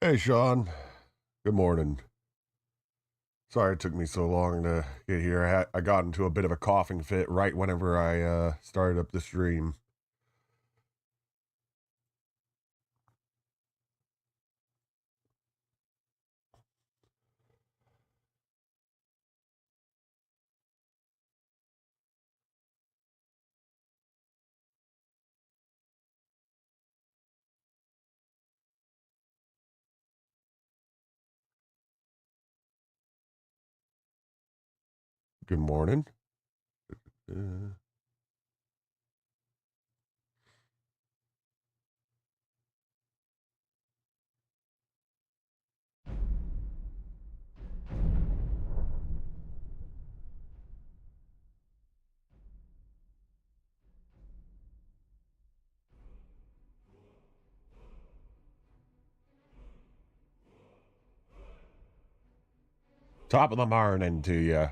Hey, Sean. Good morning. Sorry it took me so long to get here. I got into a bit of a coughing fit right whenever I started up the stream. Good morning. Uh, Top of the morning to you.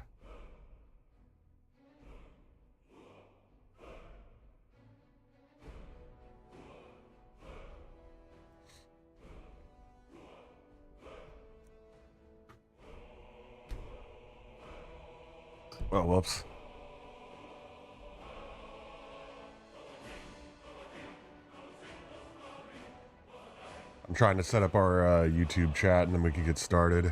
Oh, whoops. I'm trying to set up our YouTube chat and then we can get started.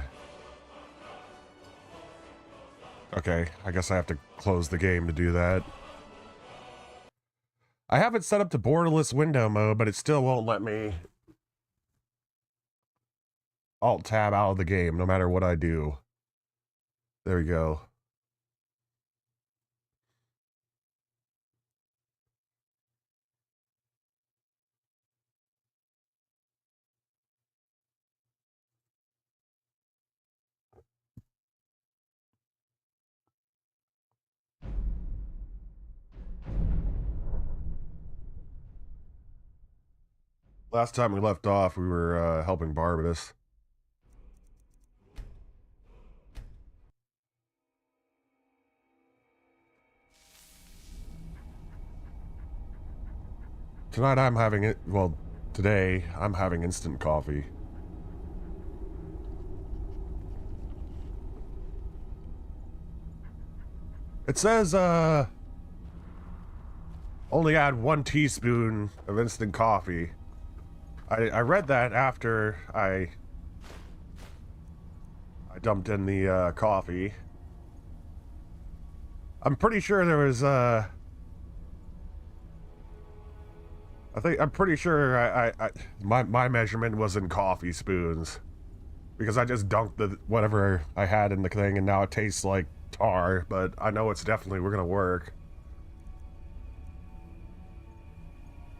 Okay, I guess I have to close the game to do that. I have it set up to borderless window mode, but it still won't let me Alt-tab out of the game no matter what I do. There we go. Last time we left off, we were helping Barbados. Tonight I'm having it, well, today I'm having instant coffee. It says, only add 1 teaspoon of instant coffee. I read that after I dumped in the, coffee. I'm pretty sure there was, I'm pretty sure my measurement was in coffee spoons. Because I just dunked the whatever I had in the thing and now it tastes like tar, but I know it's definitely we're gonna work.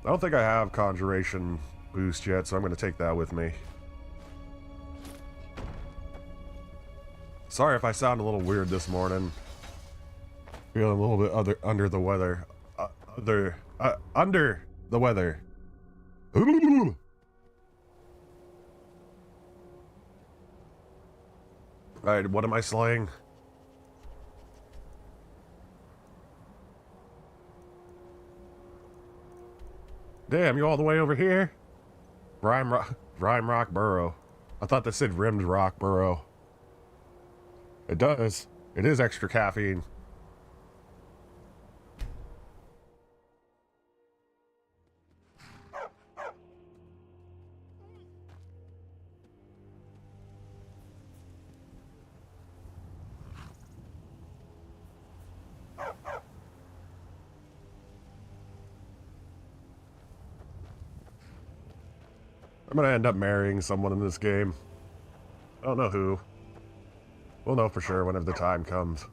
I don't think I have Conjuration boost yet, so I'm gonna take that with me. Sorry if I sound a little weird this morning. Feeling a little bit under the weather. Under the weather. Alright, what am I slaying? Damn, you all the way over here? Rhyme Rock Burrow. I thought that said Rimmed Rock Burrow. It does. It is extra caffeine. I'm gonna end up marrying someone in this game. I don't know who. We'll know for sure whenever the time comes.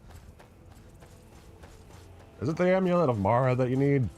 Is it the Amulet of Mara that you need?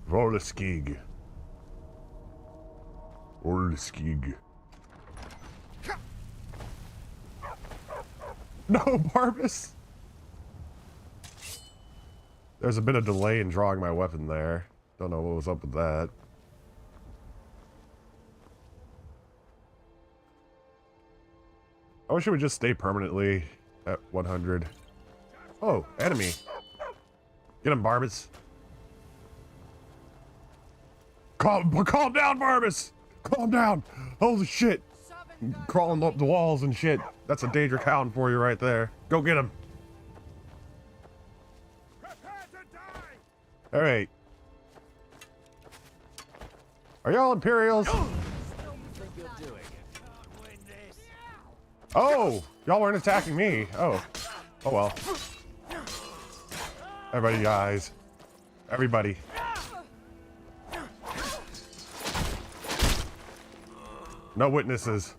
Roll a skig. Orskig. No, Barbus! There's a bit of delay in drawing my weapon there. Don't know what was up with that. I wish it would just stay permanently at 100. Oh, enemy. Get him, Barbus. Calm down, Barbus! Calm down! Holy shit! Crawling up the walls and shit. That's a danger hound for you right there. Go get him. Alright. Are y'all Imperials? Oh! Y'all weren't attacking me. Oh. Oh well. Everybody dies. Everybody. No witnesses.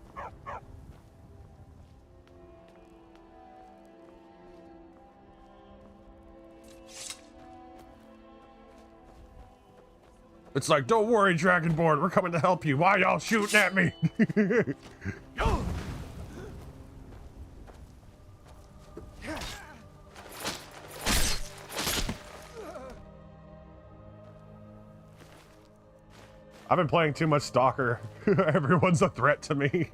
It's like, don't worry, Dragonborn, we're coming to help you. Why y'all shooting at me? I've been playing too much Stalker. Everyone's a threat to me.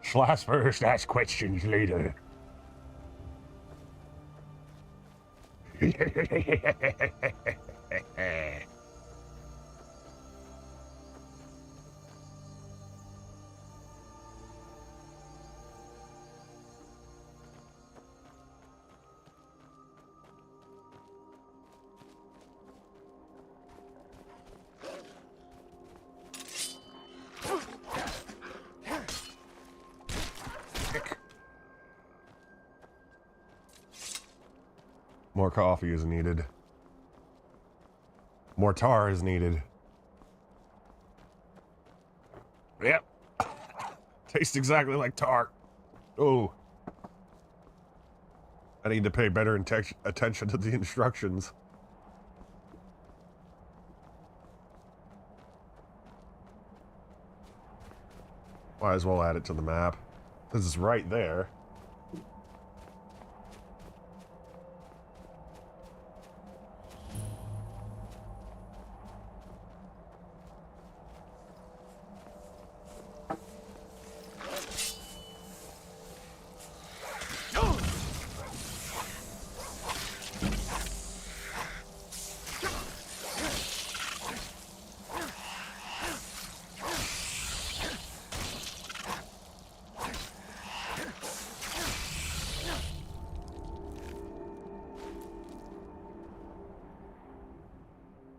Slash first, ask questions later. More coffee is needed. More tar is needed. Yep. Tastes exactly like tar. Oh. I need to pay better attention to the instructions. Might as well add it to the map. This is right there.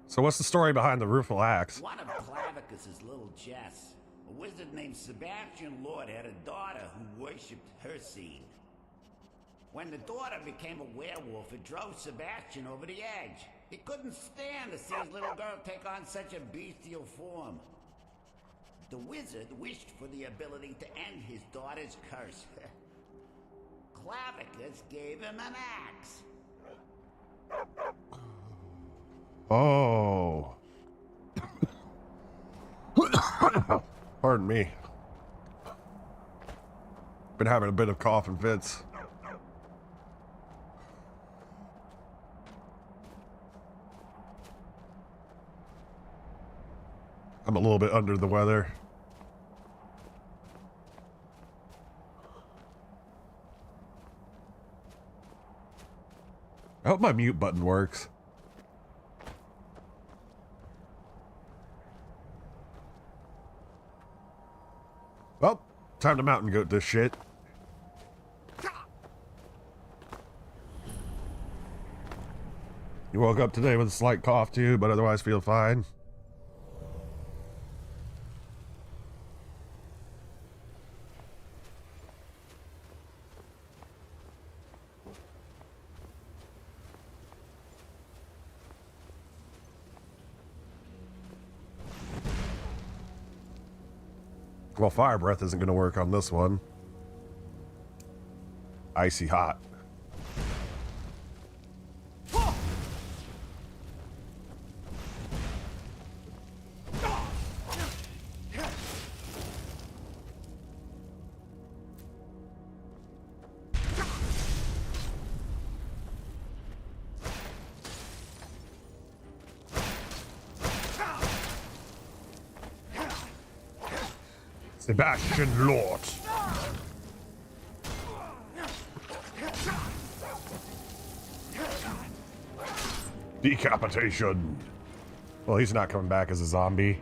So what's the story behind the rueful axe? One of Clavicus's little Jess, a wizard named Sebastian Lord, had a daughter who worshipped her seed. When the daughter became a werewolf, it drove Sebastian over the edge. He couldn't stand to see his little girl take on such a bestial form. The wizard wished for the ability to end his daughter's curse. Clavicus gave him an axe. Oh. Pardon me. Been having a bit of cough and fits. I'm a little bit under the weather. I hope my mute button works. Well, time to mountain goat this shit. You woke up today with a slight cough too, but otherwise feel fine. Well, fire breath isn't going to work on this one. Icy hot. Sebastian Lord. Decapitation. Well, he's not coming back as a zombie.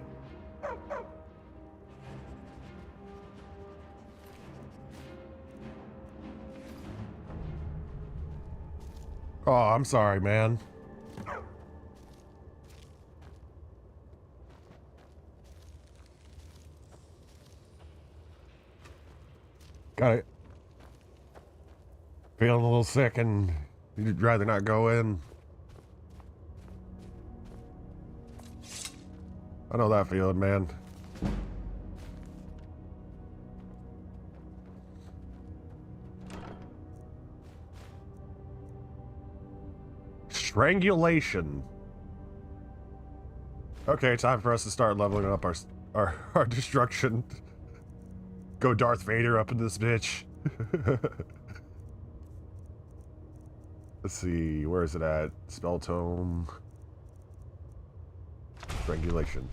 Oh, I'm sorry, man. Got it. Feeling a little sick and you'd rather not go in. I know that feeling, man. Strangulation. Okay, time for us to start leveling up our destruction. Go Darth Vader up in this bitch. Let's see, where is it at? Spell tome. Strangulation.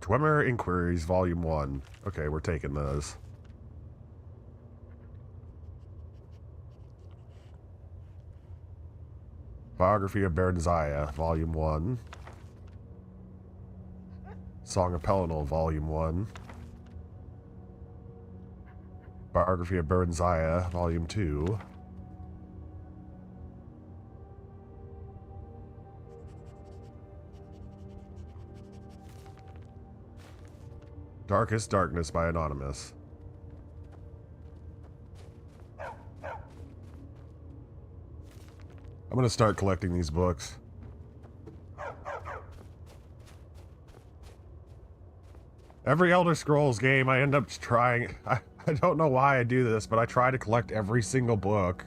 Dwemer Inquiries, Volume 1. Okay, we're taking those. Biography of Berenzia, Volume 1. Song of Pelennor, Volume 1. Biography of Berenzia, Volume 2. Darkest Darkness by Anonymous. I'm gonna start collecting these books. Every Elder Scrolls game I end up trying... I don't know why I do this, but I try to collect every single book.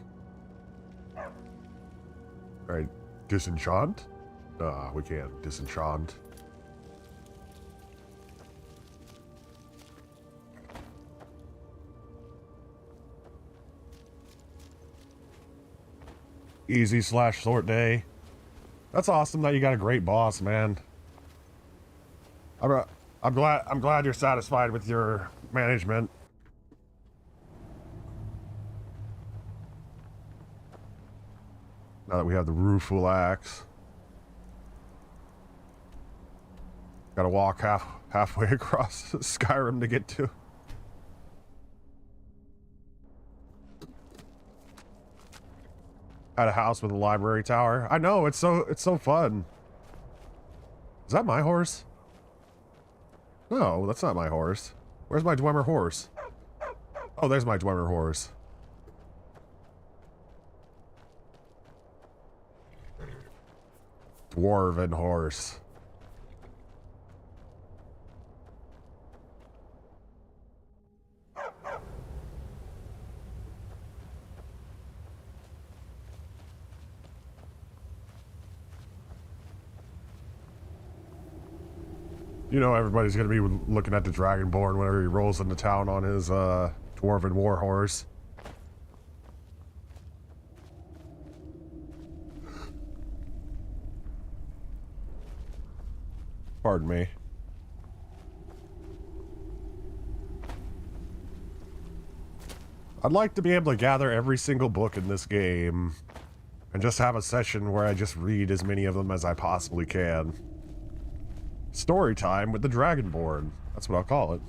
Alright, disenchant? Nah, we can't disenchant. Easy / sort day. That's awesome that you got a great boss, man. I'm glad you're satisfied with your management. Now that we have the rueful axe. Gotta walk halfway across Skyrim to get to. At a house with a library tower. I know, it's so fun. Is that my horse? No, that's not my horse. Where's my Dwemer horse? Oh, there's my Dwemer horse. Dwarven horse. You know everybody's gonna be looking at the Dragonborn whenever he rolls into town on his Dwarven war horse. Pardon me. I'd like to be able to gather every single book in this game and just have a session where I just read as many of them as I possibly can. Story time with the Dragonborn. That's what I'll call it.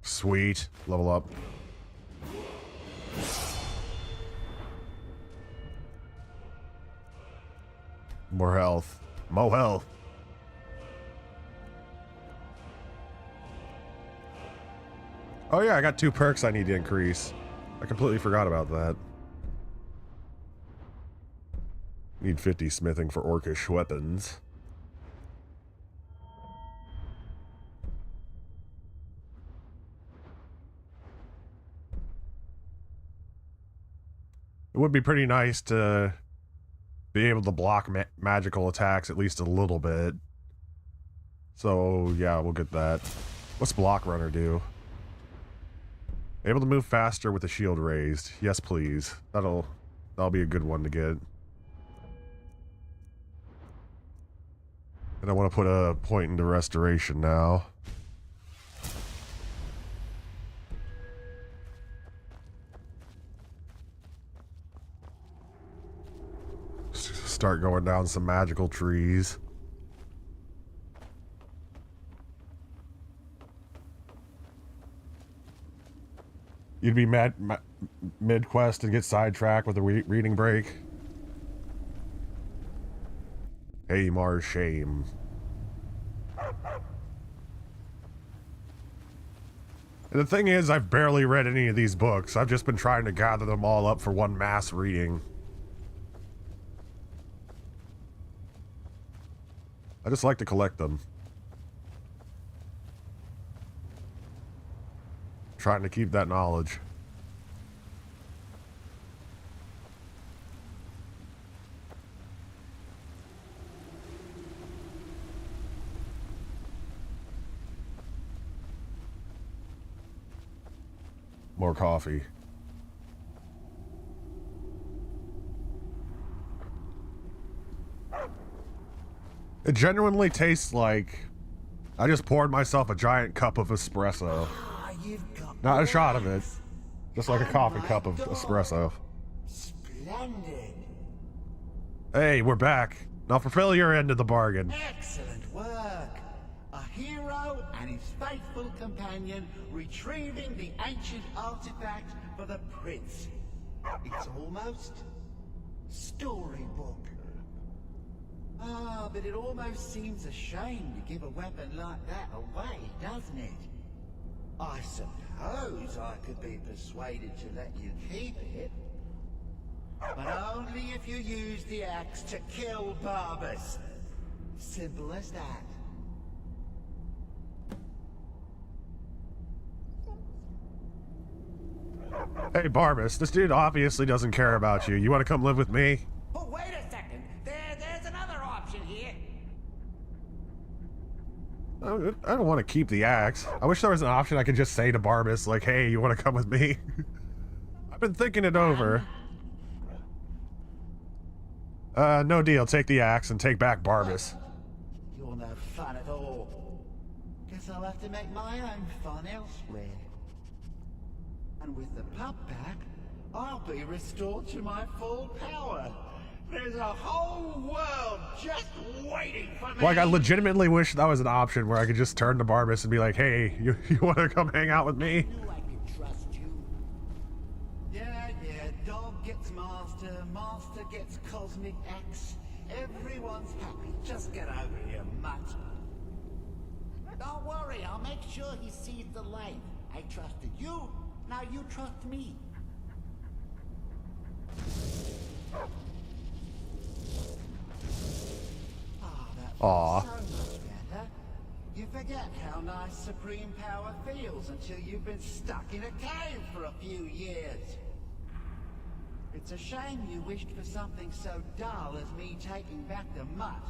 Sweet. Level up. More health. Mo health. Oh yeah, I got 2 perks I need to increase. I completely forgot about that. Need 50 smithing for orcish weapons. It would be pretty nice to be able to block magical attacks at least a little bit. So, yeah, we'll get that. What's Block Runner do? Able to move faster with the shield raised. Yes, please. That'll be a good one to get. And I want to put a point into restoration now. Start going down some magical trees. You'd be mid-quest and get sidetracked with a reading break. Hey, Mars, shame. And the thing is, I've barely read any of these books. I've just been trying to gather them all up for one mass reading. I just like to collect them. Trying to keep that knowledge. More coffee. It genuinely tastes like I just poured myself a giant cup of espresso. Not a shot of it. Just like a coffee cup of espresso. Splendid. Hey, we're back. Now fulfill your end of the bargain. Excellent work. A hero and his faithful companion retrieving the ancient artifact for the prince. It's almost storybook. Ah, but it almost seems a shame to give a weapon like that away, doesn't it? I suppose I could be persuaded to let you keep it. But only if you use the axe to kill Barbas. Simple as that. Hey, Barbas, this dude obviously doesn't care about you. You want to come live with me? Oh, wait a second. There's another option here. I don't want to keep the axe. I wish there was an option I could just say to Barbas, like, hey, you want to come with me? I've been thinking it over. No deal. Take the axe and take back Barbas. You're no fun at all. Guess I'll have to make my own fun elsewhere. And with the pup back, I'll be restored to my full power. There's a whole world just waiting for me. Like, I legitimately wish that was an option where I could just turn to Barbas and be like, hey, you want to come hang out with me? I knew I could trust you. Yeah, dog gets master, master gets cosmic axe. Everyone's happy. Just get over here, mutt. Don't worry, I'll make sure he sees the light. I trusted you, now you trust me. Aw. So much better. You forget how nice supreme power feels until you've been stuck in a cave for a few years. It's a shame you wished for something so dull as me taking back the mutt.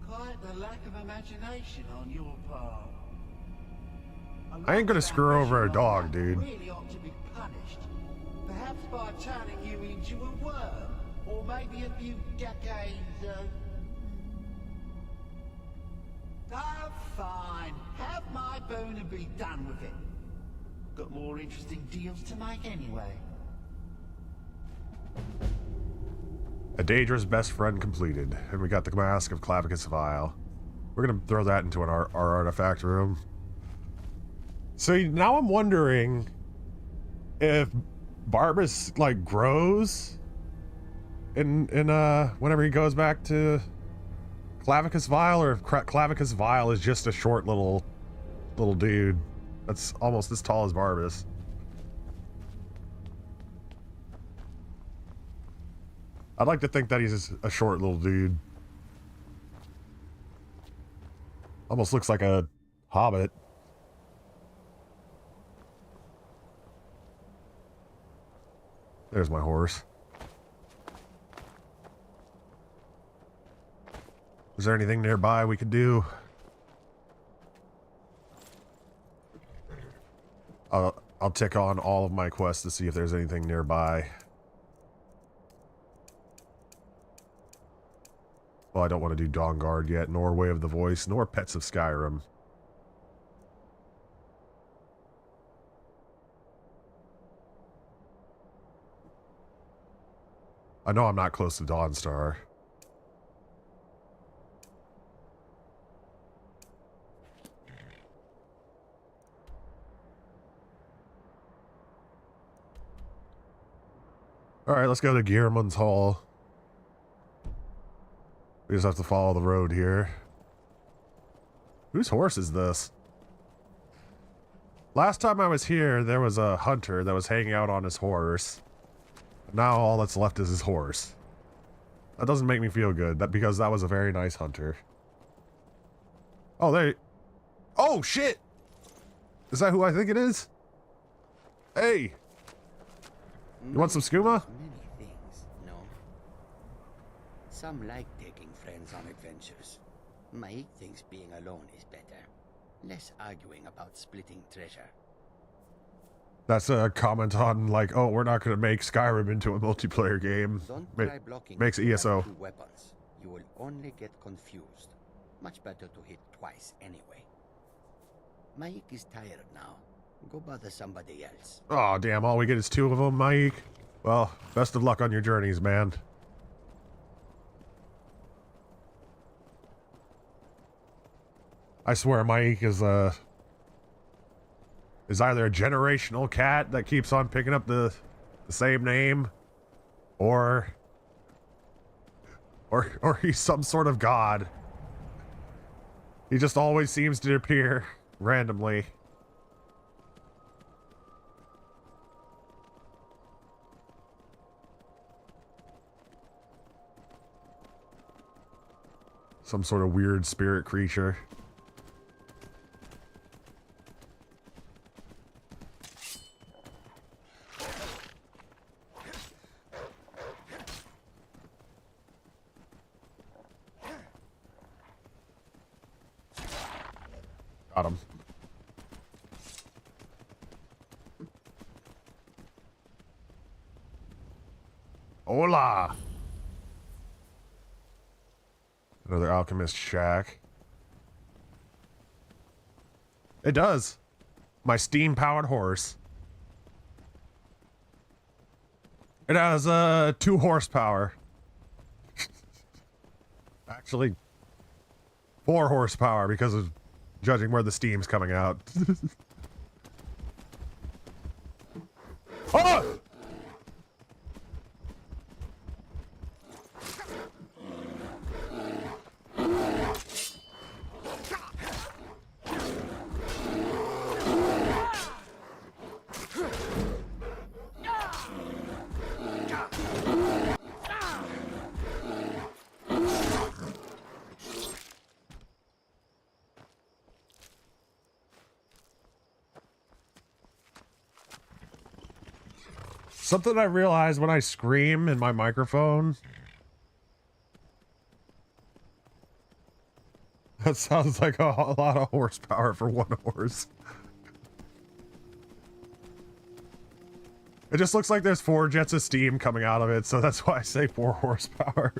Quite the lack of imagination on your part. I ain't gonna screw over a dog, dude. Really ought to be punished. Perhaps by turning you into a worm, or maybe a few decades. Oh, fine. Have my boon and be done with it. Got more interesting deals to make anyway. Daedra's best friend completed, and we got the Mask of Clavicus Vile. We're gonna throw that into our artifact room. So now I'm wondering if Barbas like grows in whenever he goes back to Clavicus Vile, or if Clavicus Vile is just a short little dude that's almost as tall as Barbas. I'd like to think that he's a short little dude. Almost looks like a hobbit. There's my horse. Is there anything nearby we could do? I'll tick on all of my quests to see if there's anything nearby. Well, I don't want to do Dawn Guard yet, nor Way of the Voice, nor Pets of Skyrim. I know I'm not close to Dawnstar. Alright, let's go to Gearman's Hall. We just have to follow the road here. Whose horse is this? Last time I was here, there was a hunter that was hanging out on his horse. Now all that's left is his horse. That doesn't make me feel good, because that was a very nice hunter. Oh, oh, shit! Is that who I think it is? Hey! You want some skooma? Many things, no? Some like taking friends on adventures. Mike thinks being alone is better. Less arguing about splitting treasure. That's a comment on, like, oh, we're not going to make Skyrim into a multiplayer game. Don't try blocking makes ESO. two weapons. You will only get confused. Much better to hit twice anyway. Mike is tired now. Go bother somebody else. Oh, damn, all we get is 2 of them, Mike. Well, best of luck on your journeys, man. I swear Mike is either a generational cat that keeps on picking up the same name, or he's some sort of god. He just always seems to appear randomly. Some sort of weird spirit creature. Got him. Hola! Another alchemist shack. It does. My steam-powered horse. It has 2 horsepower. Actually, 4 horsepower because of judging where the steam's coming out. Oh! Something I realized when I scream in my microphone. That sounds like a lot of horsepower for 1 horse. It just looks like there's 4 jets of steam coming out of it, so that's why I say 4 horsepower.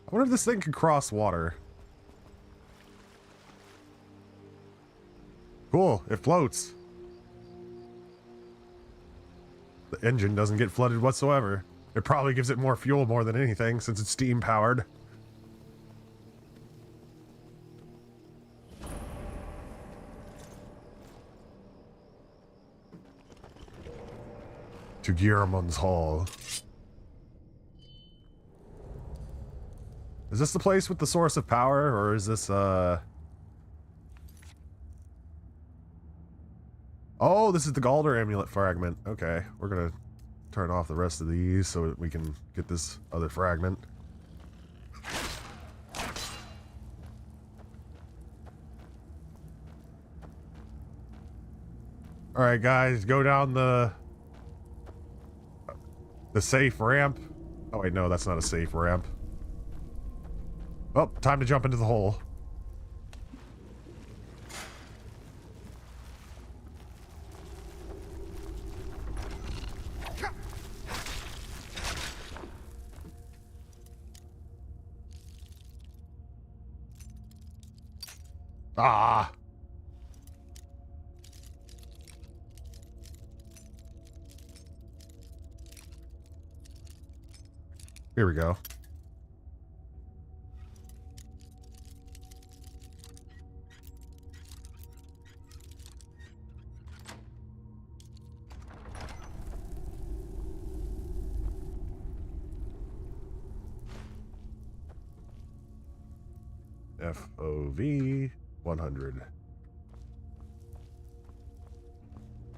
I wonder if this thing can cross water. Cool, it floats. The engine doesn't get flooded whatsoever. It probably gives it more fuel more than anything since it's steam powered. To Gearman's Hall. Is this the place with the source of power, or is this, Oh, this is the Galder amulet fragment. Okay, we're gonna turn off the rest of these so that we can get this other fragment. Alright guys, go down the safe ramp. Oh wait, no, that's not a safe ramp. Oh, time to jump into the hole. Ah! Here we go. FOV 100.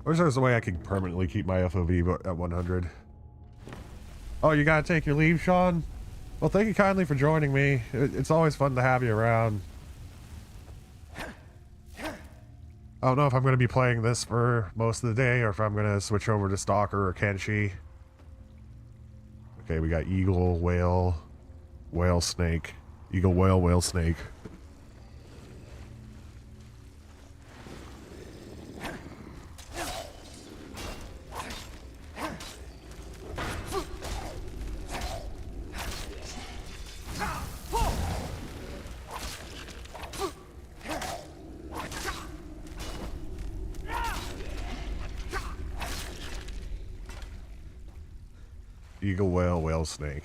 I wish there was a way I could permanently keep my FOV at 100. Oh, you gotta take your leave, Sean? Well, thank you kindly for joining me. It's always fun to have you around. I don't know if I'm going to be playing this for most of the day or if I'm going to switch over to Stalker or Kenshi. Okay, we got eagle, whale, whale, snake. Eagle, whale, whale, snake. Eagle, whale, whale, snake.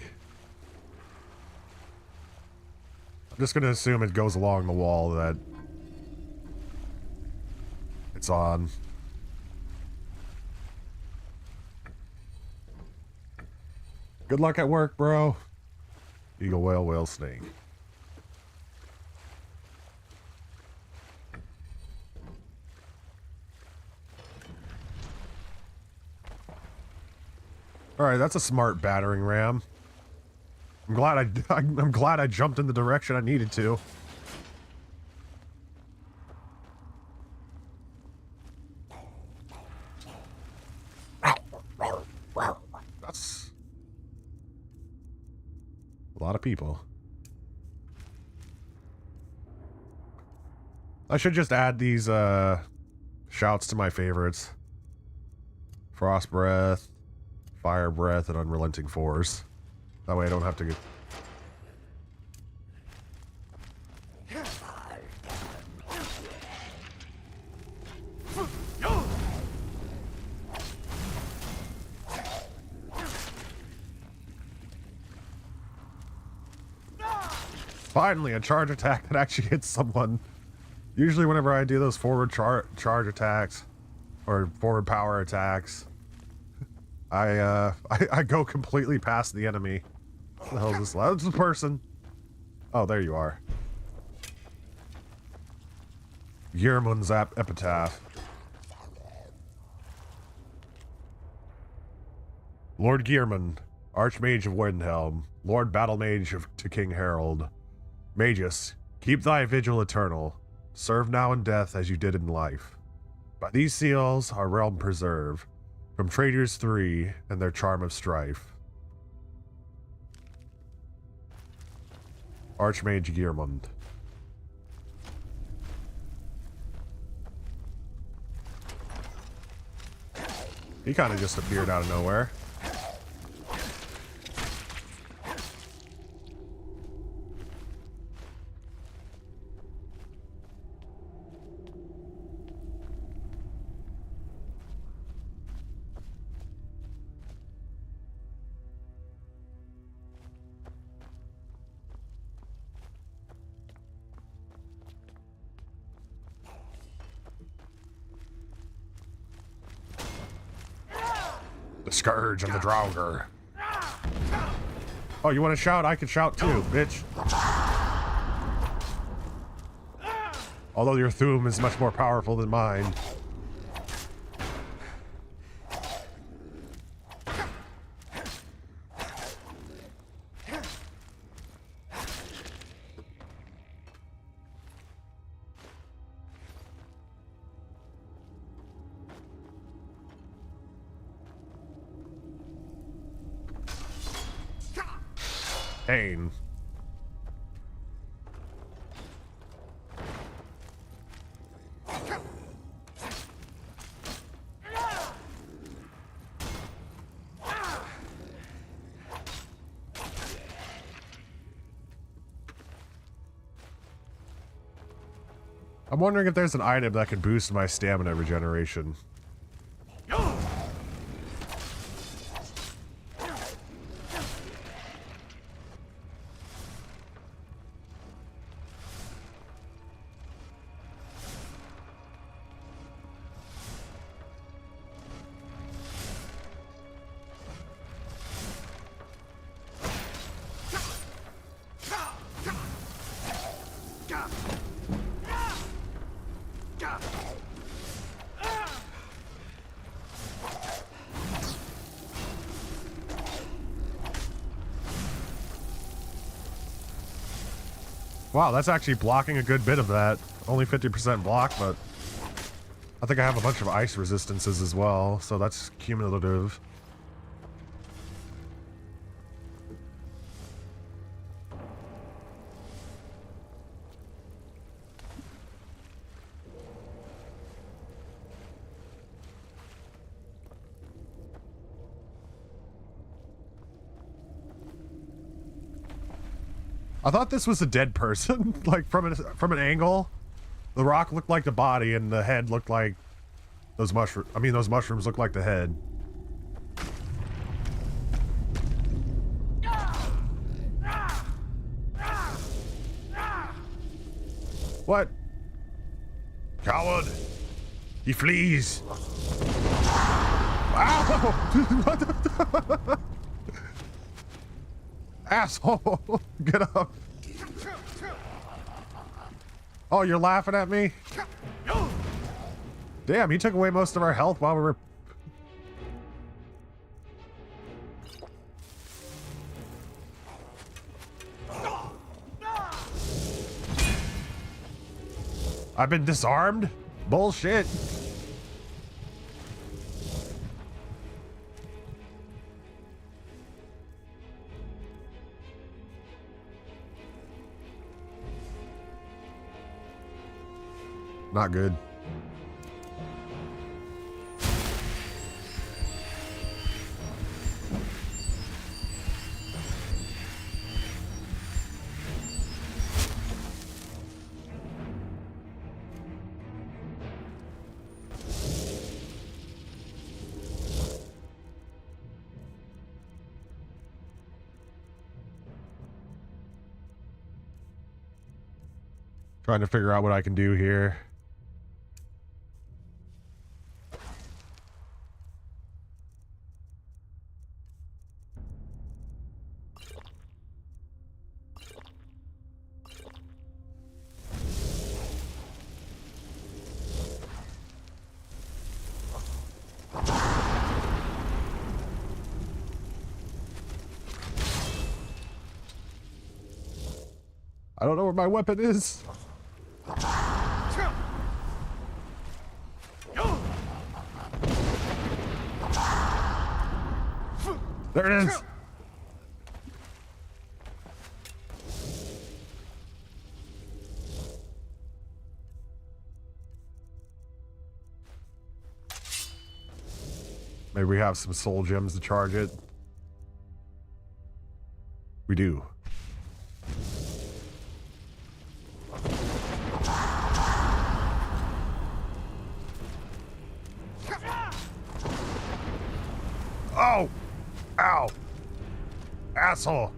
I'm just gonna assume it goes along the wall that it's on. Good luck at work, bro. Eagle, whale, whale, snake. All right, that's a smart battering ram. I'm glad I jumped in the direction I needed to. That's a lot of people. I should just add these shouts to my favorites. Frost breath, fire breath, and unrelenting force. That way I don't have to get... Finally, a charge attack that actually hits someone. Usually whenever I do those forward charge attacks, or forward power attacks, I go completely past the enemy. What the hell is this? That's the person. Oh, there you are. Gearmund's epitaph. Lord Gearmund, Archmage of Windhelm, Lord Battlemage to King Harold. Magus, keep thy vigil eternal. Serve now in death as you did in life. By these seals our realm preserve, from traitors three and their charm of strife. Archmage Gearmund. He kind of just appeared out of nowhere. The Scourge and the Draugr. Oh, you want to shout? I can shout too, bitch. Although your Thum is much more powerful than mine. Pain. I'm wondering if there's an item that can boost my stamina regeneration. Wow, that's actually blocking a good bit of that. Only 50% block, but I think I have a bunch of ice resistances as well, so that's cumulative. I thought this was a dead person, like from an angle. The rock looked like the body, and the head looked like those mushrooms. I mean, those mushrooms looked like the head. What? Coward! He flees. Ow! Asshole! Get up! Oh, you're laughing at me? Damn, he took away most of our health while we were... I've been disarmed? Bullshit. Not good. Trying to figure out what I can do here. I don't know where my weapon is. There it is. Maybe we have some soul gems to charge it. We do. Oh! Ow! Asshole!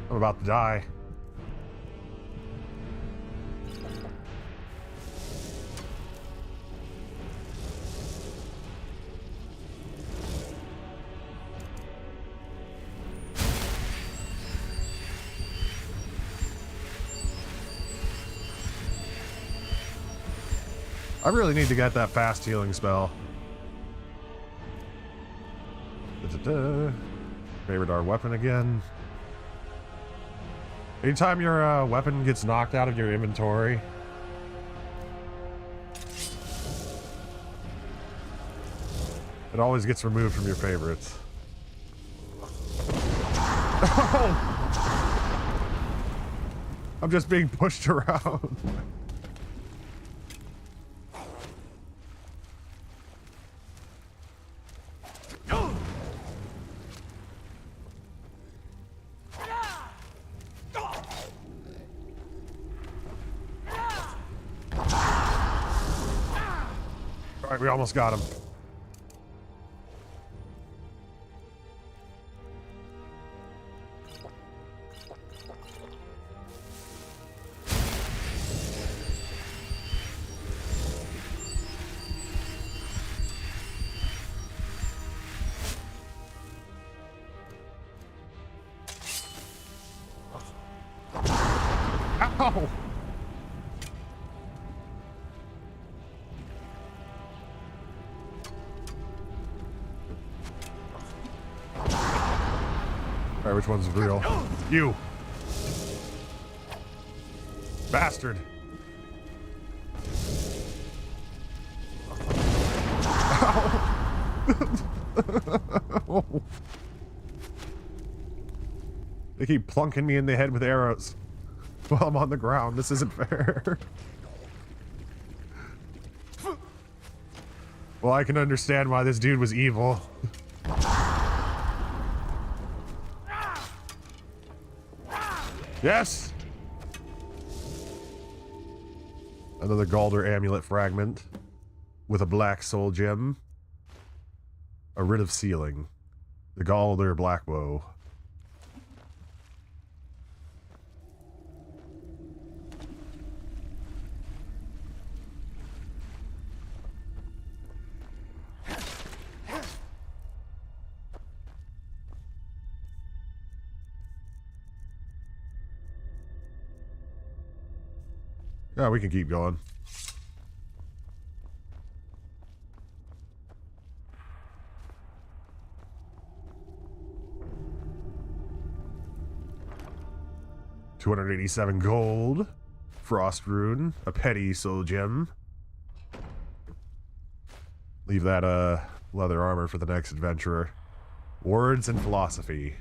I'm about to die. I really need to get that fast healing spell. Da-da-da. Favorite our weapon again. Anytime your weapon gets knocked out of your inventory, it always gets removed from your favorites. I'm just being pushed around. All right, we almost got him. Ow! Alright, which one's real? You! Bastard! Ow. They keep plunking me in the head with arrows while I'm on the ground. This isn't fair. Well, I can understand why this dude was evil. Yes! Another Galder amulet fragment with a black soul gem. A writ of sealing. The Galder black bow. Yeah, we can keep going. $287 gold. Frost rune. A petty soul gem. Leave that leather armor for the next adventurer. Words and philosophy.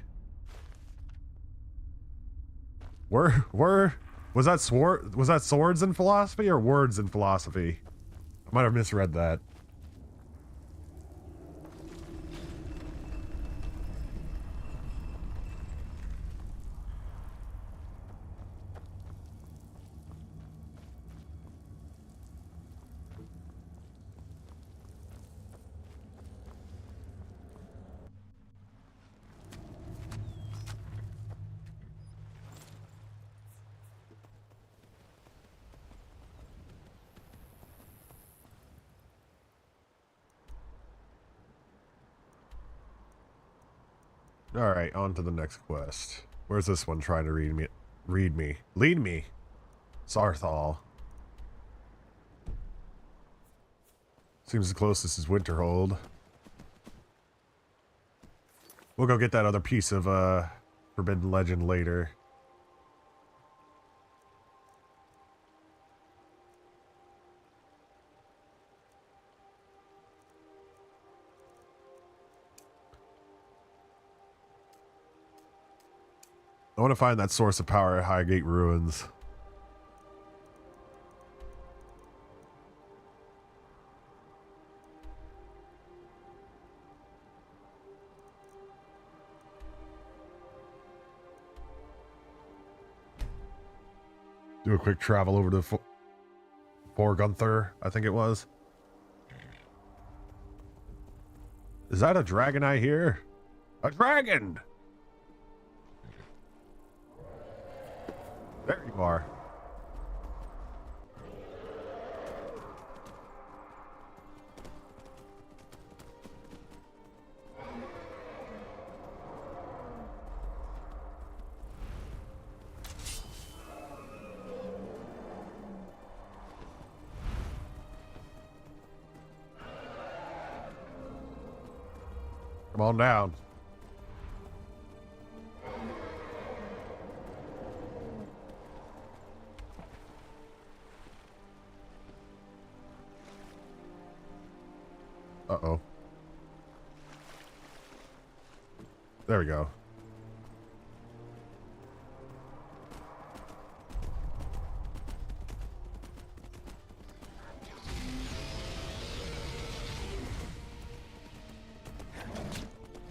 Where was that swords and philosophy or words and philosophy? I might have misread that. Alright, on to the next quest. Where's this one trying to lead me? Sarthal. Seems the closest is Winterhold. We'll go get that other piece of Forbidden Legend later. I want to find that source of power at Highgate Ruins. Do a quick travel over to Fort Gunther, I think it was. Is that a dragon I hear? A dragon! There you are. Come on down. Uh-oh. There we go.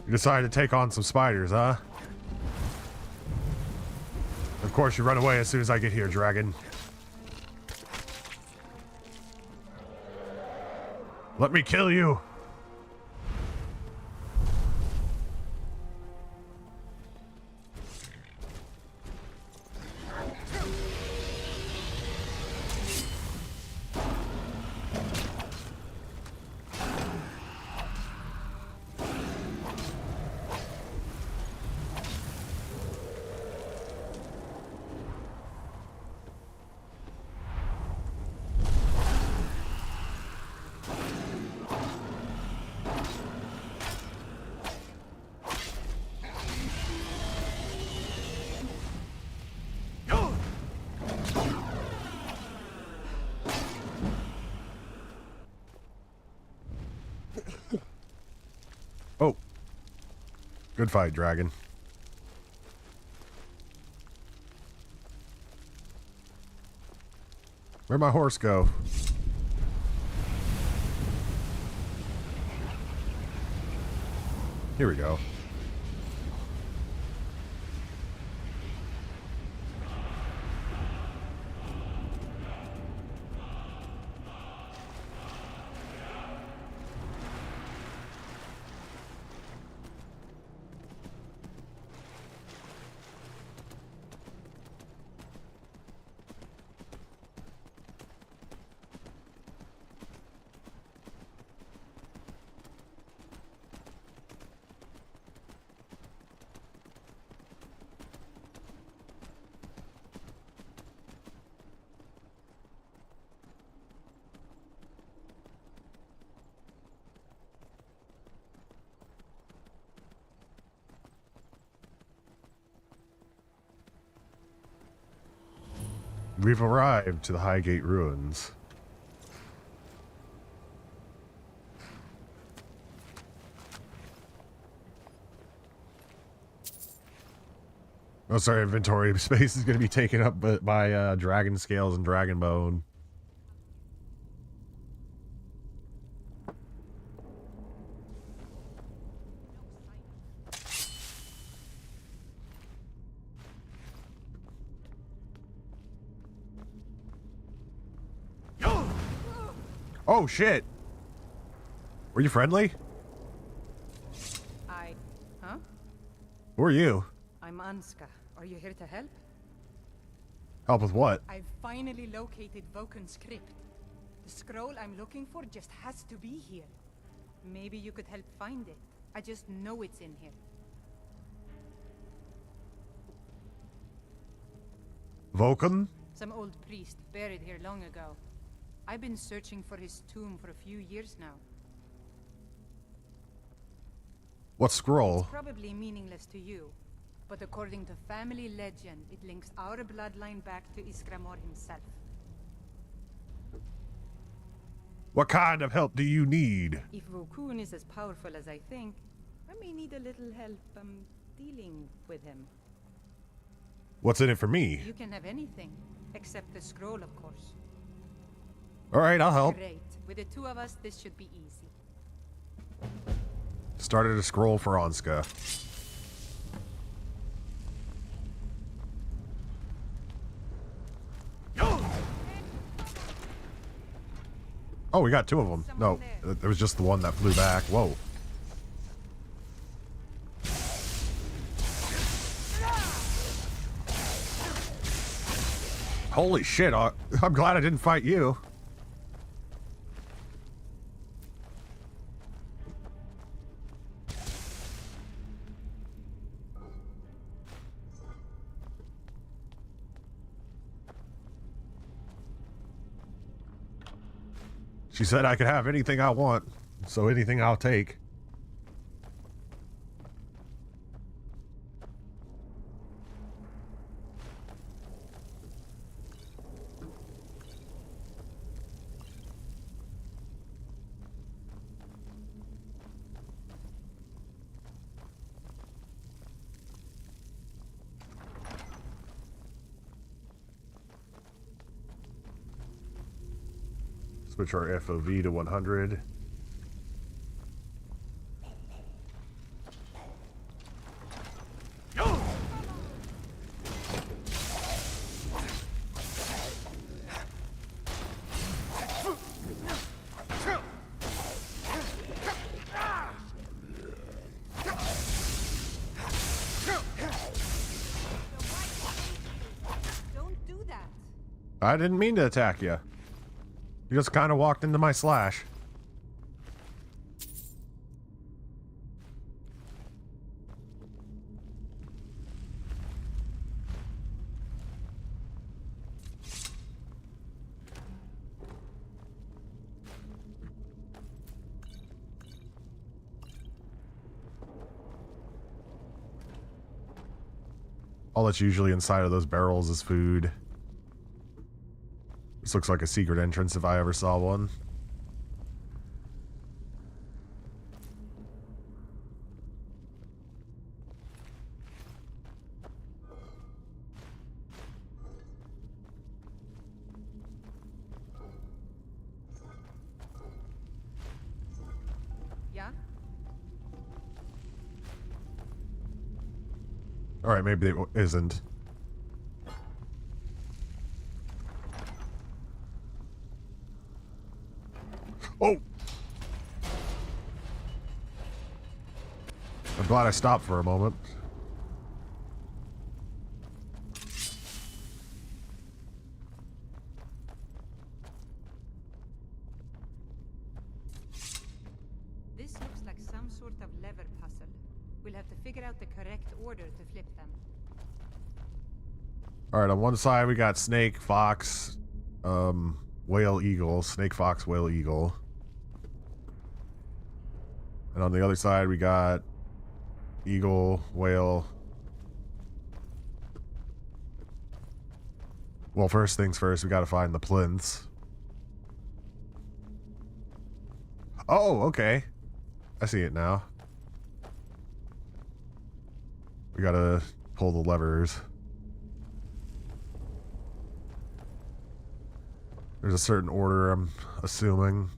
You decided to take on some spiders, huh? Of course you run away as soon as I get here, dragon. Let me kill you. Oh. Good fight, dragon. Where'd my horse go? Here we go. We've arrived to the Highgate Ruins. Most of our inventory space is going to be taken up by dragon scales and dragon bone. Oh shit! Were you friendly? Huh? Who are you? I'm Anska. Are you here to help? Help with what? I've finally located Voken's script. The scroll I'm looking for just has to be here. Maybe you could help find it. I just know it's in here. Vulcan? Some old priest buried here long ago. I've been searching for his tomb for a few years now. What scroll? It's probably meaningless to you, but according to family legend, it links our bloodline back to Iskramor himself. What kind of help do you need? If Vokun is as powerful as I think, I may need a little help, dealing with him. What's in it for me? You can have anything, except the scroll, of course. Alright, I'll help. Great. With the two of us, this should be easy. Started a scroll for Anska. Oh, we got two of them. No, there was just the one that flew back. Whoa. Holy shit, I'm glad I didn't fight you. She said I could have anything I want, so anything I'll take. Switch our FOV to 100. Don't do that. I didn't mean to attack you. You just kind of walked into my slash. All that's usually inside of those barrels is food. This looks like a secret entrance if I ever saw one. Yeah? Alright, maybe it isn't. Oh! I'm glad I stopped for a moment. This looks like some sort of lever puzzle. We'll have to figure out the correct order to flip them. Alright, on one side we got snake, fox, whale, eagle, snake, fox, whale, eagle. And on the other side we got eagle, whale. Well, first things first, we gotta find the plinths. Oh, okay. I see it now. We gotta pull the levers. There's a certain order, I'm assuming.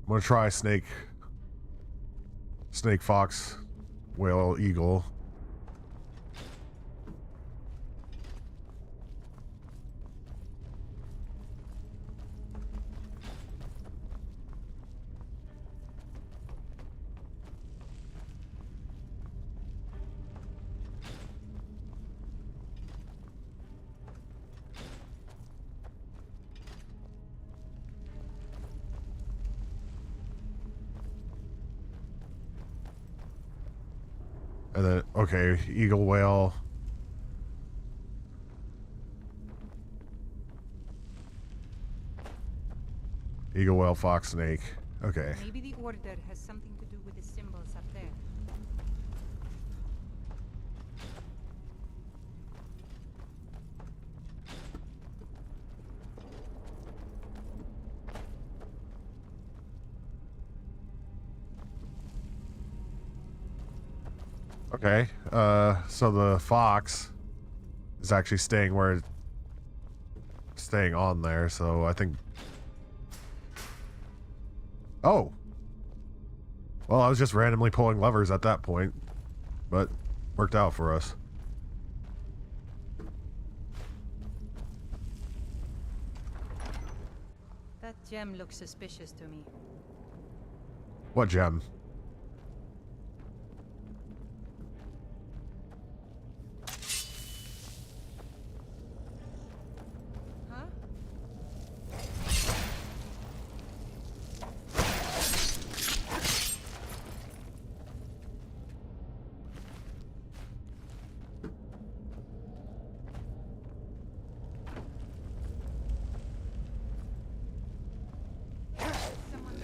I'm gonna try snake, fox, whale, eagle. And then, okay, eagle, whale. Eagle, whale, fox, snake. Okay. Maybe the order has something to do with the symbols up there. Okay, so the fox is actually staying staying on there, so I think... Oh! Well, I was just randomly pulling levers at that point, but worked out for us. That gem looks suspicious to me. What gem? Huh? Someone...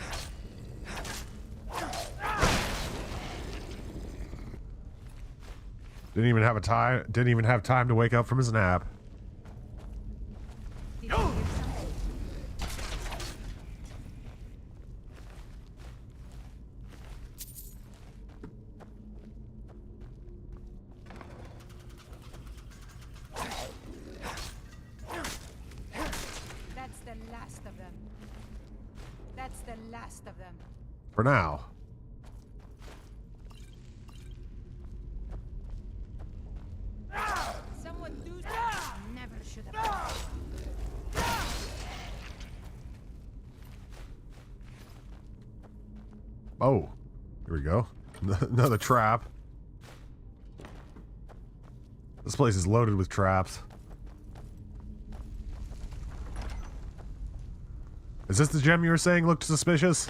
Didn't even have time to wake up from his nap. Did you hear something? That's the last of them. For now. Someone do something. Never should have. Oh, here we go. Another trap. This place is loaded with traps. Is this the gem you were saying looked suspicious?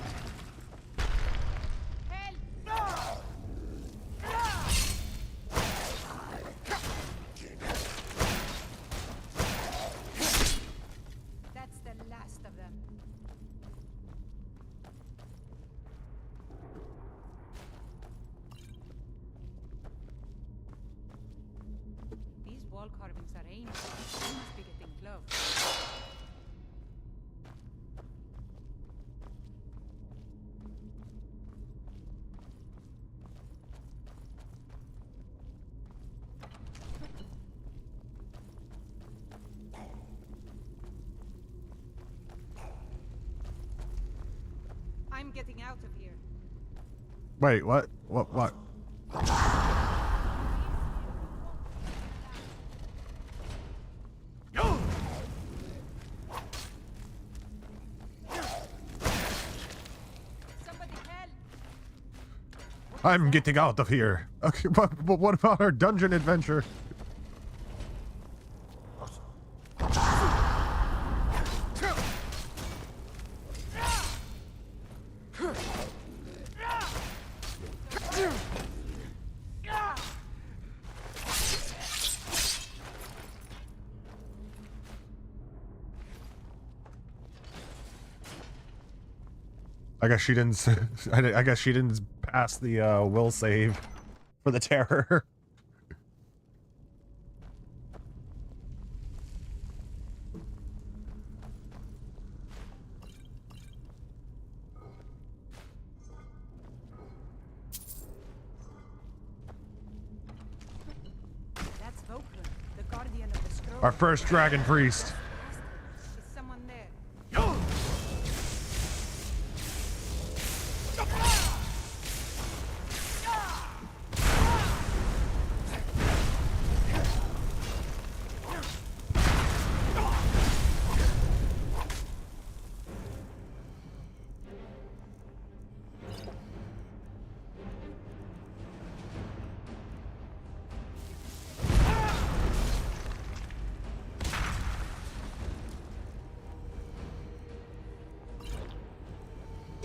That's the last of them. These wall carvings are ancient. They must be getting close. I'm getting out of here. Wait, what? What? Somebody help! I'm getting out of here. Okay, but what about our dungeon adventure? I guess she didn't. I guess she didn't pass the will save for the terror. That's Vokun, the guardian of the scroll. Our first dragon priest. Is someone there?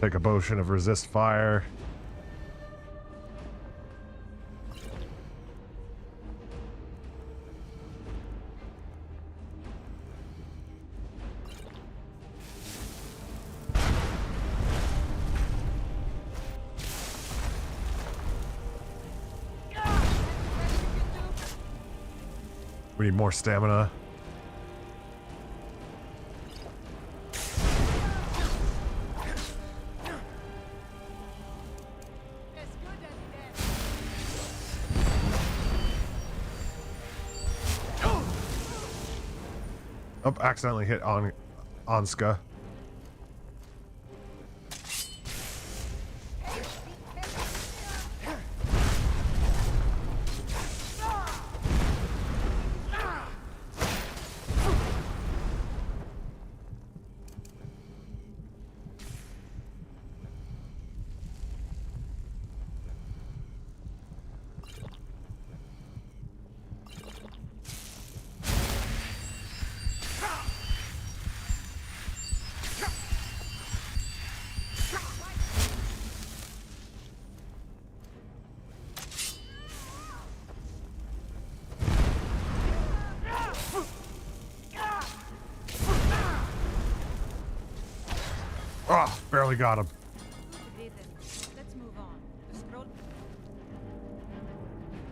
Take a potion of resist fire. We need more stamina. As good as dead. Oh, accidentally hit on Anska. Oh, barely got him. Let's move on. The scroll.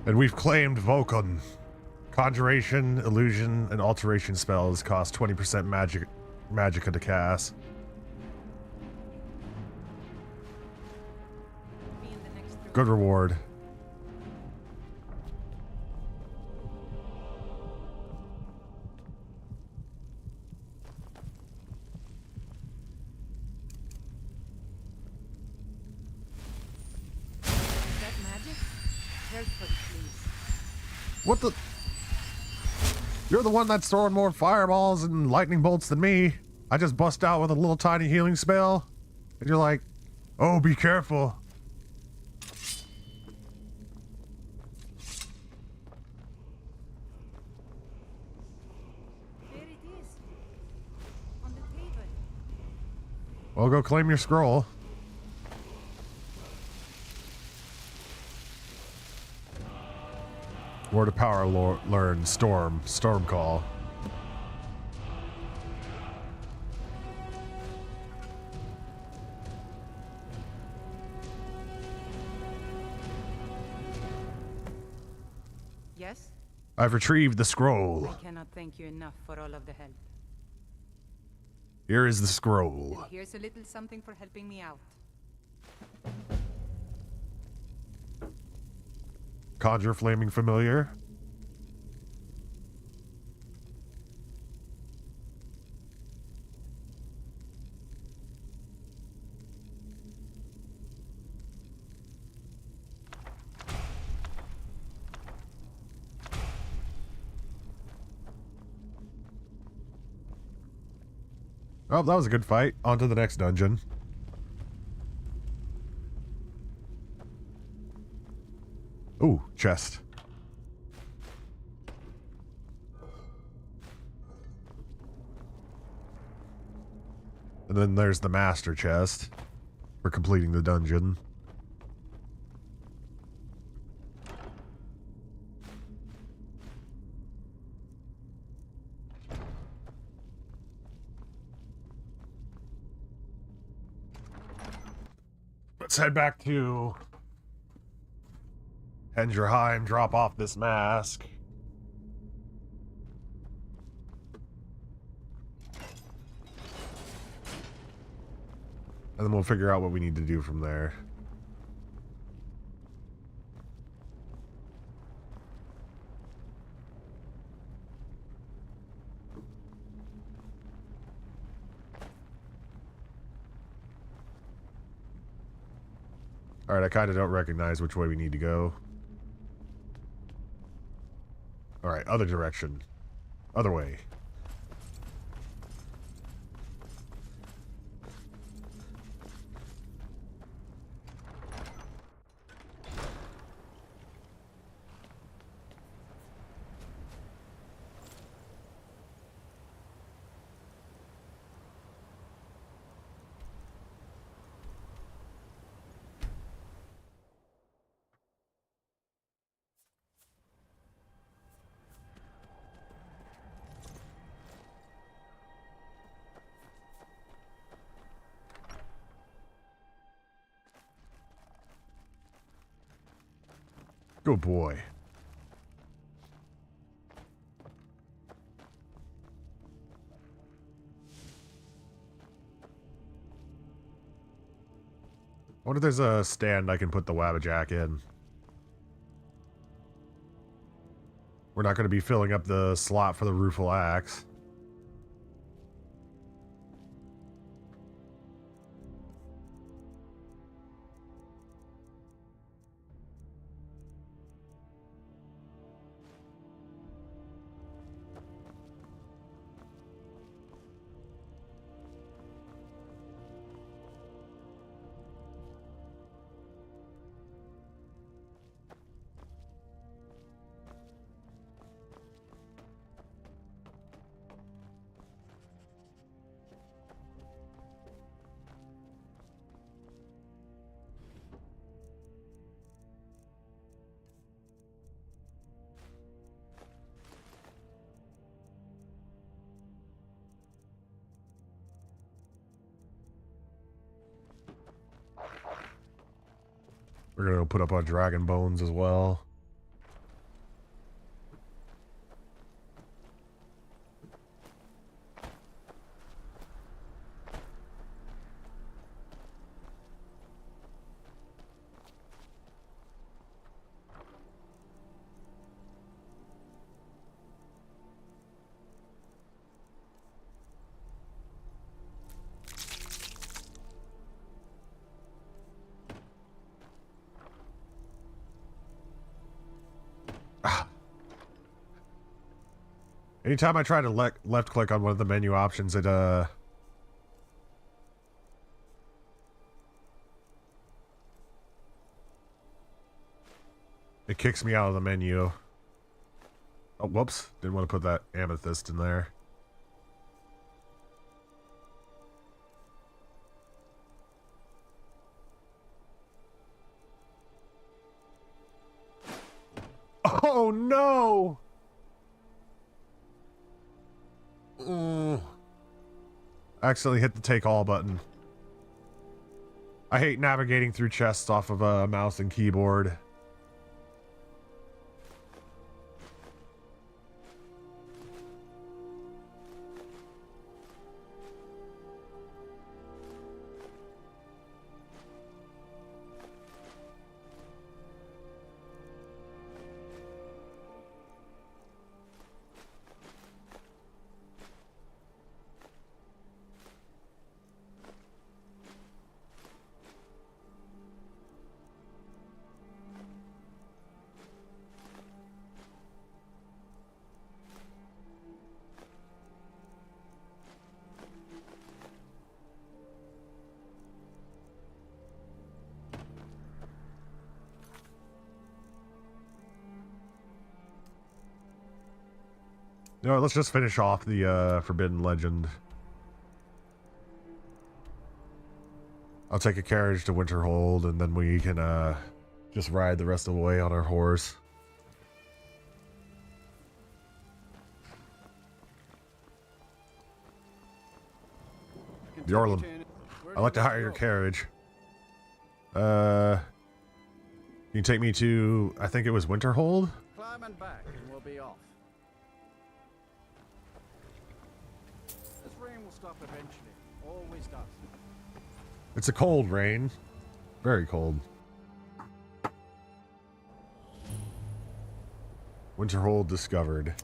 And we've claimed Vokun. Conjuration, illusion, and alteration spells cost 20% magicka to cast. Be in the next room. Good reward. What the? You're the one that's throwing more fireballs and lightning bolts than me. I just bust out with a little tiny healing spell. And you're like, oh, be careful. There it is. On the table. Well, go claim your scroll. Word of power learn. Storm call. Yes? I've retrieved the scroll. I cannot thank you enough for all of the help. Here is the scroll. And here's a little something for helping me out. Conjure flaming familiar. Oh, that was a good fight. On to the next dungeon. Ooh, chest. And then there's the master chest for completing the dungeon. Let's head back to Hendrheim, drop off this mask. And then we'll figure out what we need to do from there. Alright, I kind of don't recognize which way we need to go. Alright, other direction. Other way. Good boy. I wonder if there's a stand I can put the Wabbajack in. We're not going to be filling up the slot for the rueful axe. We're gonna go put up our dragon bones as well. Anytime I try to left click on one of the menu options, it kicks me out of the menu. Oh, whoops. Didn't want to put that amethyst in there. Oh, no! I accidentally hit the take all button. I hate navigating through chests off of a mouse and keyboard. You know what, let's just finish off the Forbidden Legend. I'll take a carriage to Winterhold, and then we can just ride the rest of the way on our horse. Bjorlum, I'd like to hire your carriage. Can you take me to, I think it was Winterhold? Climb and back, and we'll be off. This rain will stop eventually. Always does. It's a cold rain. Very cold. Winterhold discovered.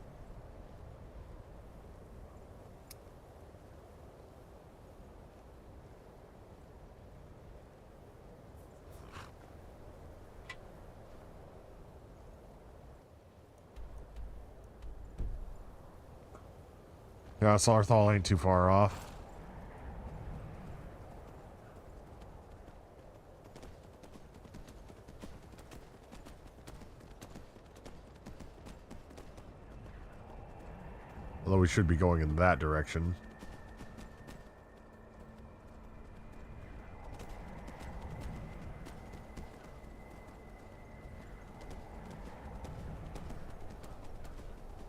Yeah, Saarthal ain't too far off. Although we should be going in that direction.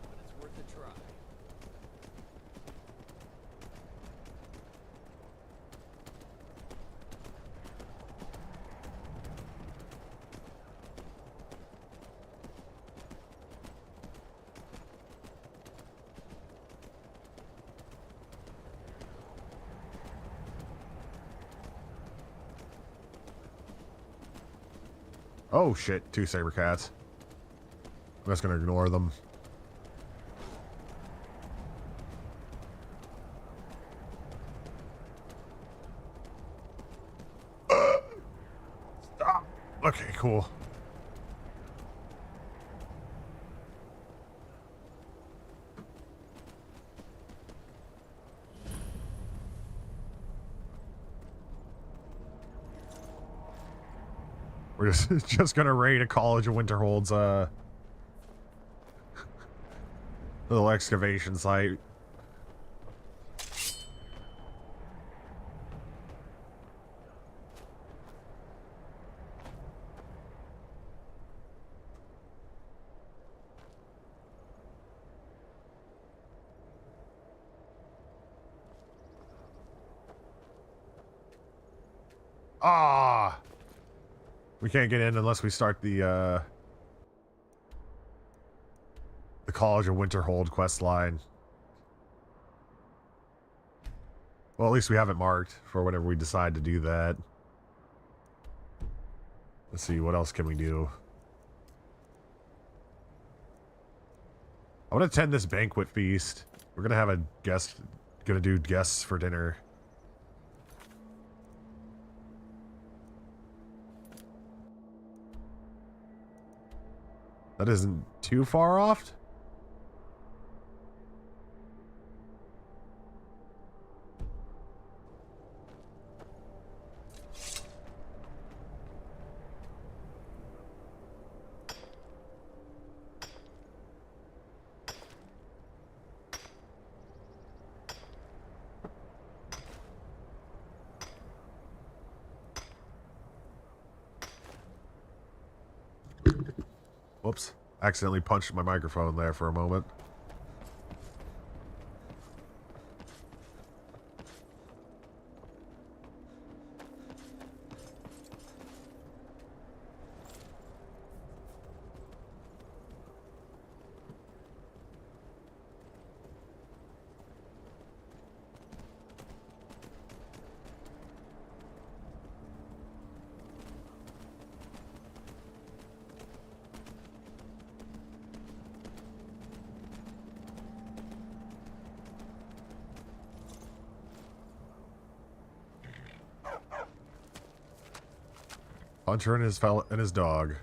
But it's worth a try. Oh shit, two saber cats. I'm just gonna ignore them. Stop. Okay, cool. We're just gonna raid a College of Winterhold's little excavation site. Ah, we can't get in unless we start the College of Winterhold quest line. Well, at least we have it marked for whenever we decide to do that. Let's see, what else can we do? I want to attend this banquet feast. We're gonna have a guest, gonna do guests for dinner. That isn't too far off. Whoops. Accidentally punched my microphone there for a moment. Hunter and his dog.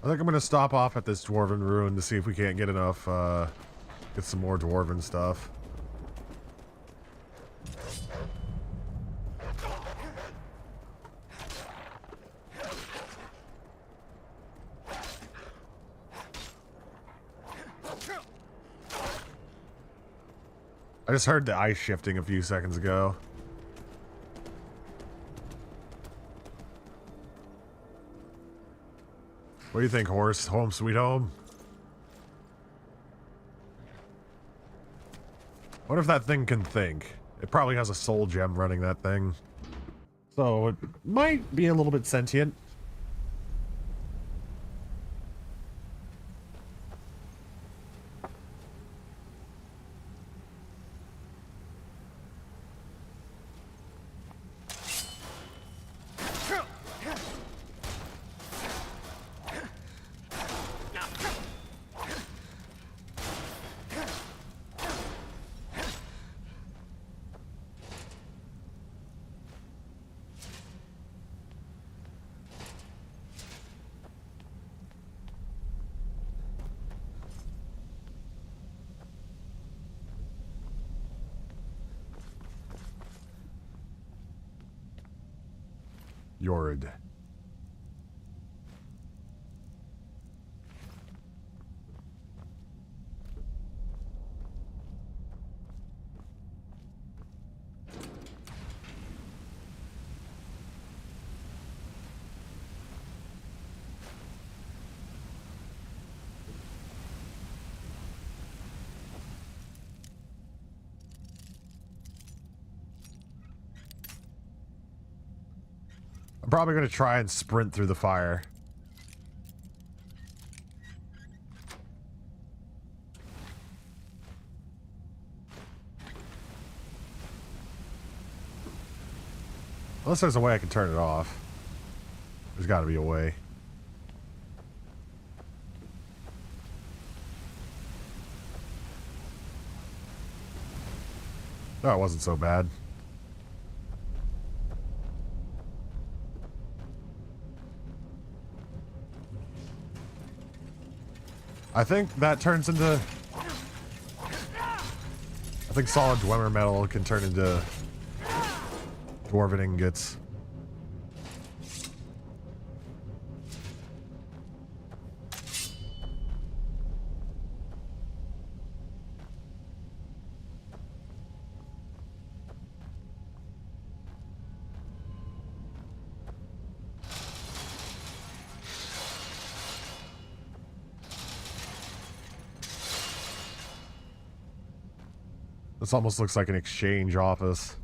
I think I'm gonna stop off at this dwarven ruin to see if we can't get enough, get some more dwarven stuff. I just heard the ice shifting a few seconds ago. What do you think, horse? Home sweet home? What if that thing can think? It probably has a soul gem running that thing. So it might be a little bit sentient. Yorid. I'm probably going to try and sprint through the fire. Unless there's a way I can turn it off. There's got to be a way. Oh, it wasn't so bad. I think that turns into... I think solid Dwemer metal can turn into dwarven ingots. This almost looks like an exchange office.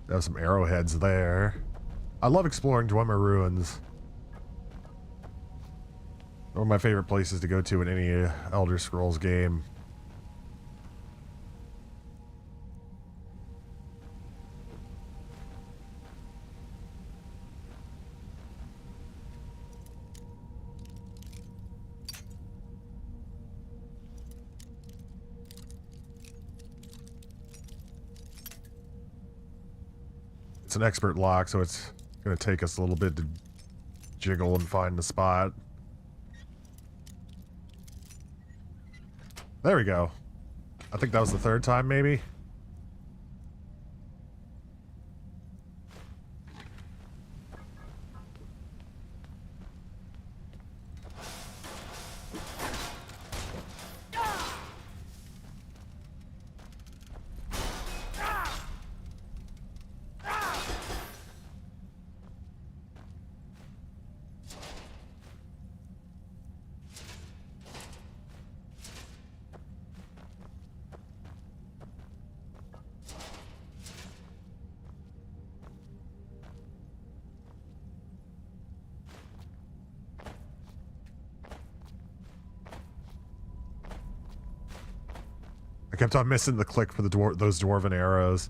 There's some arrowheads there. I love exploring Dwemer ruins. One of my favorite places to go to in any Elder Scrolls game. It's an expert lock, so it's gonna take us a little bit to jiggle and find the spot. There we go. I think that was the third time, maybe? I kept on missing the click for the those dwarven arrows.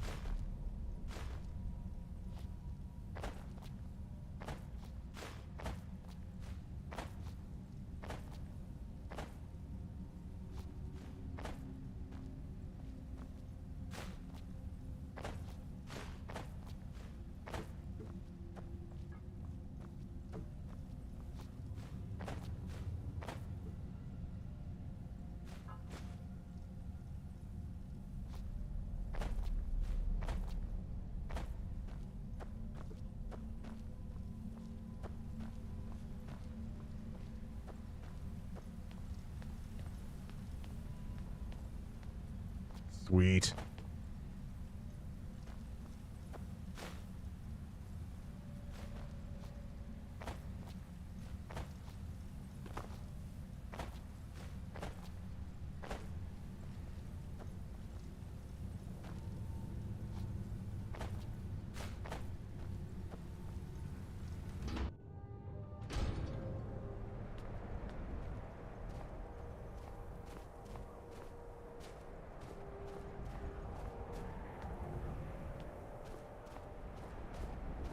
Sweet.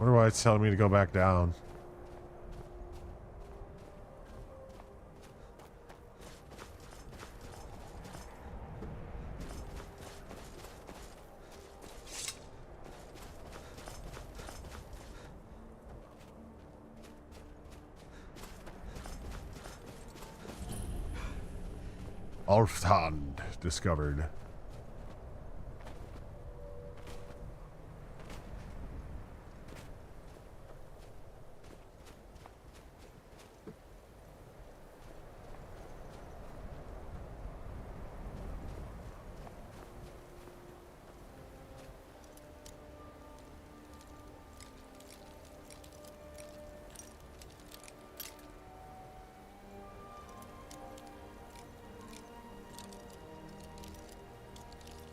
Wonder why it's telling me to go back down. Alfthand discovered.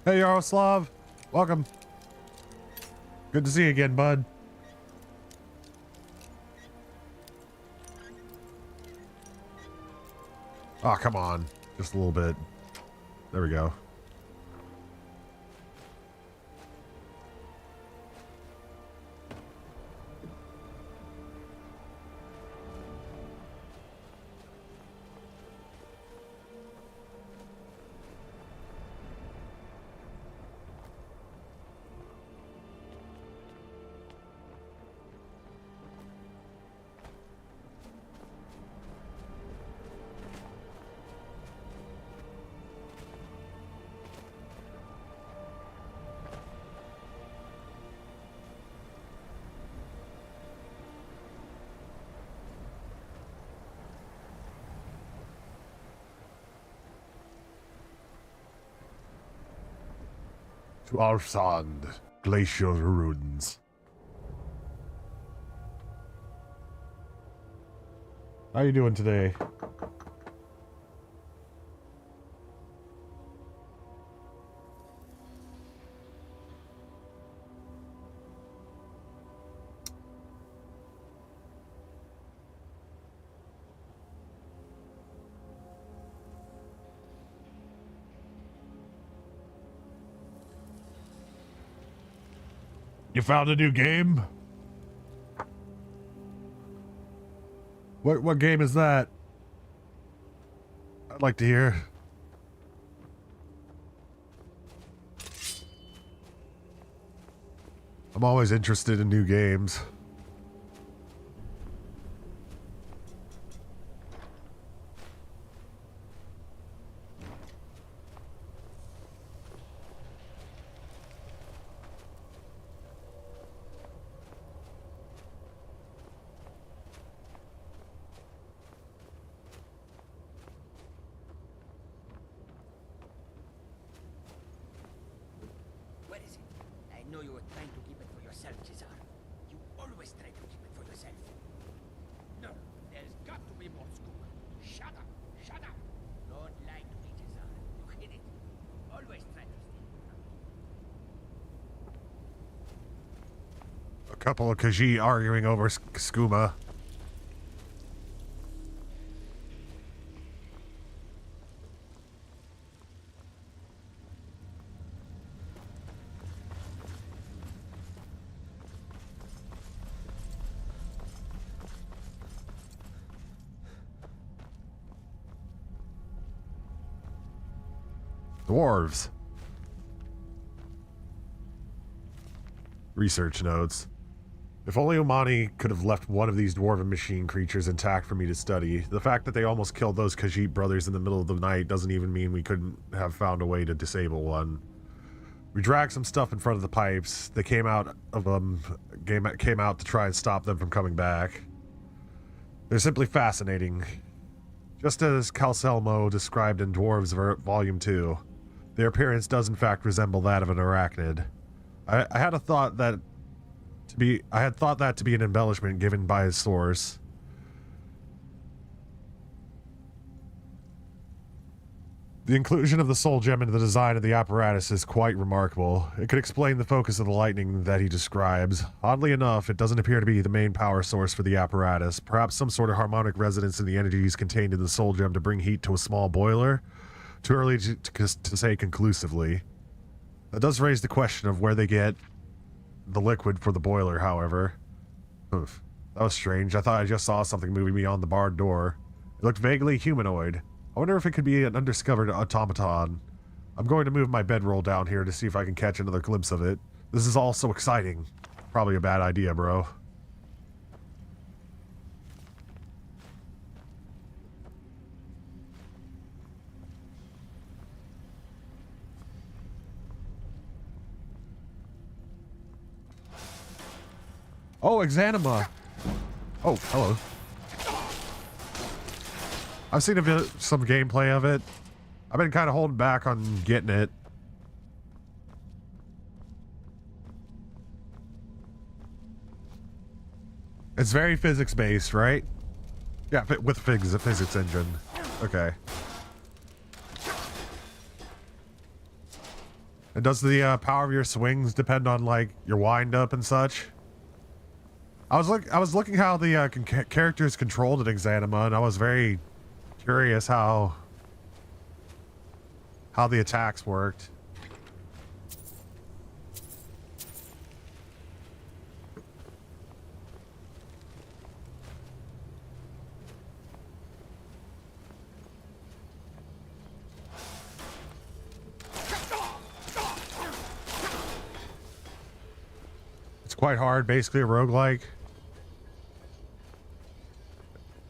Hey, Yaroslav. Welcome. Good to see you again, bud. Oh, come on. Just a little bit. There we go. To Alfsand, glacial ruins. How you doing today? You found a new game? What game is that? I'd like to hear. I'm always interested in new games. What is it? I know you were trying to keep it for yourself, Cesar. You always try to keep it for yourself. No, there's got to be more scoop. Shut up! Shut up! Don't lie to me, Cesar. You hid it. Always try to steal from me. A couple of Khajiit arguing over skooma. Dwarves. Research notes. If only Omani could have left one of these dwarven machine creatures intact for me to study. The fact that they almost killed those Khajiit brothers in the middle of the night doesn't even mean we couldn't have found a way to disable one. We dragged some stuff in front of the pipes. They came out to try and stop them from coming back. They're simply fascinating. Just as Calcelmo described in Dwarves Volume 2, their appearance does in fact resemble that of an arachnid. I had thought that to be an embellishment given by his source. The inclusion of the soul gem into the design of the apparatus is quite remarkable. It could explain the focus of the lightning that he describes. Oddly enough, it doesn't appear to be the main power source for the apparatus. Perhaps some sort of harmonic resonance in the energies contained in the soul gem to bring heat to a small boiler? Too early to say conclusively. That does raise the question of where they get the liquid for the boiler, however. Oof. That was strange. I thought I just saw something moving beyond the barred door. It looked vaguely humanoid. I wonder if it could be an undiscovered automaton. I'm going to move my bedroll down here to see if I can catch another glimpse of it. This is all so exciting. Probably a bad idea, bro. Oh, Exanima. Oh, hello. I've seen some gameplay of it. I've been kind of holding back on getting it. It's very physics-based, right? Yeah, with a physics engine. Okay. And does the power of your swings depend on, like, your wind-up and such? I was looking how the characters controlled it, Exanima, and I was very curious how the attacks worked. It's quite hard, basically a roguelike.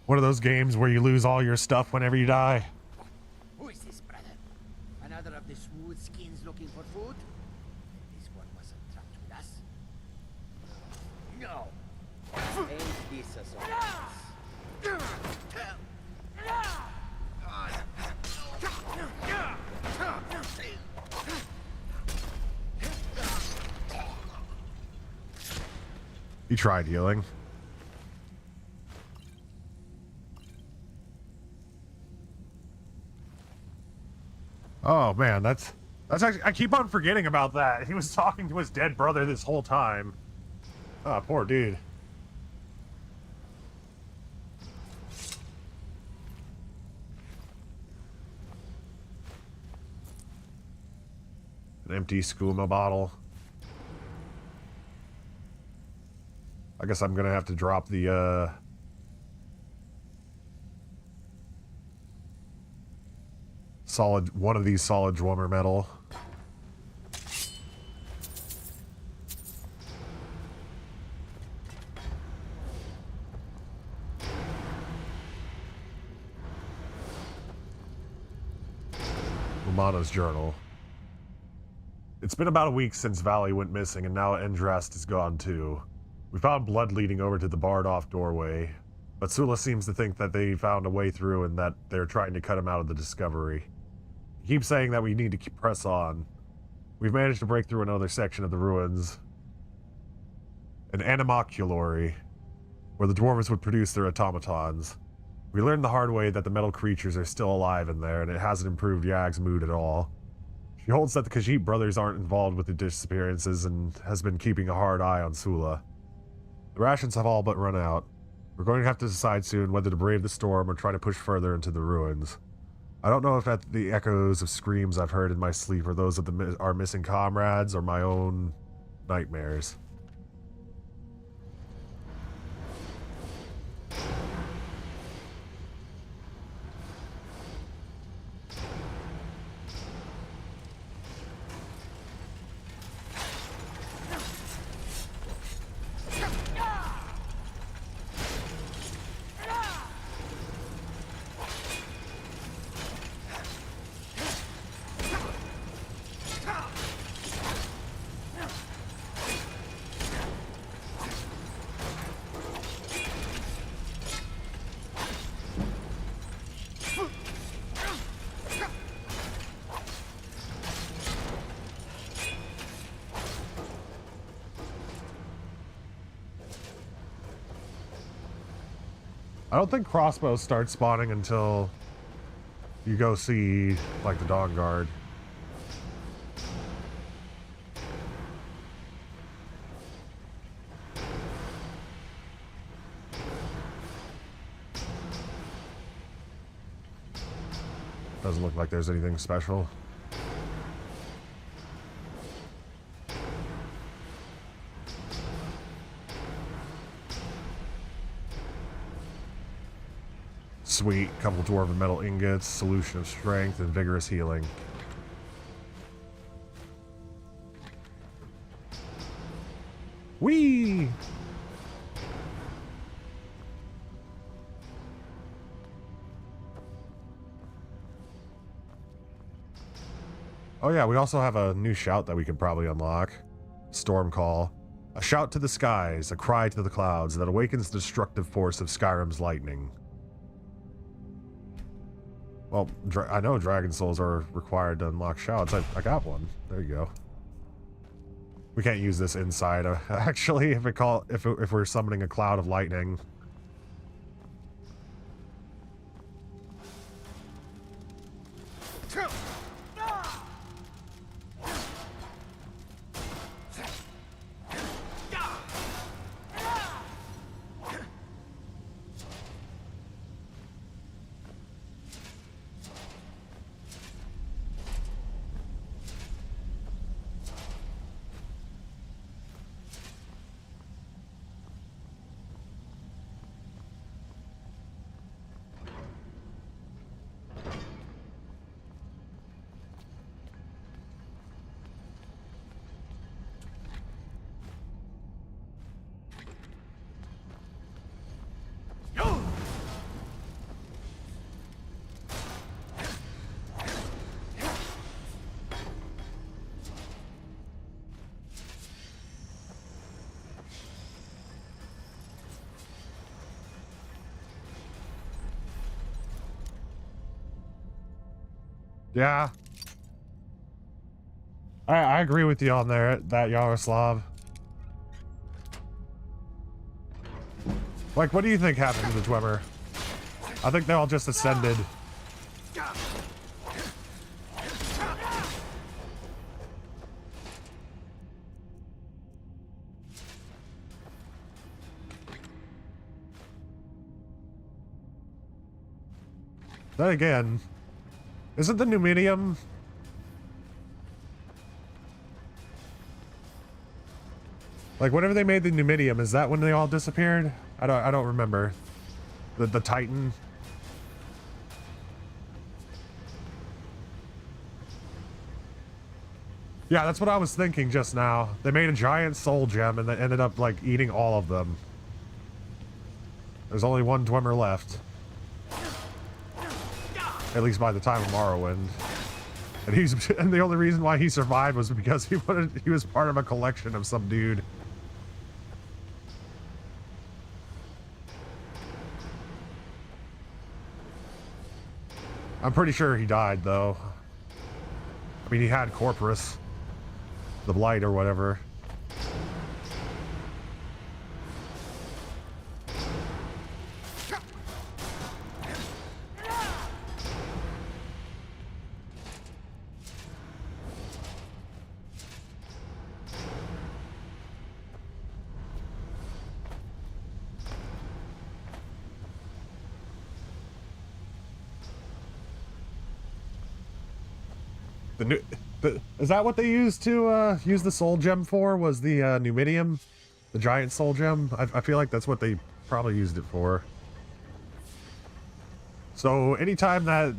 One of those games where you lose all your stuff whenever you die. Who is this, brother? Another of the smooth skins looking for food? This one wasn't trapped with us. No. Ain't this a surprise? He tried healing. Oh man, that's actually, I keep on forgetting about that. He was talking to his dead brother this whole time. Ah, poor dude. An empty skooma bottle. I guess I'm gonna have to drop the one of these solid Dwemer metal. Mana's journal. It's been about a week since Valley went missing, and now Endrast is gone too. We found blood leading over to the barred-off doorway, but Sula seems to think that they found a way through and that they're trying to cut him out of the discovery. He keeps saying that we need to press on. We've managed to break through another section of the ruins. An animalculary, where the dwarves would produce their automatons. We learned the hard way that the metal creatures are still alive in there, and it hasn't improved Yag's mood at all. She holds that the Khajiit brothers aren't involved with the disappearances and has been keeping a hard eye on Sula. The rations have all but run out. We're going to have to decide soon whether to brave the storm or try to push further into the ruins. I don't know if that the echoes of screams I've heard in my sleep are those of our missing comrades or my own nightmares. I don't think crossbows start spawning until you go see, like, the Dawn Guard. Doesn't look like there's anything special. Sweet, couple dwarven metal ingots, solution of strength, and vigorous healing. Whee! Oh yeah, we also have a new shout that we could probably unlock. Storm Call. A shout to the skies, a cry to the clouds that awakens the destructive force of Skyrim's lightning. Well, I know Dragon Souls are required to unlock shouts. I got one. There you go. We can't use this inside. Actually, if we're summoning a cloud of lightning. Yeah. I agree with you on that Yaroslav. Like, what do you think happened to the Dwemer? I think they all just ascended. Then again, isn't the Numidium? Like, whenever they made the Numidium, is that when they all disappeared? I don't remember. The Titan. Yeah, that's what I was thinking just now. They made a giant soul gem and they ended up, like, eating all of them. There's only one Dwemer left. At least by the time of Morrowind. And the only reason why he survived was because he was part of a collection of some dude. I'm pretty sure he died, though. I mean, he had Corpus, the Blight or whatever. Is that what they used to use the soul gem for? Was the Numidium, the giant soul gem? I feel like that's what they probably used it for. So anytime that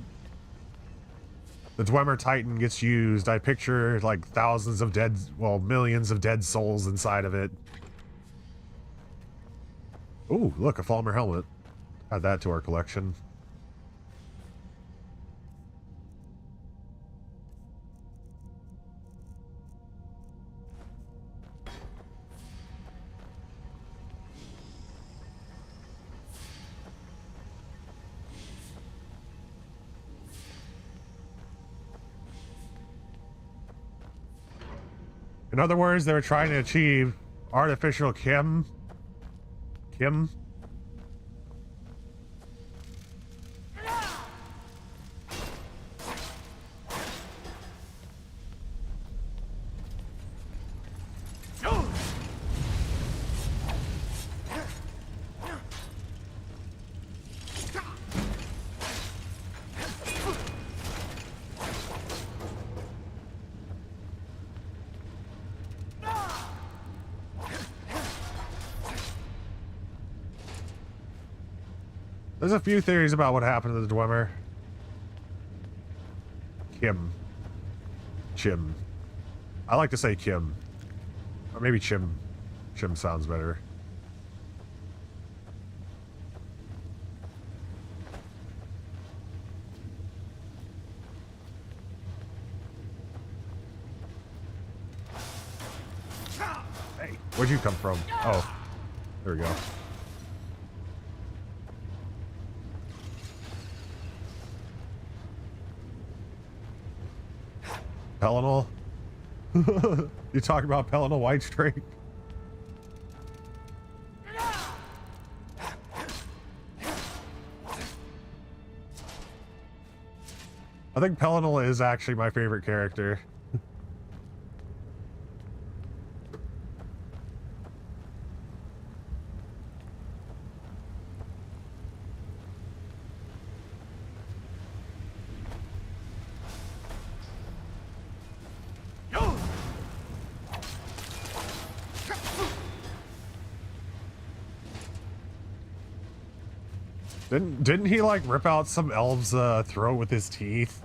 the Dwemer Titan gets used, I picture like thousands of dead, well, millions of dead souls inside of it. Ooh, look, a Falmer helmet. Add that to our collection. In other words, they were trying to achieve artificial Kim. There's a few theories about what happened to the Dwemer. Chim. I like to say Kim. Or maybe Chim. Chim sounds better. Hey, where'd you come from? Oh, there we go. Pelennor? You talking about Pelennor Whitestrake? I think Pelennor is actually my favorite character. Didn't he like rip out some elf's throat with his teeth?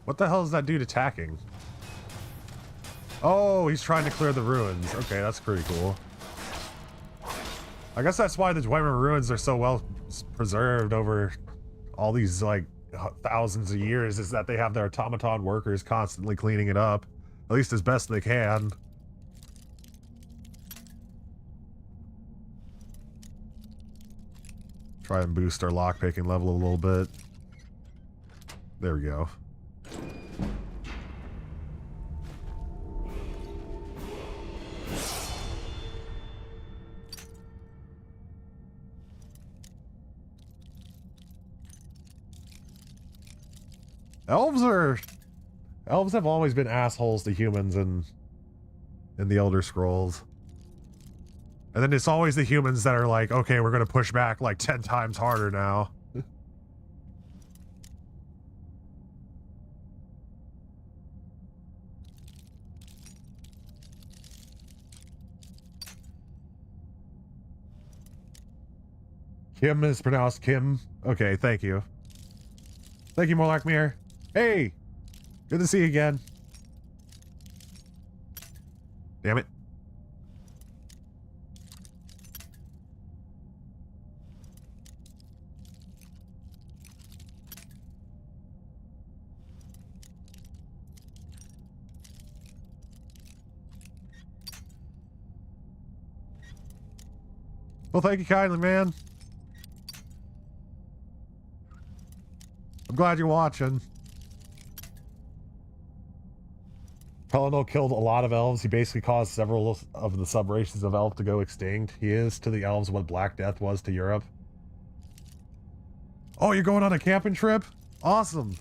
What the hell is that dude attacking? Oh, he's trying to clear the ruins. Okay, that's pretty cool. I guess that's why the Dwemer ruins are so well preserved over all these, like, thousands of years, is that they have their automaton workers constantly cleaning it up. At least as best they can. Try and boost our lockpicking level a little bit. There we go. Elves have always been assholes to humans in the Elder Scrolls. And then it's always the humans that are like, okay, we're gonna push back like 10 times harder now. Kim is pronounced Kim. Okay, thank you. Thank you, Morlock Mirror. Hey! Good to see you again. Damn it. Well, thank you kindly, man. I'm glad you're watching. Pelennor killed a lot of elves. He basically caused several of the sub-races of elf to go extinct. He is to the elves what Black Death was to Europe. Oh, you're going on a camping trip? Awesome.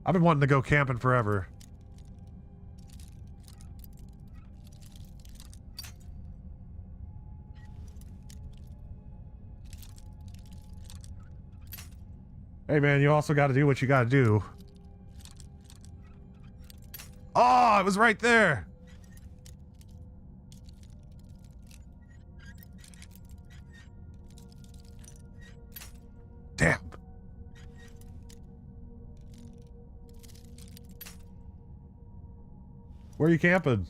I've been wanting to go camping forever. Hey man, you also got to do what you got to do. Oh, it was right there. Damn. Where are you camping?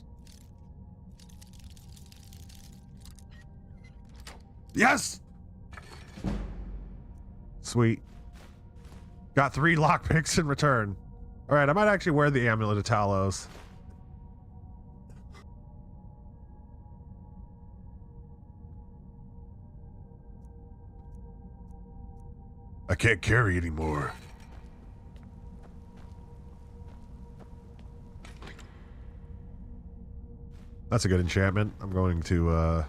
Yes! Sweet. Got 3 lockpicks in return. Alright, I might actually wear the Amulet of Talos. I can't carry anymore. That's a good enchantment. I'm going to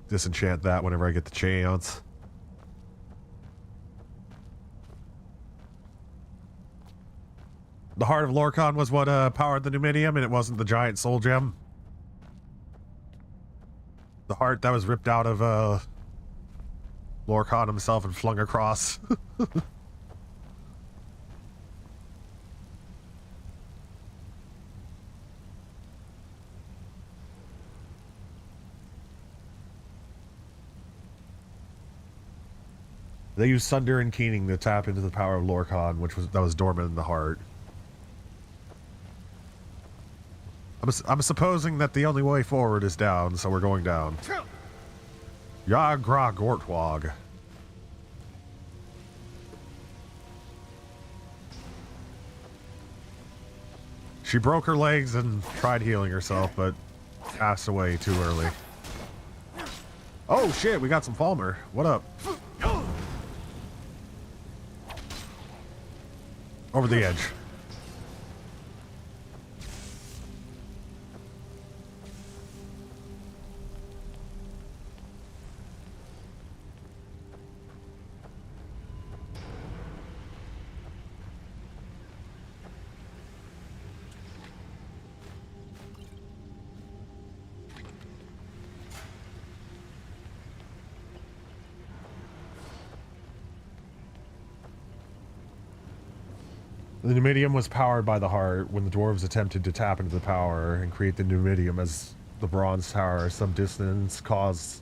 disenchant that whenever I get the chance. The Heart of Lorkhan was what powered the Numidium, and it wasn't the giant soul gem. The heart that was ripped out of Lorkhan himself and flung across. They used Sunder and Keening to tap into the power of Lorkhan, that was dormant in the heart. I'm supposing that the only way forward is down, so we're going down. Yagra Gortwog. She broke her legs and tried healing herself, but passed away too early. Oh shit, we got some Falmer. What up? Over the edge. The Numidium was powered by the heart when the dwarves attempted to tap into the power and create the Numidium as the bronze tower. Some distance caused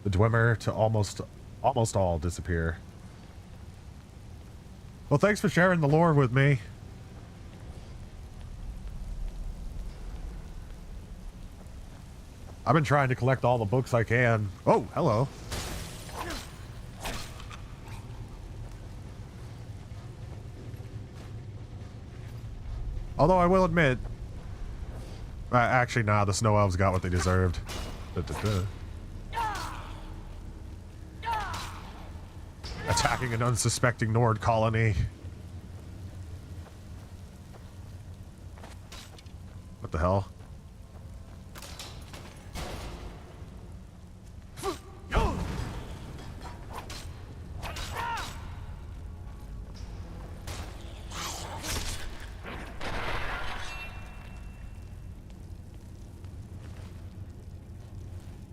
the Dwemer to almost all disappear. Well, thanks for sharing the lore with me. I've been trying to collect all the books I can. Oh, hello. Although I will admit, actually, nah, the Snow Elves got what they deserved. Attacking an unsuspecting Nord colony. What the hell?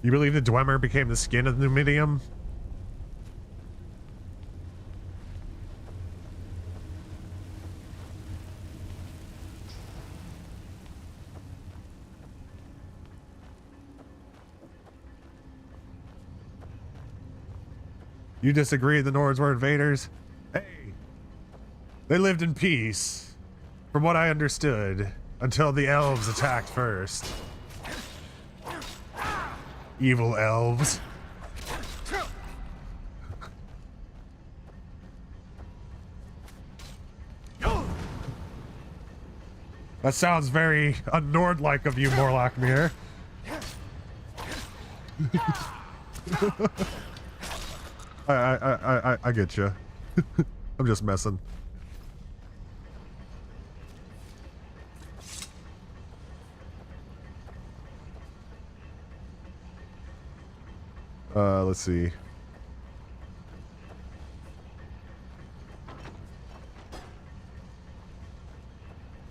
You believe the Dwemer became the skin of the Numidium? You disagree the Nords were invaders? Hey, they lived in peace, from what I understood, until the elves attacked first. Evil elves. That sounds very un-Nord-like of you, Morlockmere. I get you. I'm just messing. Let's see.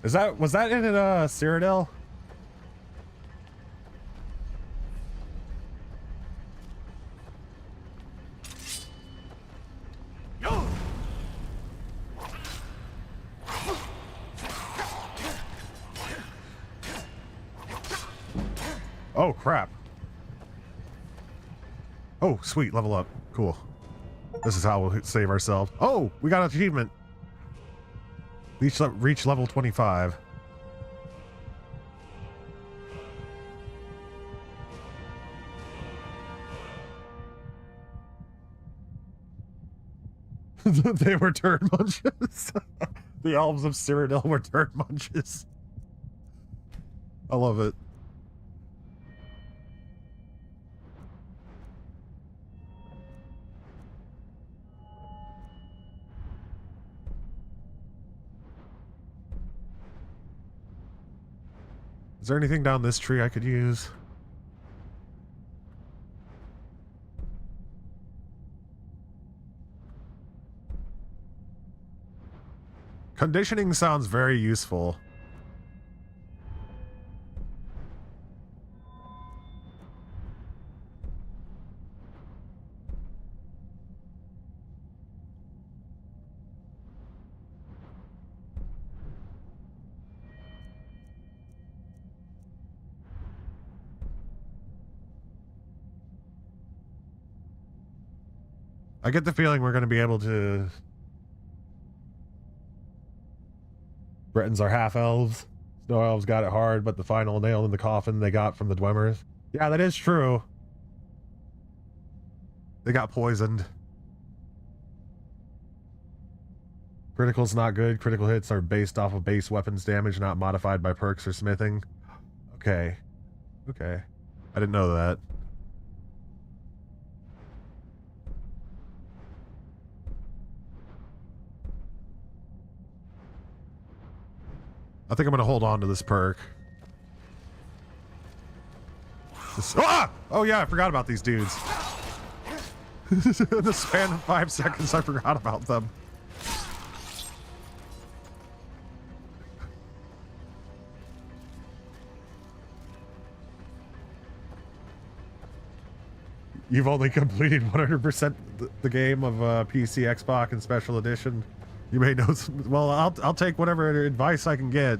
Was that in Cyrodiil? Oh crap. Oh, sweet, level up. Cool. This is how we'll save ourselves. Oh, we got an achievement. Reach level 25. They were turd munches. The elves of Cyrodiil were turd munches. I love it. Is there anything down this tree I could use? Conditioning sounds very useful. I get the feeling we're going to be able to... Britons are half-elves. Snow elves got it hard, but the final nail in the coffin they got from the Dwemmers. Yeah, that is true. They got poisoned. Critical's not good. Critical hits are based off of base weapons damage, not modified by perks or smithing. Okay. Okay. I didn't know that. I think I'm going to hold on to this perk. Ah! Oh yeah, I forgot about these dudes. In the span of 5 seconds, I forgot about them. You've only completed 100% the game of PC, Xbox, and Special Edition. You may know some, well, I'll take whatever advice I can get.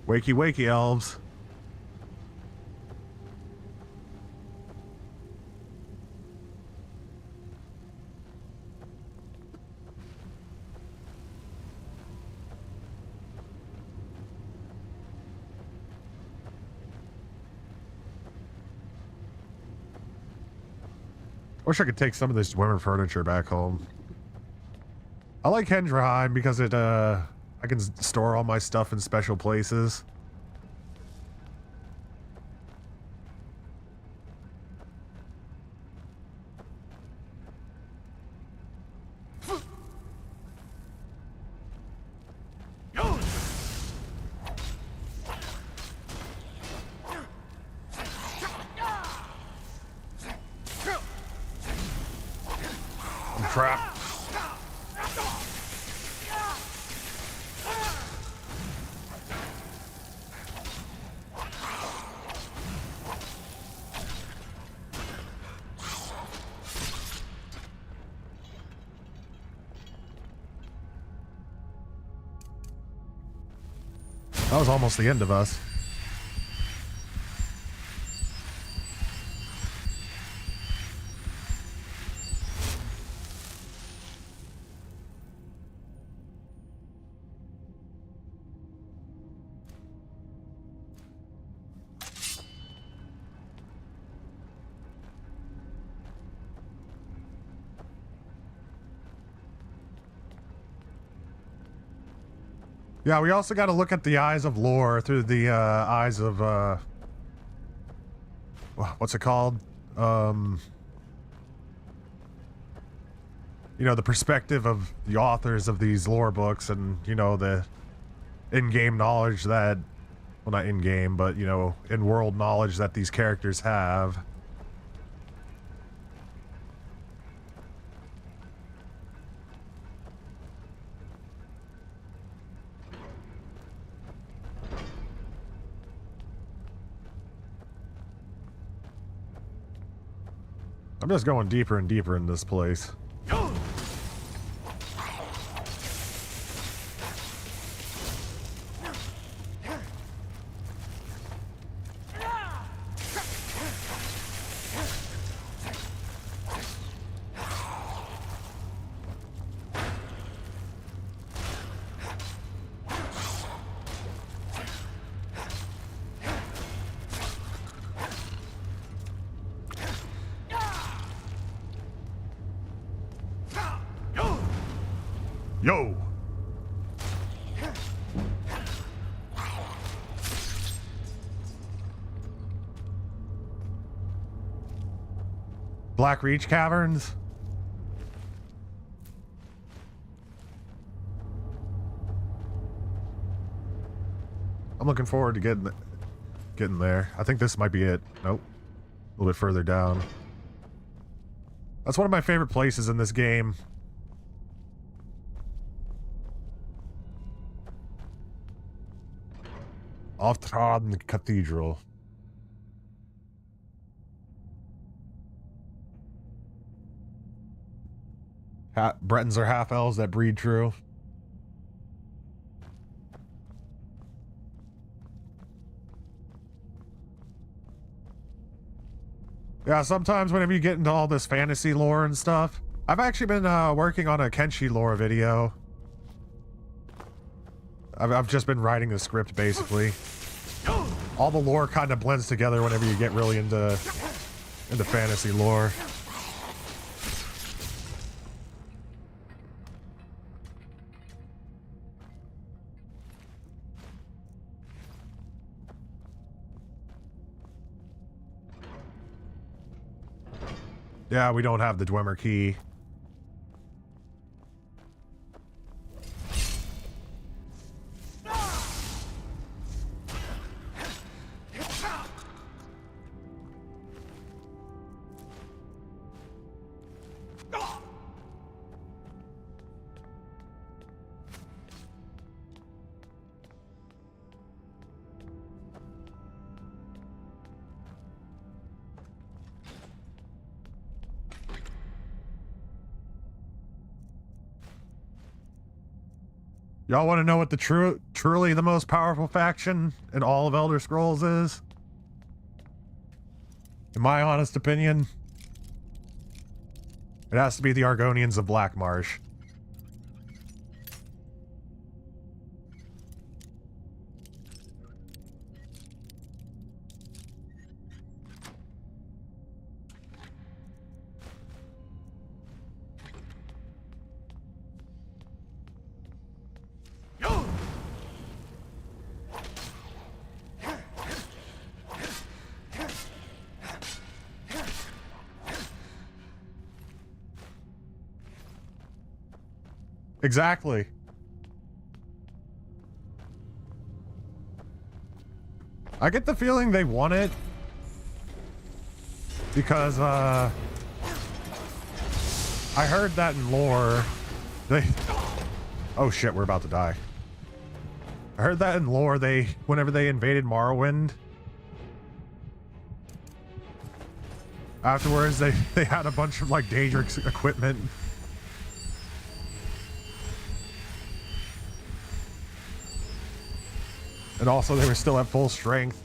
Wakey, wakey, elves. I wish I could take some of this Dwemer furniture back home. I like Hendrheim because it, I can store all my stuff in special places. Crap. That was almost the end of us. Yeah, we also got to look at the eyes of lore through the eyes of what's it called? You know, the perspective of the authors of these lore books, and you know, the in-game knowledge that, well, not in-game, but you know, in-world knowledge that these characters have. I'm just going deeper and deeper in this place. Yo! Black Reach Caverns? I'm looking forward to getting there. I think this might be it. Nope. A little bit further down. That's one of my favorite places in this game. Off-Trodden Cathedral. Bretons are half-elves that breed true. Yeah, sometimes whenever you get into all this fantasy lore and stuff, I've actually been working on a Kenshi lore video. I've just been writing the script, basically. All the lore kind of blends together whenever you get really into fantasy lore. Yeah, we don't have the Dwemer key. Y'all want to know what the truly the most powerful faction in all of Elder Scrolls is? In my honest opinion, it has to be the Argonians of Blackmarsh. Exactly. I get the feeling they want it because I heard that in lore oh shit, we're about to die. I heard that in lore whenever they invaded Morrowind, afterwards they had a bunch of like dangerous equipment. And And also they were still at full strength.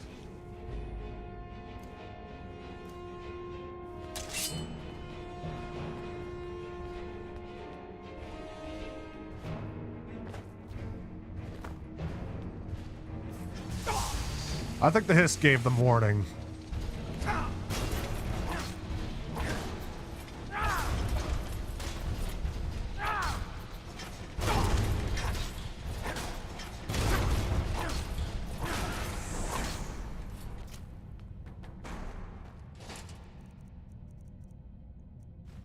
I think the hiss gave them warning.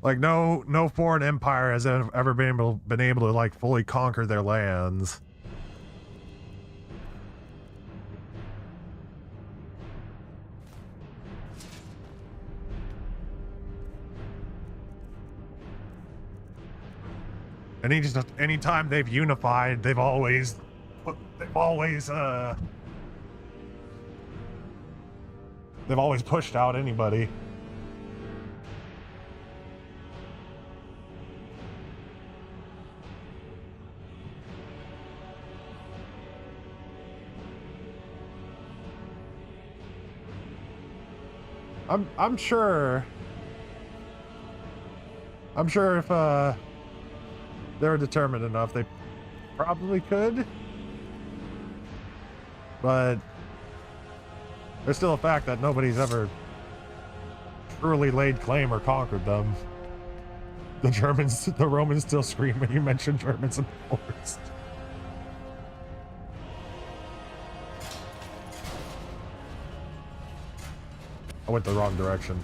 Like no foreign empire has ever been able to like fully conquer their lands. And anytime they've unified, they've always pushed out anybody. I'm sure if they were determined enough, they probably could. But there's still a fact that nobody's ever truly laid claim or conquered them. The Romans still scream when you mention Germans in the forest. I went the wrong direction.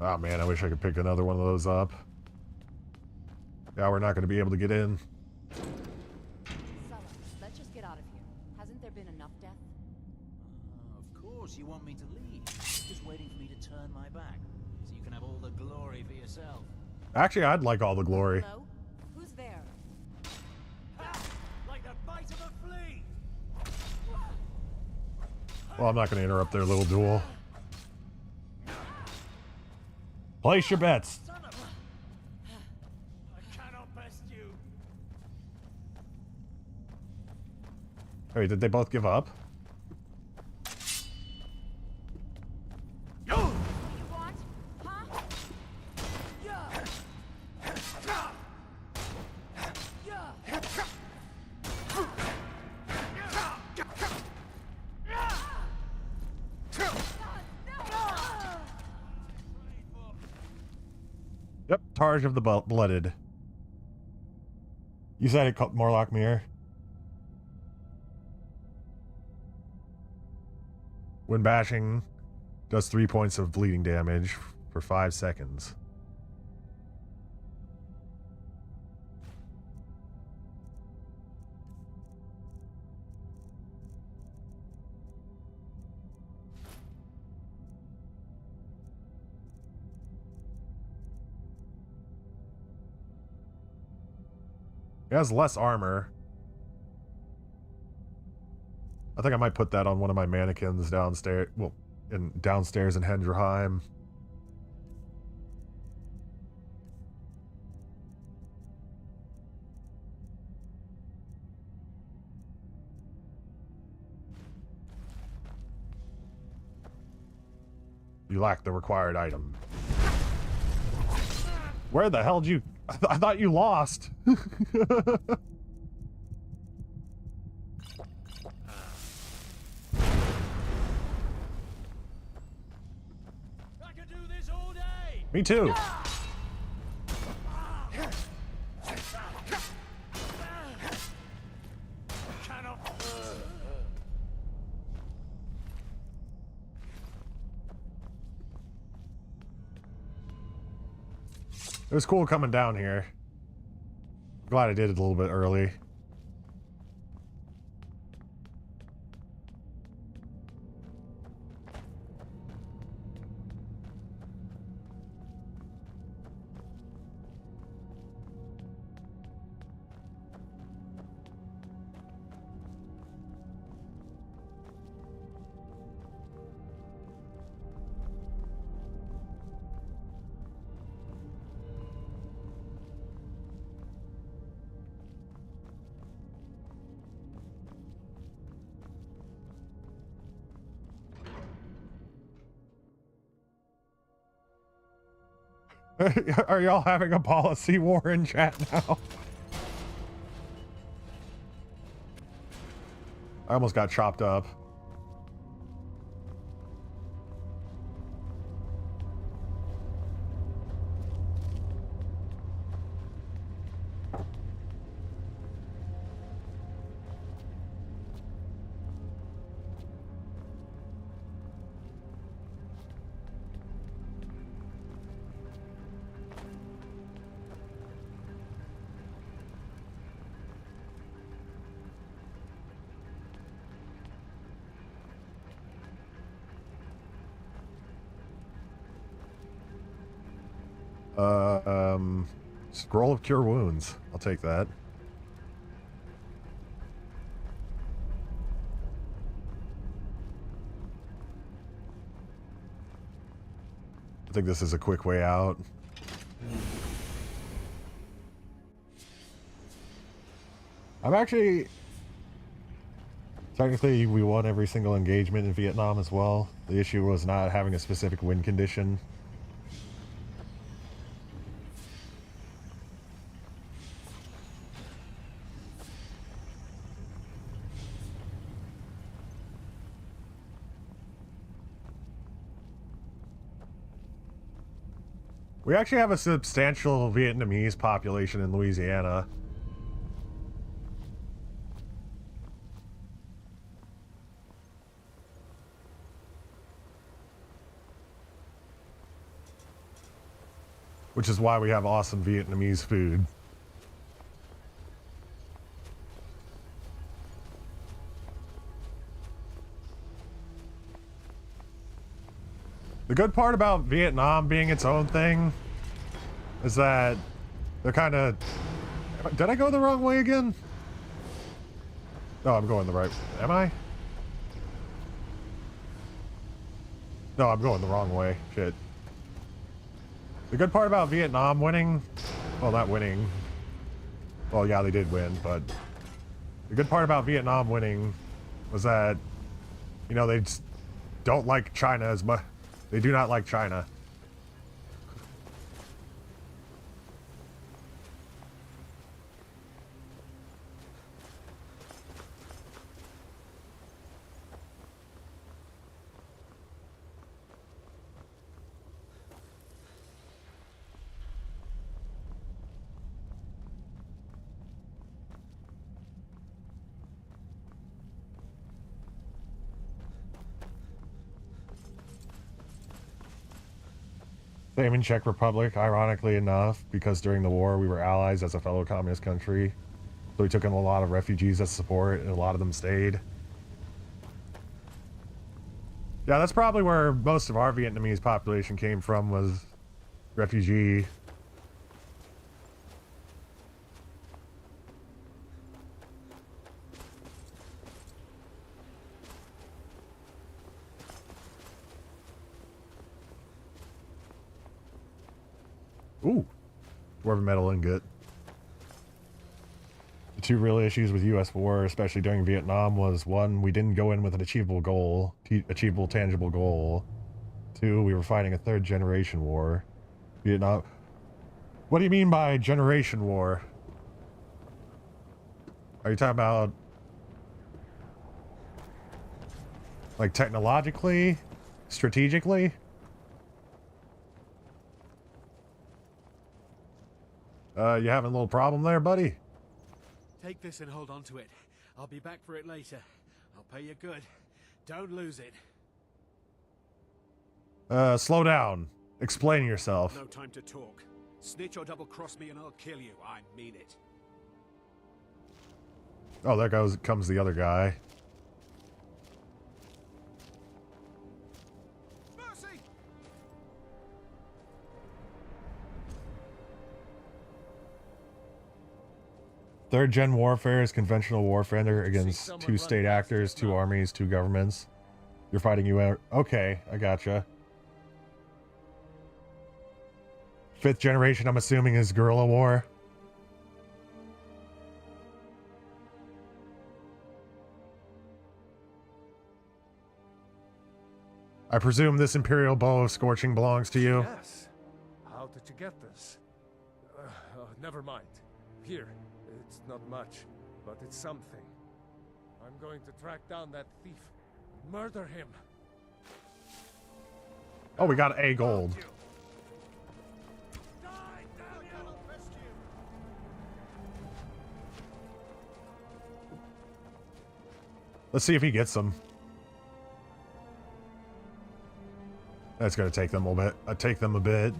Oh man, I wish I could pick another one of those up. Yeah, we're not going to be able to get in. Sulla, let's just get out of here. Hasn't there been enough death? Of course, you want me to leave. Just waiting for me to turn my back, so you can have all the glory for yourself. Actually, I'd like all the glory. Hello? Who's there? Ha! Like the bite of a flea! Well, I'm not going to interrupt their little duel. Place your bets. Son of a... I cannot best you. Wait, did they both give up? What do you want? Huh? Yep, Targe of the Blooded. You said it called Morlock Mirror. When bashing, does 3 points of bleeding damage for 5 seconds. It has less armor. I think I might put that on one of my mannequins downstairs. Well, downstairs in Hendrheim. You lack the required item. Where the hell did you... I thought you lost. I could do this all day. Me too. It was cool coming down here. Glad I did it a little bit early. Are y'all having a policy war in chat now? I almost got chopped up. Scroll of Cure Wounds. I'll take that. I think this is a quick way out. I'm actually... Technically, we won every single engagement in Vietnam as well. The issue was not having a specific win condition. We actually have a substantial Vietnamese population in Louisiana. Which is why we have awesome Vietnamese food. The good part about Vietnam being its own thing is that they're kind of... Did I go the wrong way again? No, I'm going the right... Am I? No, I'm going the wrong way. Shit. The good part about Vietnam winning... Well, not winning. Well, yeah, they did win, but... The good part about Vietnam winning was that, you know, they just don't like China as much. They do not like China. Same in Czech Republic, ironically enough, because during the war we were allies as a fellow communist country. So we took in a lot of refugees as support, and a lot of them stayed. Yeah, that's probably where most of our Vietnamese population came from, was refugee. Ooh, dwarven metal ingot. The two real issues with U.S. war, especially during Vietnam, was one, we didn't go in with an achievable goal, achievable tangible goal. Two, we were fighting a third generation war. Vietnam. What do you mean by generation war? Are you talking about like technologically, strategically? You having a little problem there, buddy? Take this and hold on to it. I'll be back for it later. I'll pay you good. Don't lose it. Slow down. Explain yourself. No time to talk. Snitch or double-cross me and I'll kill you. I mean it. Oh, there comes the other guy. Mercy! Third gen warfare is conventional warfare against two state actors, two armies, two governments. You're fighting UN. Okay, I gotcha. Fifth generation, I'm assuming, is guerrilla war. I presume this Imperial Bow of Scorching belongs to you? Yes. I'll did you get this? Never mind. Here, it's not much, but it's something. I'm going to track down that thief, murder him. Oh, we got a gold. Let's see if he gets them. That's gonna take them a bit. Take them a bit.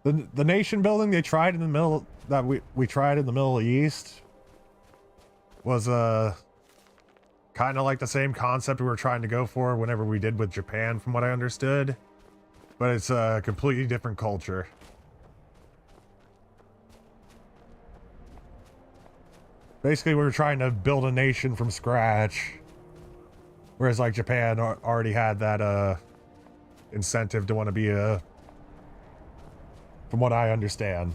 The nation building they tried in the middle that we tried in the Middle East was kind of like the same concept we were trying to go for whenever we did with Japan, from what I understood, but it's a completely different culture. Basically, we were trying to build a nation from scratch, whereas like Japan already had that incentive to want to be a, from what I understand.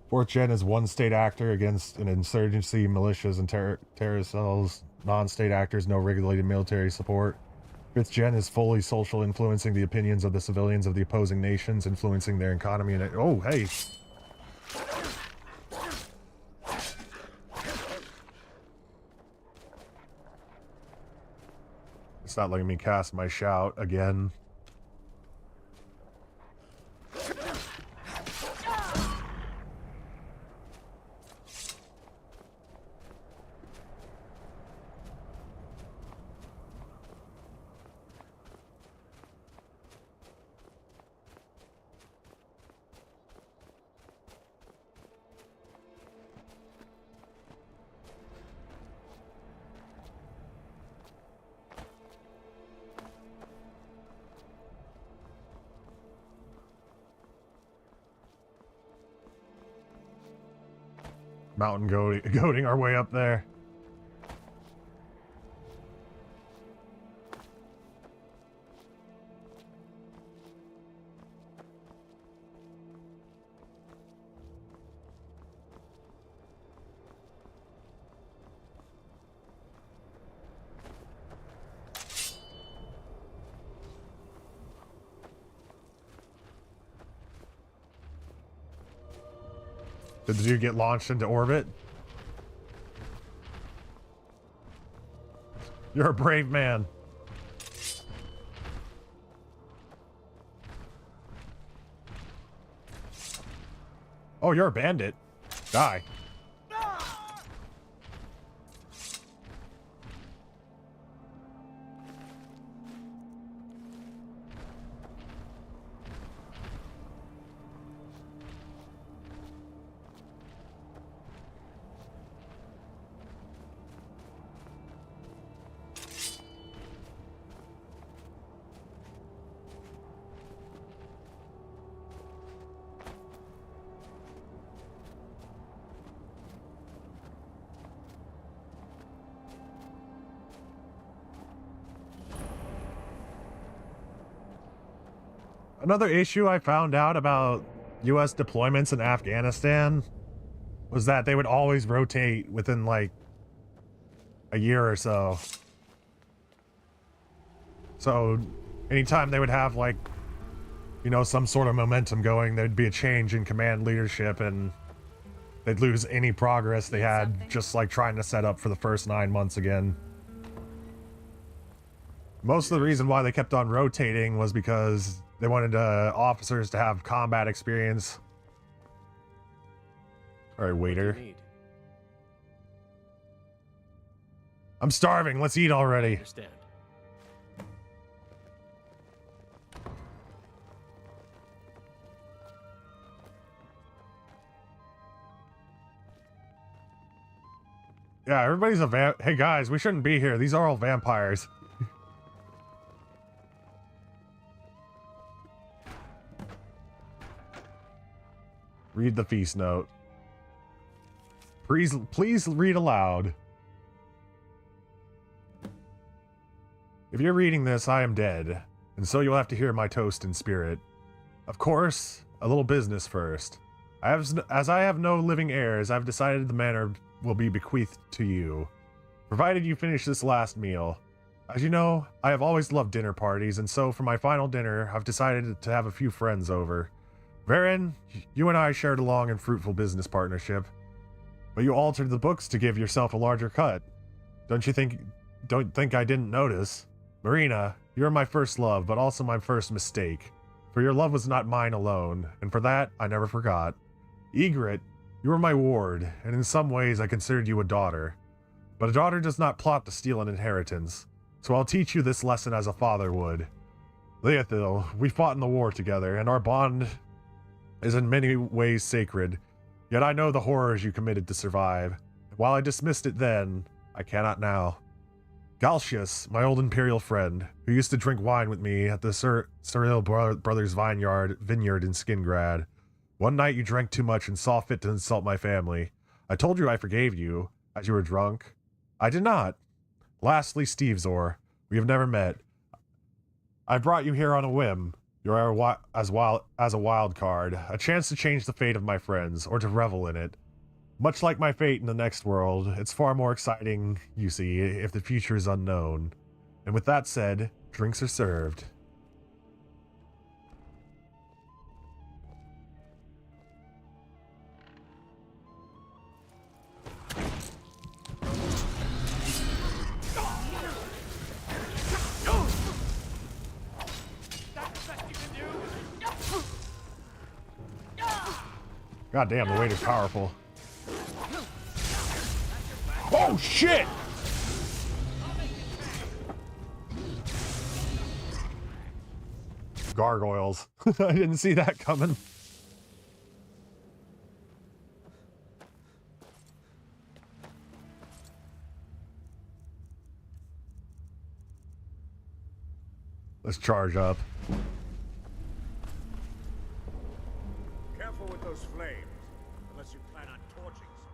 Fourth Gen is one state actor against an insurgency, militias, and terror cells. Non-state actors, no regulated military support. Fifth Gen is fully social, influencing the opinions of the civilians of the opposing nations, influencing their economy and... Oh, hey! It's not letting me cast my shout again. Mountain goating our way up there. Did the dude get launched into orbit? You're a brave man. Oh, you're a bandit. Die. Another issue I found out about US deployments in Afghanistan was that they would always rotate within like a year or so. So anytime they would have like, you know, some sort of momentum going, there'd be a change in command leadership and they'd lose any progress they had just like trying to set up for the first 9 months again. Most of the reason why they kept on rotating was because they wanted officers to have combat experience. All right, waiter. I'm starving. Let's eat already. Understand. Yeah, everybody's a Hey guys, we shouldn't be here. These are all vampires. Read the feast note. Please read aloud. If you're reading this, I am dead, and so you'll have to hear my toast in spirit. Of course, a little business first. As I have no living heirs, I've decided the manor will be bequeathed to you, provided you finish this last meal. As you know, I have always loved dinner parties, and so for my final dinner, I've decided to have a few friends over. Varen, you and I shared a long and fruitful business partnership, but you altered the books to give yourself a larger cut. Don't think I didn't notice. Marina, you're my first love, but also my first mistake. For your love was not mine alone, and for that, I never forgot. Egret, you were my ward, and in some ways I considered you a daughter. But a daughter does not plot to steal an inheritance, so I'll teach you this lesson as a father would. Leothil, we fought in the war together, and our bond is in many ways sacred, yet I know the horrors you committed to survive. While I dismissed it then, I cannot now. Galcius, my old imperial friend, who used to drink wine with me at the Cyril Brothers vineyard in Skingrad. One night you drank too much and saw fit to insult my family. I told you I forgave you, as you were drunk. I did not. Lastly, Stevesor, we have never met. I brought you here on a whim. You're as a wild card, a chance to change the fate of my friends, or to revel in it. Much like my fate in the next world, it's far more exciting, you see, if the future is unknown. And with that said, drinks are served. God damn, the weight is powerful. Oh shit! Gargoyles. I didn't see that coming. Let's charge up. Careful with those flames, unless you plan on torching something.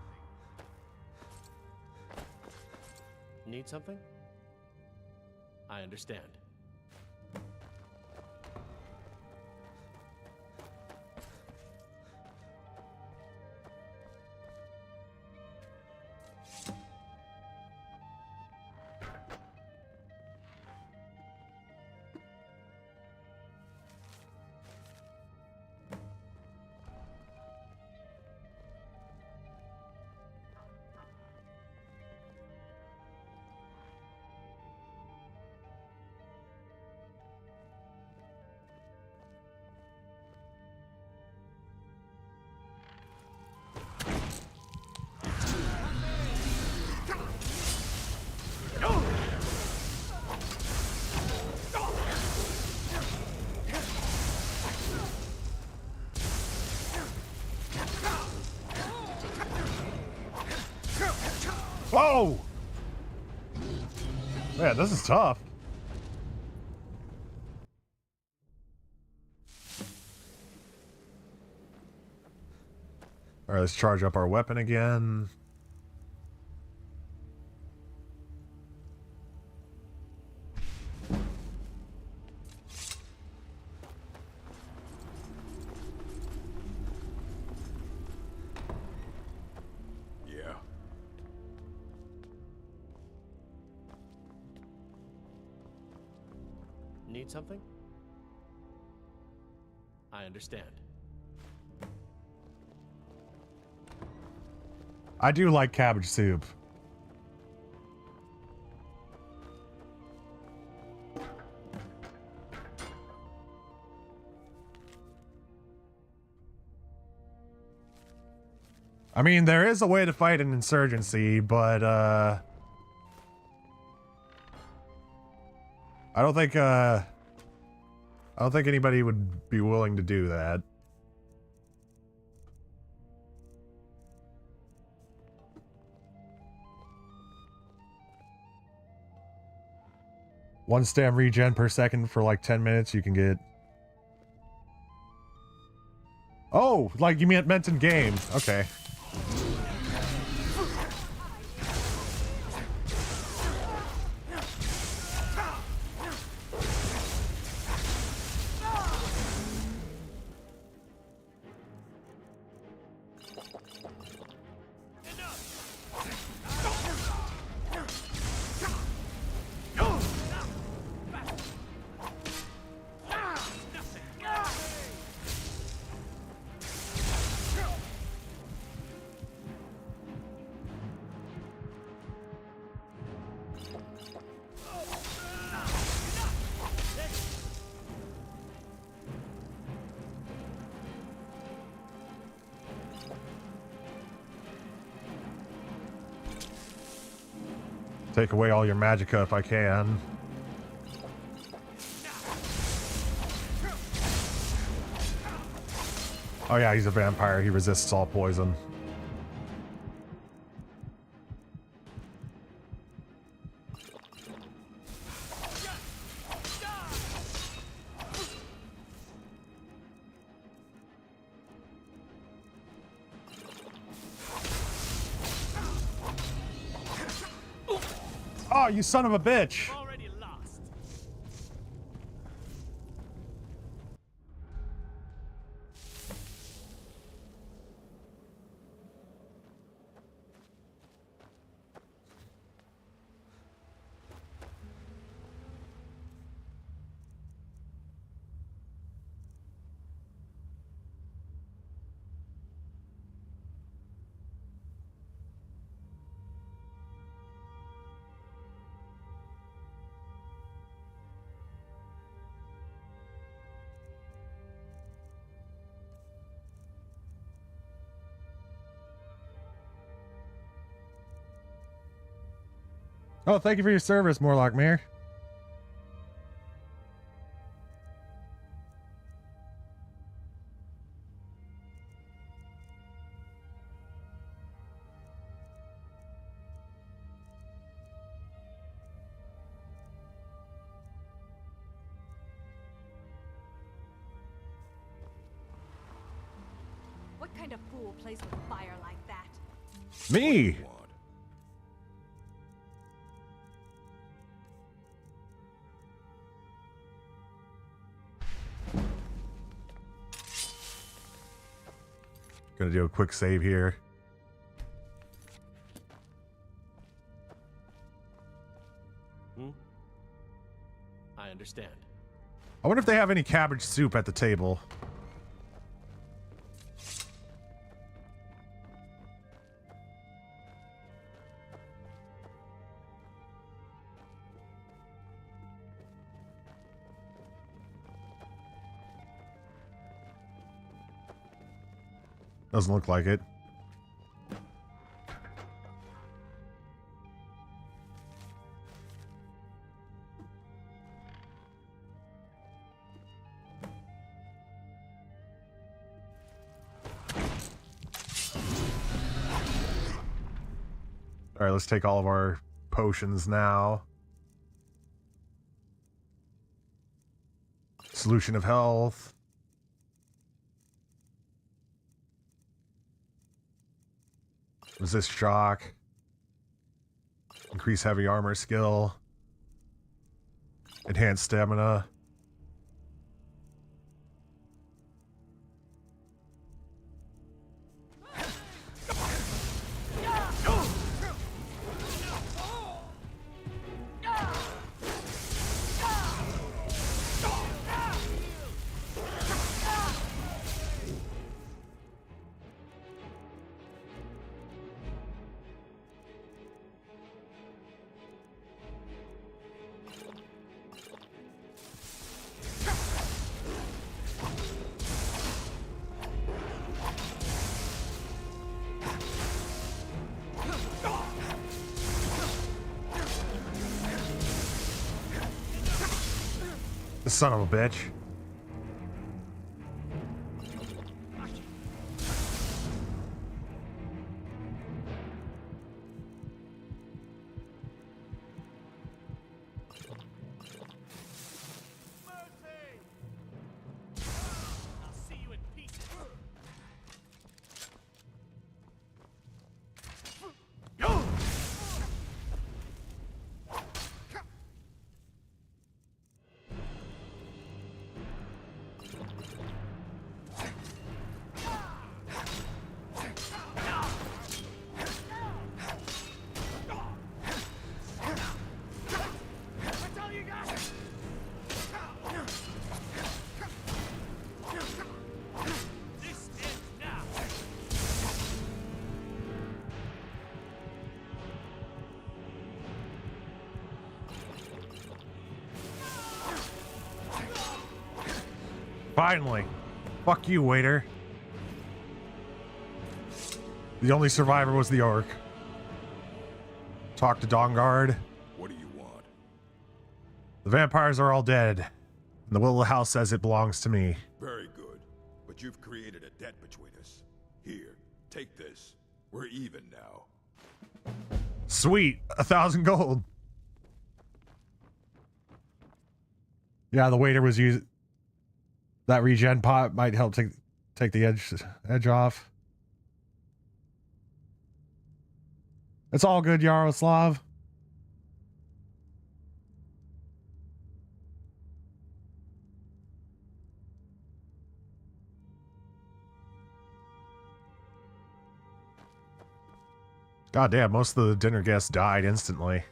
Need something? I understand. Whoa! Man, this is tough. All right, let's charge up our weapon again. Yeah. Need something? I understand. I do like cabbage soup. I mean, there is a way to fight an insurgency, but I don't think anybody would be willing to do that. One stam regen per second for like 10 minutes, you can get... Oh, like you meant in game. Okay. take away all your magicka if I can. Oh yeah, he's a vampire. He resists all poison. Oh, you son of a bitch! Already lost. Oh, thank you for your service, Morlock Mayor. What kind of fool plays with fire like that? Me! Gonna do a quick save here. I understand. I wonder if they have any cabbage soup at the table. Doesn't look like it. All right, let's take all of our potions now. Solution of health. Resist shock. Increase heavy armor skill. Enhance stamina. Son of a bitch. Finally. Fuck you, waiter. The only survivor was the orc. Talk to Dawnguard. The vampires are all dead. And the little house says it belongs to me. Very good. But you've created a debt between us. Here, take this. We're even now. Sweet. 1,000 gold. Yeah, the waiter was using... That regen pot might help take the edge off. It's all good, Yaroslav. God damn, most of the dinner guests died instantly.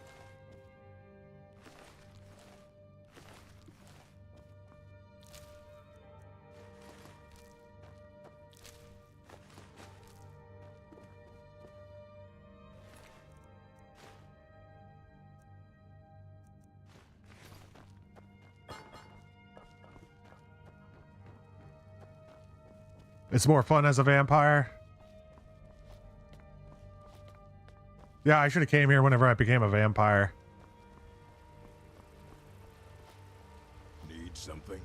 It's more fun as a vampire. Yeah, I should have came here whenever I became a vampire. Need something?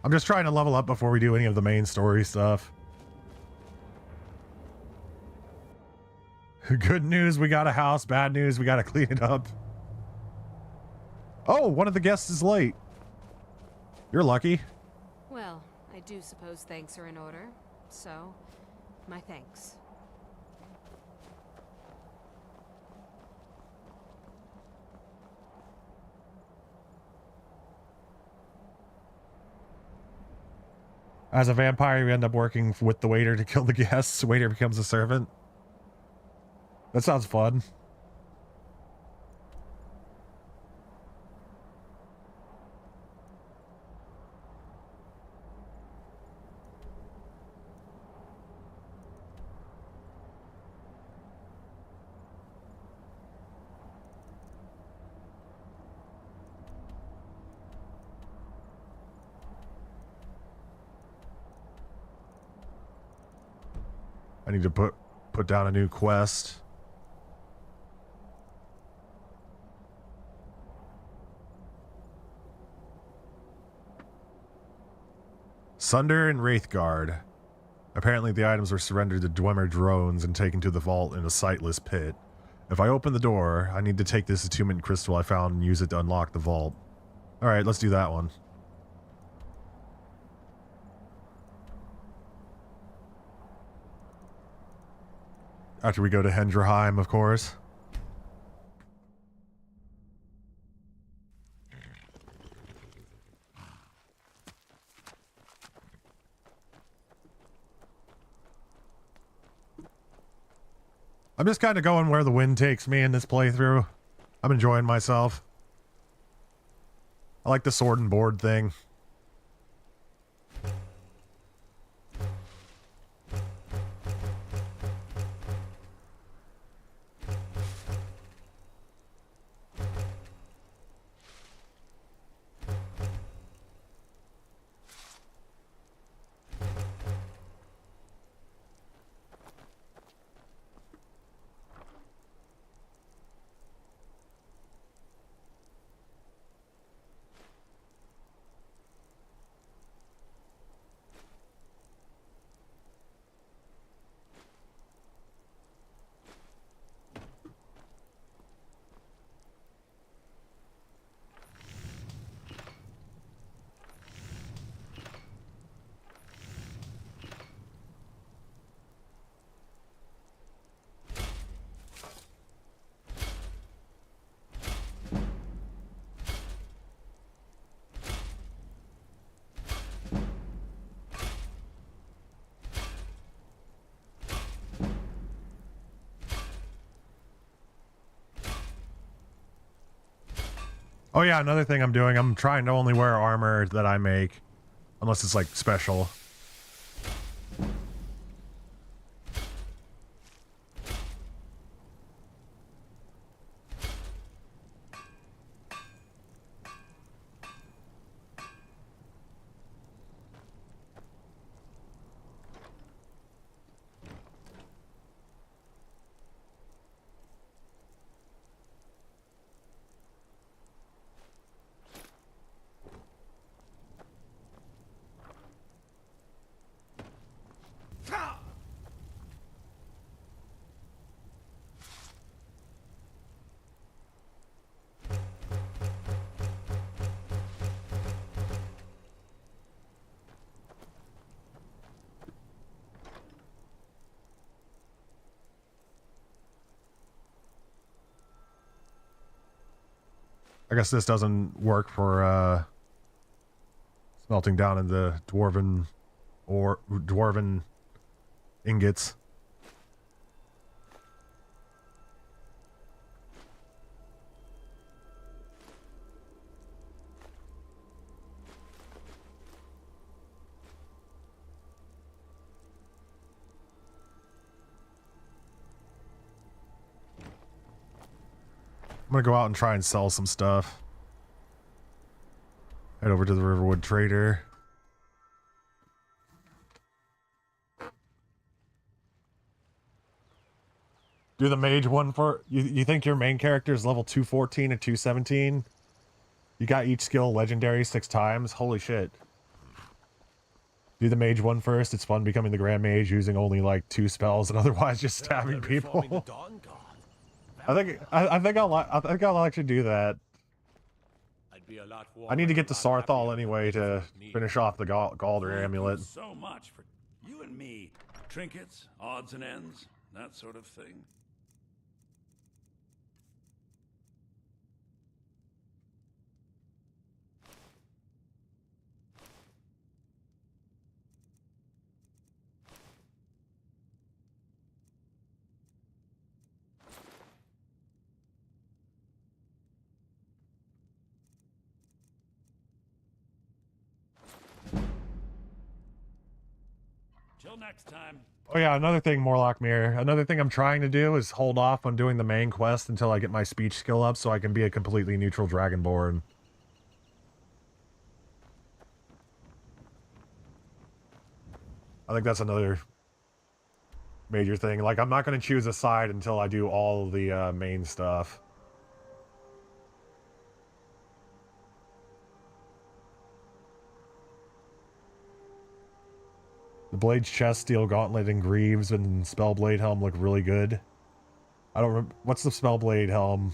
I'm just trying to level up before we do any of the main story stuff. Good news, we got a house. Bad news, we gotta clean it up. Oh, one of the guests is late. You're lucky. Well, I do suppose thanks are in order. So, my thanks. As a vampire, you end up working with the waiter to kill the guests. Waiter becomes a servant. That sounds fun. I need to put down a new quest. Sunder and Wraithguard. Apparently the items were surrendered to Dwemer drones and taken to the vault in a sightless pit. If I open the door, I need to take this attunement crystal I found and use it to unlock the vault. Alright, let's do that one. After we go to Hendraheim, of course. I'm just kind of going where the wind takes me in this playthrough. I'm enjoying myself. I like the sword and board thing. Oh yeah, another thing I'm doing, I'm trying to only wear armor that I make. Unless it's like special. I guess this doesn't work for smelting down into dwarven or dwarven ingots. I'm gonna go out and try and sell some stuff. Head over to the Riverwood Trader. Do the mage one for you think your main character is level 214 and 217? You got each skill legendary 6 times? Holy shit. Do the mage one first. It's fun becoming the grand mage using only like 2 spells and otherwise just stabbing people. I think I'll actually do that. I need to get to Sarthal anyway to finish off the Galder amulet. So much for you and me. Trinkets, odds and ends, that sort of thing. Till next time. Oh yeah, another thing, Morlock Mirror. Another thing I'm trying to do is hold off on doing the main quest until I get my speech skill up so I can be a completely neutral Dragonborn. I think that's another major thing. Like, I'm not going to choose a side until I do all the main stuff. The Blade's chest, Steel Gauntlet, and Greaves and Spellblade Helm look really good. I don't remember. What's the Spellblade Helm?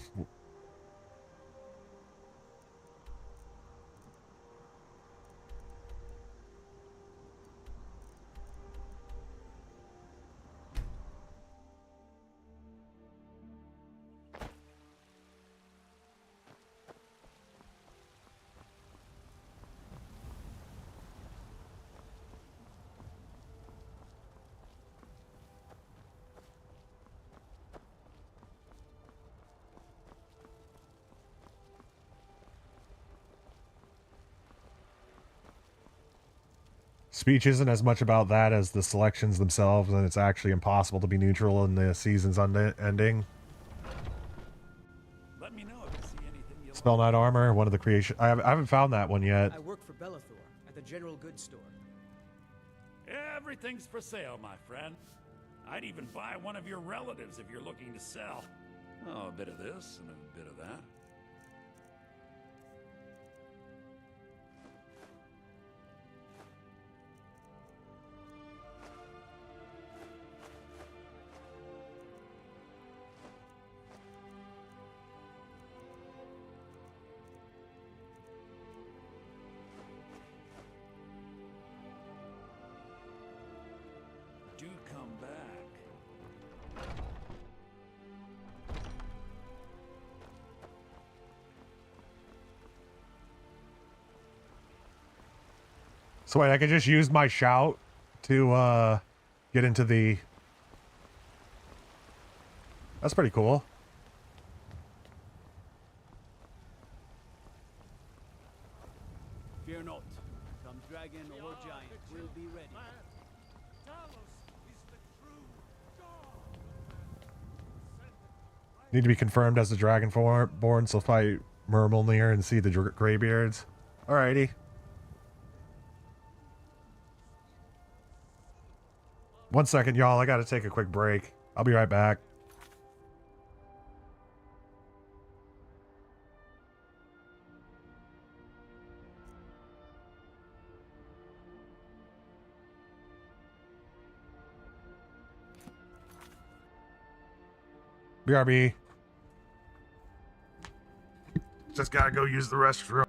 Speech isn't as much about that as the selections themselves, and it's actually impossible to be neutral in the season's ending. Let me know if you see anything you Spell Knight Armor, one of the creation. I haven't found that one yet. I work for Bellathor at the general goods store. Everything's for sale, my friend. I'd even buy one of your relatives if you're looking to sell. Oh, a bit of this and a bit of that. Do come back. So wait, I could just use my shout to get into the... That's pretty cool. Fear not. Come dragon or giant, we'll be ready. Need to be confirmed as the Dragonborn, so fight Myrmilnir and see the Greybeards. Alrighty. One second, y'all. I gotta take a quick break. I'll be right back. BRB. Just gotta go use the restroom.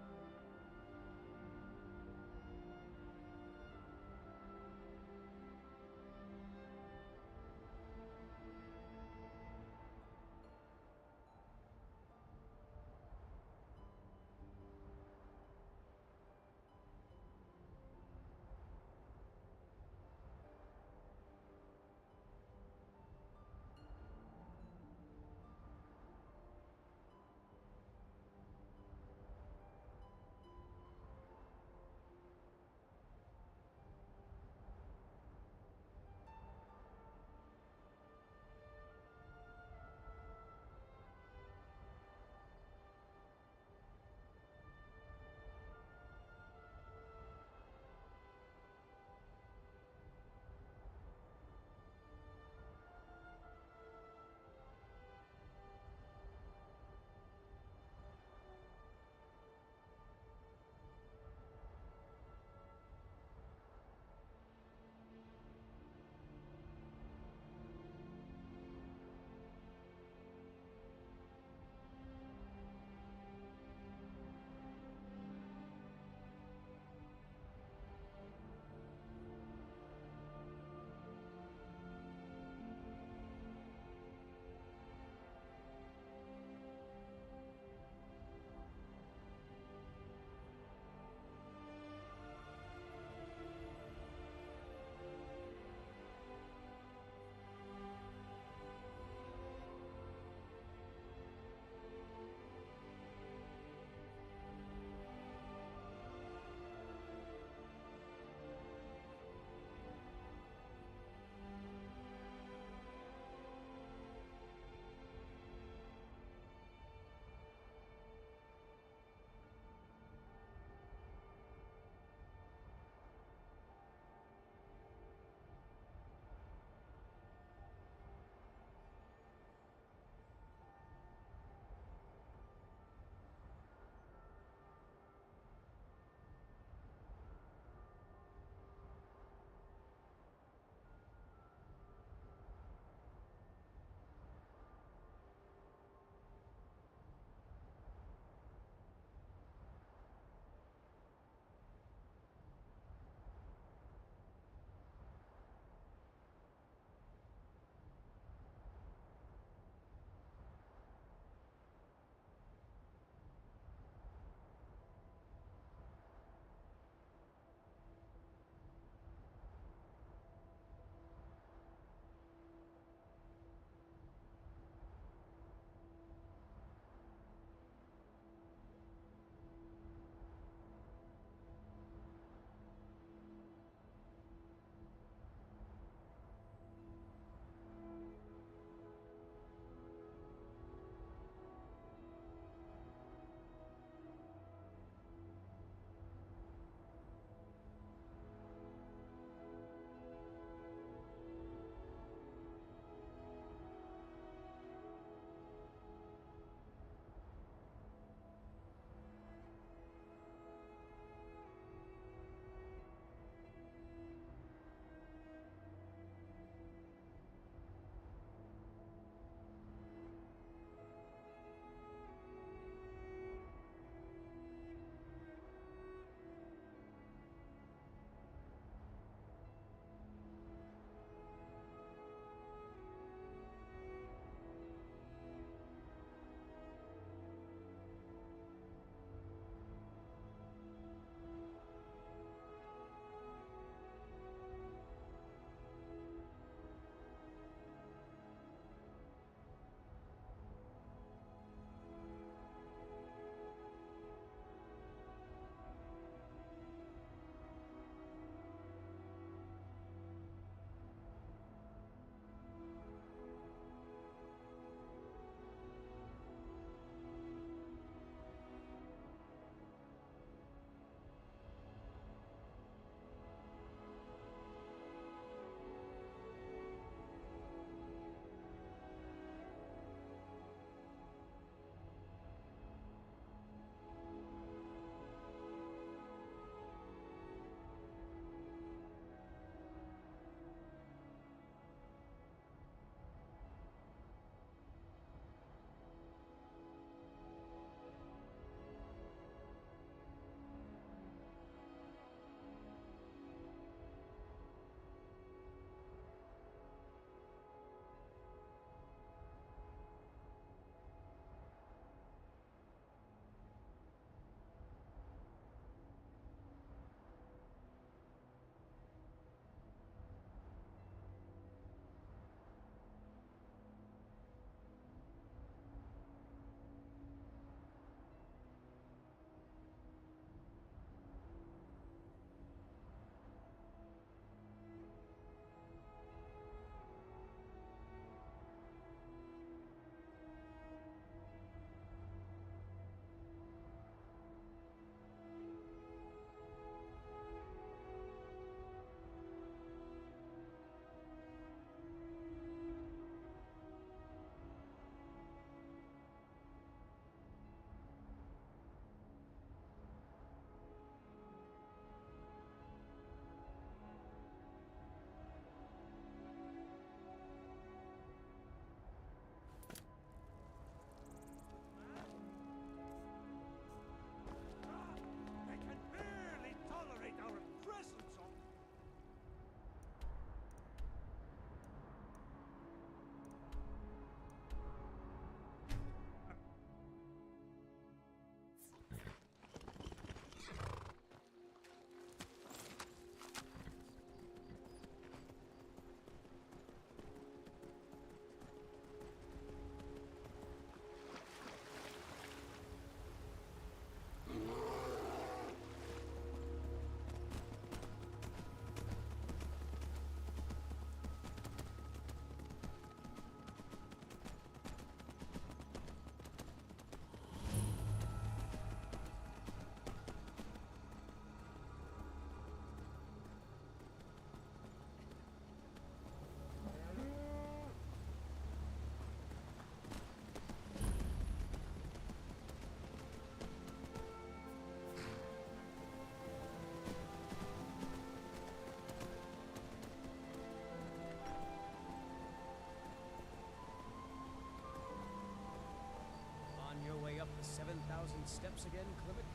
steps again, Clement?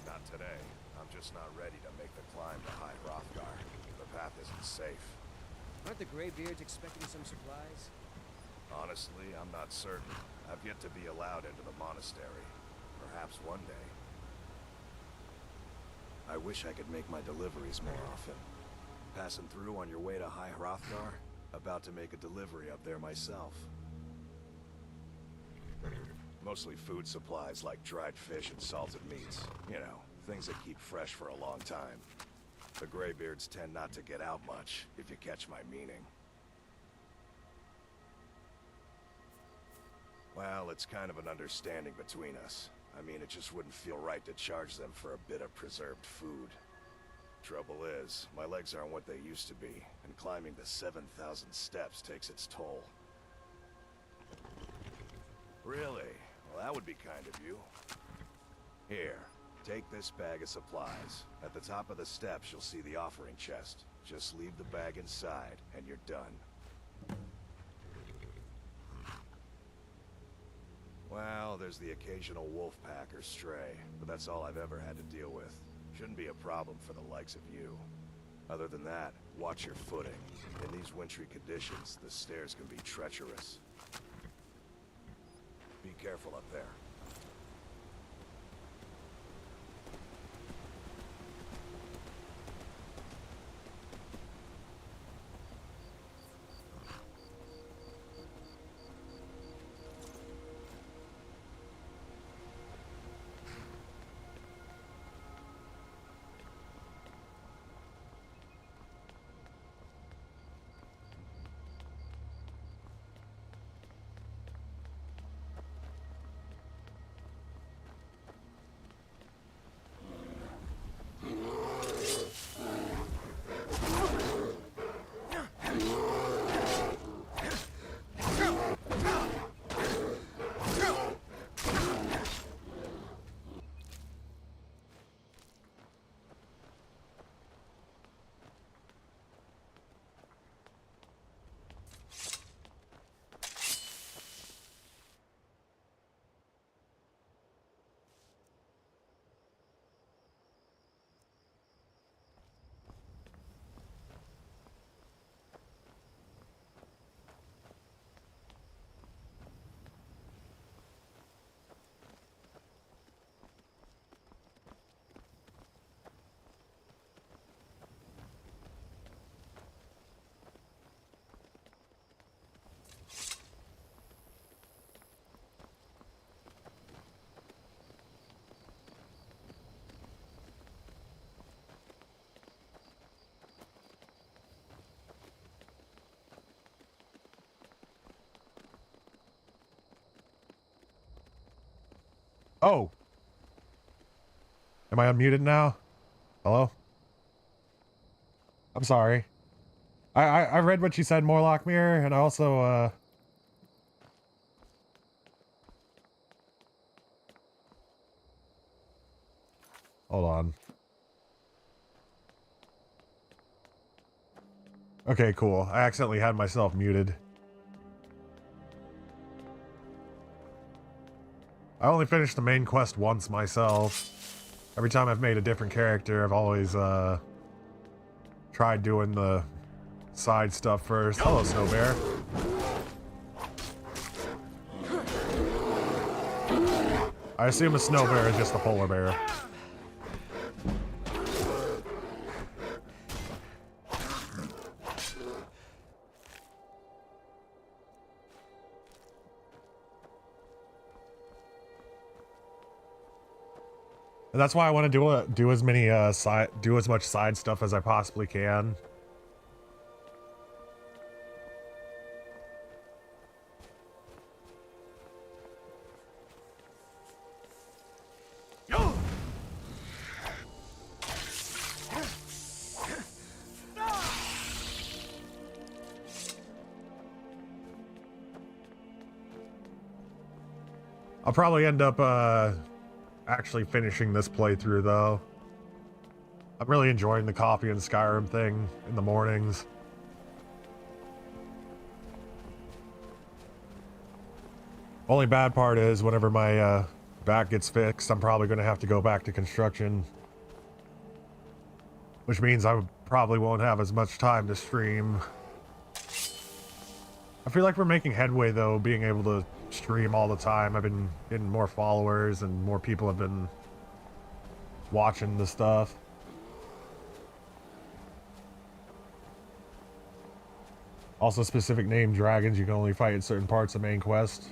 Not today. I'm just not ready to make the climb to High Hrothgar. The path isn't safe. Aren't the Greybeards expecting some supplies? Honestly, I'm not certain. I've yet to be allowed into the monastery. Perhaps one day. I wish I could make my deliveries more often. Passing through on your way to High Hrothgar? About to make a delivery up there myself. Mostly food supplies like dried fish and salted meats. You know, things that keep fresh for a long time. The Greybeards tend not to get out much, if you catch my meaning. Well, it's kind of an understanding between us. I mean, it just wouldn't feel right to charge them for a bit of preserved food. Trouble is, my legs aren't what they used to be, and climbing the 7,000 steps takes its toll. Really? Well, that would be kind of you. Here, take this bag of supplies. At the top of the steps, you'll see the offering chest. Just leave the bag inside, and you're done. Well, there's the occasional wolf pack or stray, but that's all I've ever had to deal with. Shouldn't be a problem for the likes of you. Other than that, watch your footing. In these wintry conditions, the stairs can be treacherous. Be careful up there. Oh. Am I unmuted now? Hello? I'm sorry. I read what you said, Morlock Mirror, and I also, hold on. Okay, cool. I accidentally had myself muted. I only finished the main quest once myself. Every time I've made a different character, I've always, tried doing the side stuff first. Hello, Snow Bear. I assume a snow bear is just a polar bear. And that's why I want to do as many do as much side stuff as I possibly can. I'll probably end up actually finishing this playthrough though. I'm really enjoying the coffee and Skyrim thing in the mornings. Only bad part is whenever my back gets fixed, I'm probably going to have to go back to construction. Which means I probably won't have as much time to stream. I feel like we're making headway, though, being able to stream all the time. I've been getting more followers, and more people have been watching the stuff. Also, specific name dragons you can only fight in certain parts of main quest.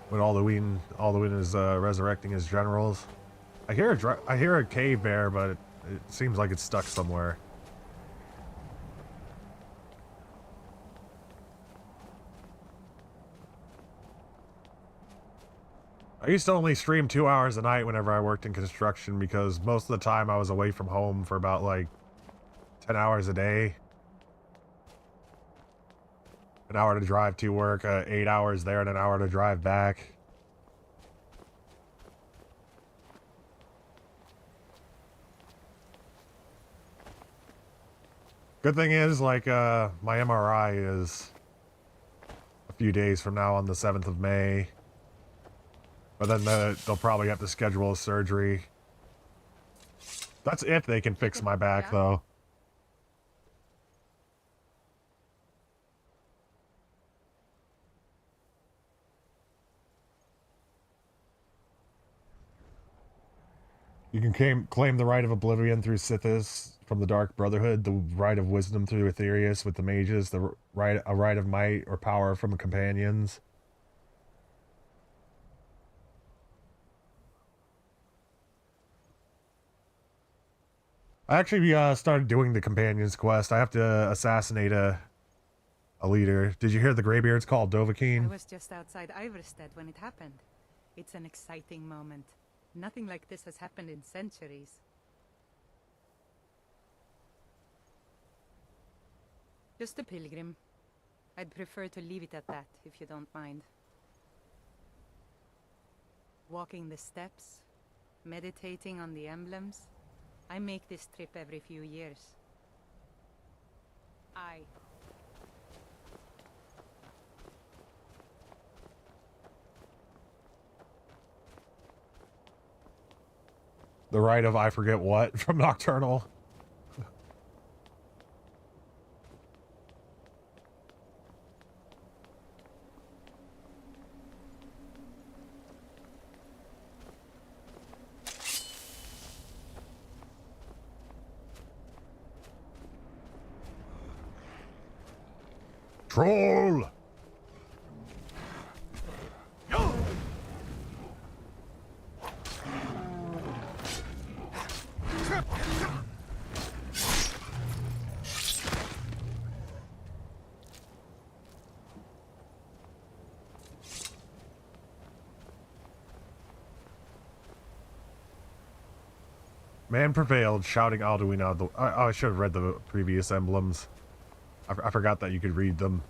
When Alduin is resurrecting his generals. I hear a cave bear, but it seems like it's stuck somewhere. I used to only stream 2 hours a night whenever I worked in construction because most of the time I was away from home for about like 10 hours a day. An hour to drive to work, 8 hours there and an hour to drive back. Good thing is, like, my MRI is a few days from now on the 7th of May. But then they'll probably have to schedule a surgery. That's if they can fix my back, though. You can claim the right of oblivion through Sithis from the Dark Brotherhood, the right of wisdom through Aetherius with the mages, a right of might or power from the companions. I actually started doing the companions quest. I have to assassinate a leader. Did you hear the Greybeards called Dovahkiin? I was just outside Iverstead when it happened. It's an exciting moment. Nothing like this has happened in centuries. Just a pilgrim. I'd prefer to leave it at that, if you don't mind. Walking the steps, meditating on the emblems. I make this trip every few years. The right of I forget what from Nocturnal. Troll! Man prevailed, shouting Alduin out of the... I should have read the previous emblems. I forgot that you could read them.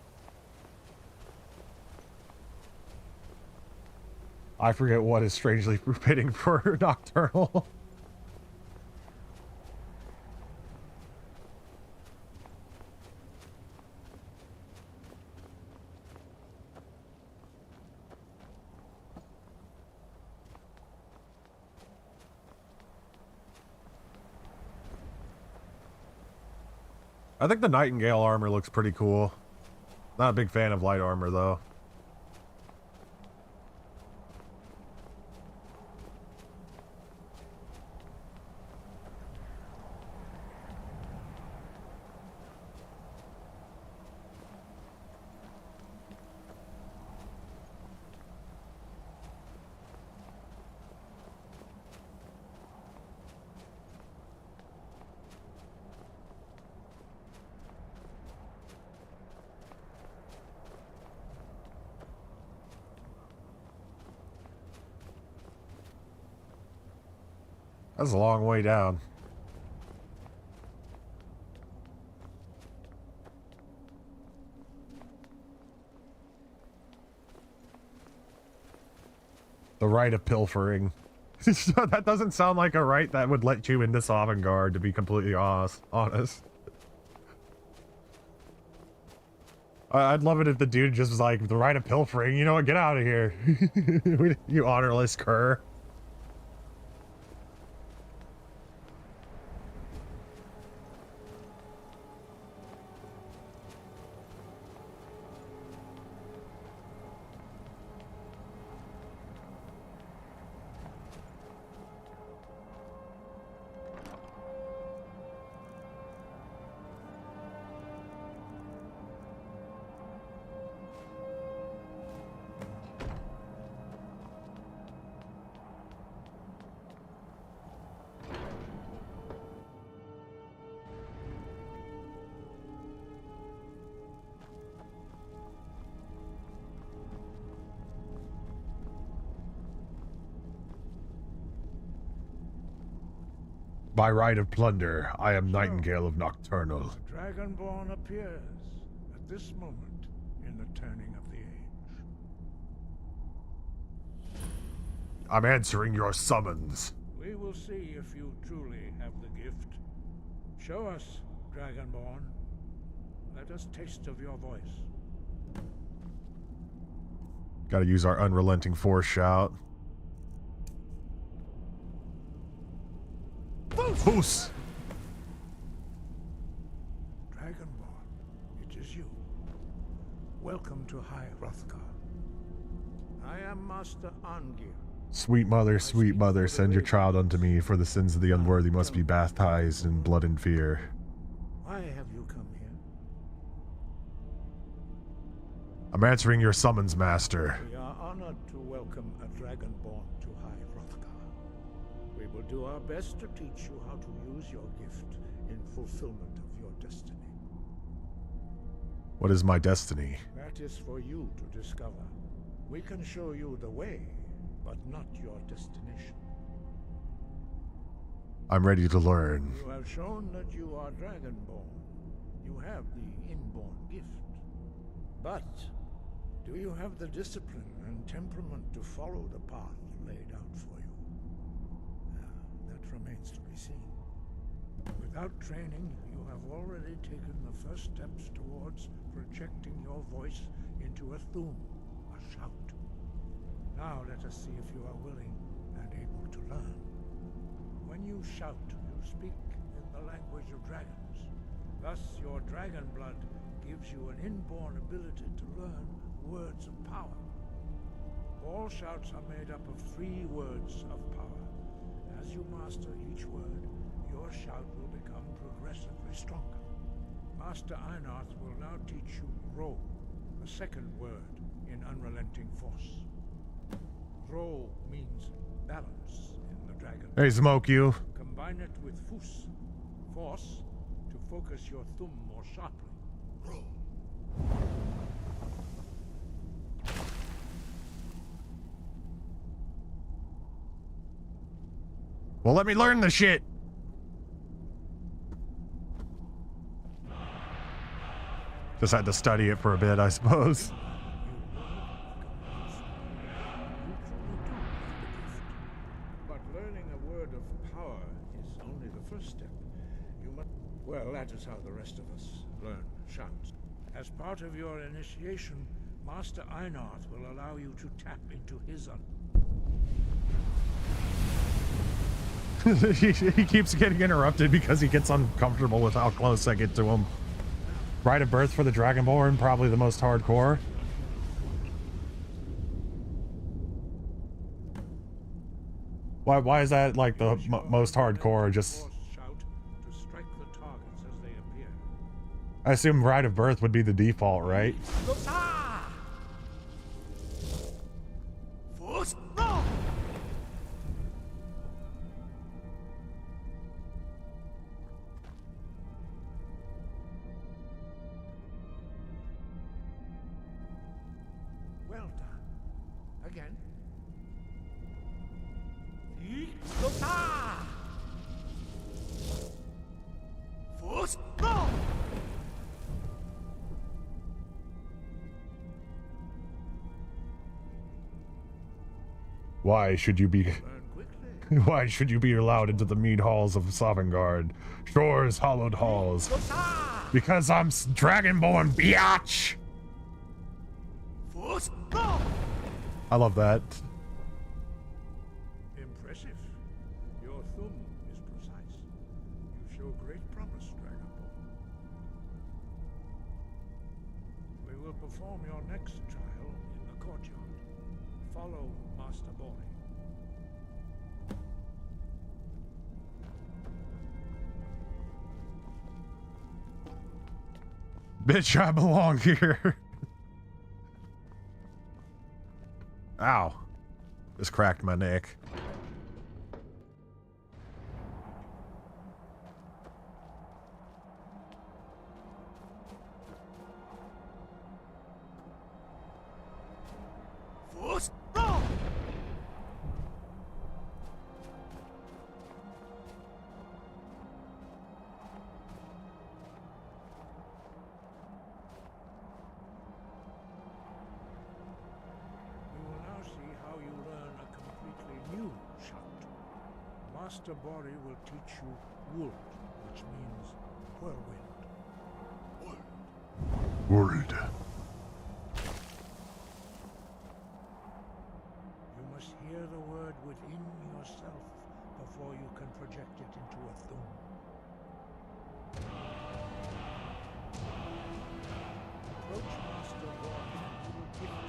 I forget what is strangely fitting for Nocturnal. I think the Nightingale armor looks pretty cool. Not a big fan of light armor, though. That's a long way down. The right of pilfering. That doesn't sound like a right that would let you into Sovngarde, to be completely honest. I'd love it if the dude just was like, the right of pilfering, you know what, get out of here. You honorless cur. By right of plunder, I am Nightingale of Nocturnal. The Dragonborn appears at this moment in the turning of the age. I'm answering your summons. We will see if you truly have the gift. Show us, Dragonborn. Let us taste of your voice. Gotta use our unrelenting force shout. Foos! Dragonborn, it is you. Welcome to High Hrothgar. I am Master Angir. Sweet mother, send your child unto me, for the sins of the unworthy must be baptized in blood and fear. Why have you come here? I'm answering your summons, master. We are honored to welcome a Dragonborn to High Hrothgar. We will do our best to teach you how to use your gift in fulfillment of your destiny. What is my destiny? That is for you to discover. We can show you the way, but not your destination. I'm ready to learn. You have shown that you are Dragonborn. You have the inborn gift. But do you have the discipline and temperament to follow the path laid out for you? That remains to be seen. Without training, you have already taken the first steps towards projecting your voice into a thum, a shout. Now let us see if you are willing and able to learn. When you shout, you speak in the language of dragons. Thus, your dragon blood gives you an inborn ability to learn words of power. All shouts are made up of 3 words of power. As you master each word, your shout will become progressively stronger. Master Einarth will now teach you Ro, the second word in Unrelenting Force. Ro means balance in the dragon. Hey, smoke you. Combine it with Fus, force, to focus your thumb more sharply. Ro. Well, let me learn the shit. Just had to study it for a bit, I suppose. But learning a word of power is only the first step. You must... Well, that is how the rest of us learn shouts. As part of your initiation, Master Einarth will allow you to tap into his He keeps getting interrupted because he gets uncomfortable with how close I get to him. Rite of birth for the Dragonborn, probably the most hardcore. Why is that like the most hardcore? Just I assume Rite of Birth would be the default, right? Well done. Again. Why should you be why should you be allowed into the mead halls of Sovngarde? Shores, hallowed halls. Because I'm Dragonborn, biatch! I love that. Impressive. Your thumb is precise. You show great promise, Dragonborn. We will perform your next trial in the courtyard. Follow Master Boy. Bitch, I belong here. Ow. Just cracked my neck. Master Bori will teach you Wold, which means whirlwind. World. You must hear the word within yourself before you can project it into a thum. Approach Master Bori and he will gift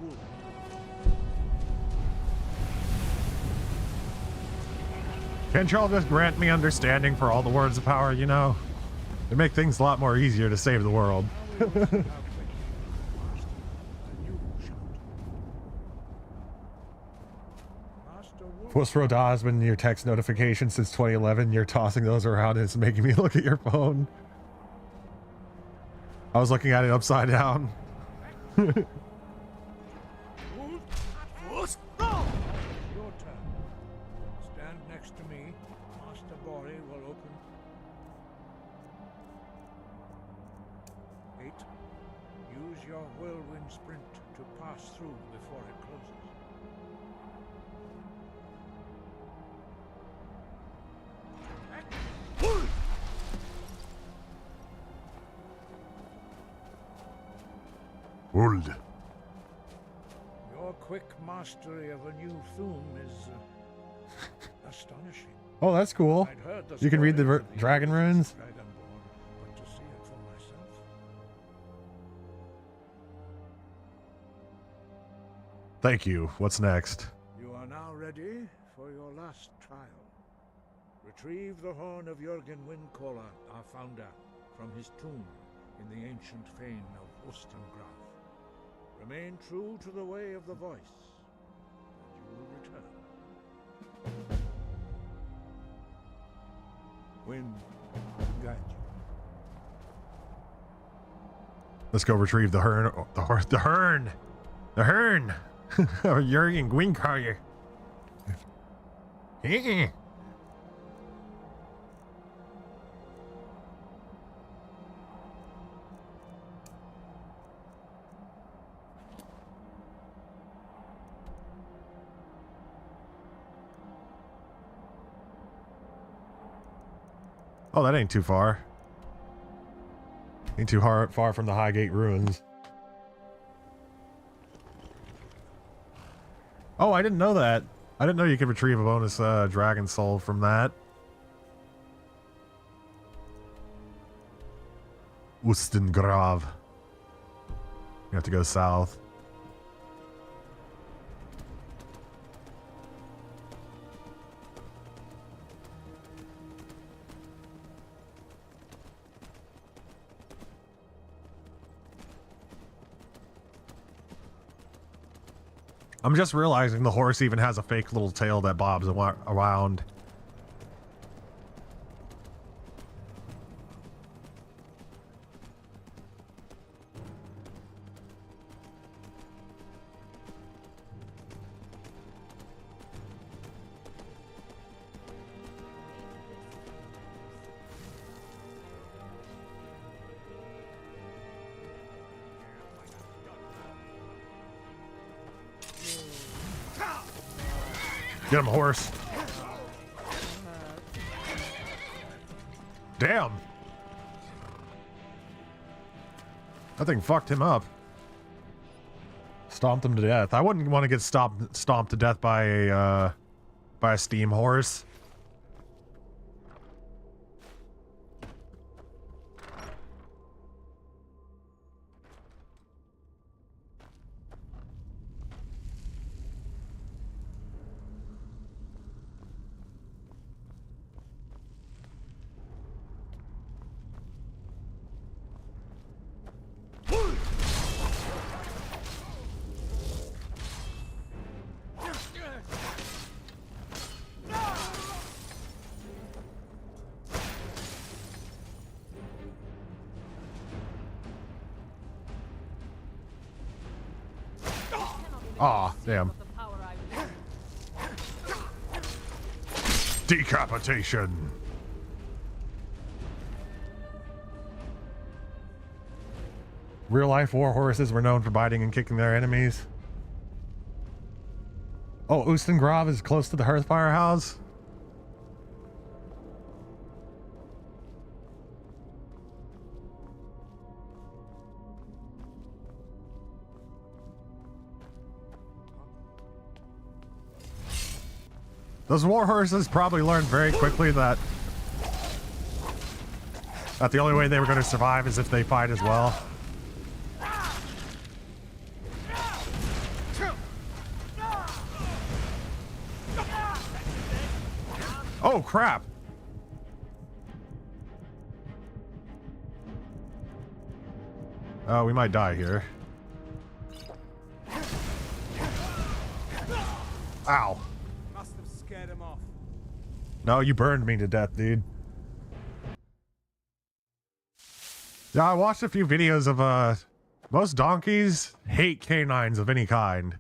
you Wold. Can't y'all just grant me understanding for all the words of power, you know? It'd make things a lot more easier to save the world. What's Roda has been in your text notifications since 2011. You're tossing those around and it's making me look at your phone. I was looking at it upside down. Sprint to pass through before it closes. World. Your quick mastery of a new thum is astonishing. Oh, that's cool. You can read the dragon runes. But to see it for myself. Thank you. What's next? You are now ready for your last trial. Retrieve the horn of Jürgen Windcaller, our founder, from his tomb in the ancient fane of Ustengraf. Remain true to the way of the voice, and you will return. Wind, guide you. Let's go retrieve the hern. The hern. The hern. Jürgen Windcaller. Oh, that ain't too far. Ain't too far from the Highgate ruins. Oh, I didn't know that. I didn't know you could retrieve a bonus dragon soul from that. Ustengrav. You have to go south. I'm just realizing the horse even has a fake little tail that bobs around. Get him, horse. Damn. That thing fucked him up. Stomp them to death. I wouldn't want to get stomped to death by a steam horse. Aw, damn. Decapitation. Real life war horses were known for biting and kicking their enemies. Oh, Ustengrav is close to the Hearthfire House? Those war horses probably learned very quickly that the only way they were going to survive is if they fight as well. Oh, crap. Oh, we might die here. Ow. Must have scared him off. No, you burned me to death, dude. Yeah, I watched a few videos of, most donkeys hate canines of any kind.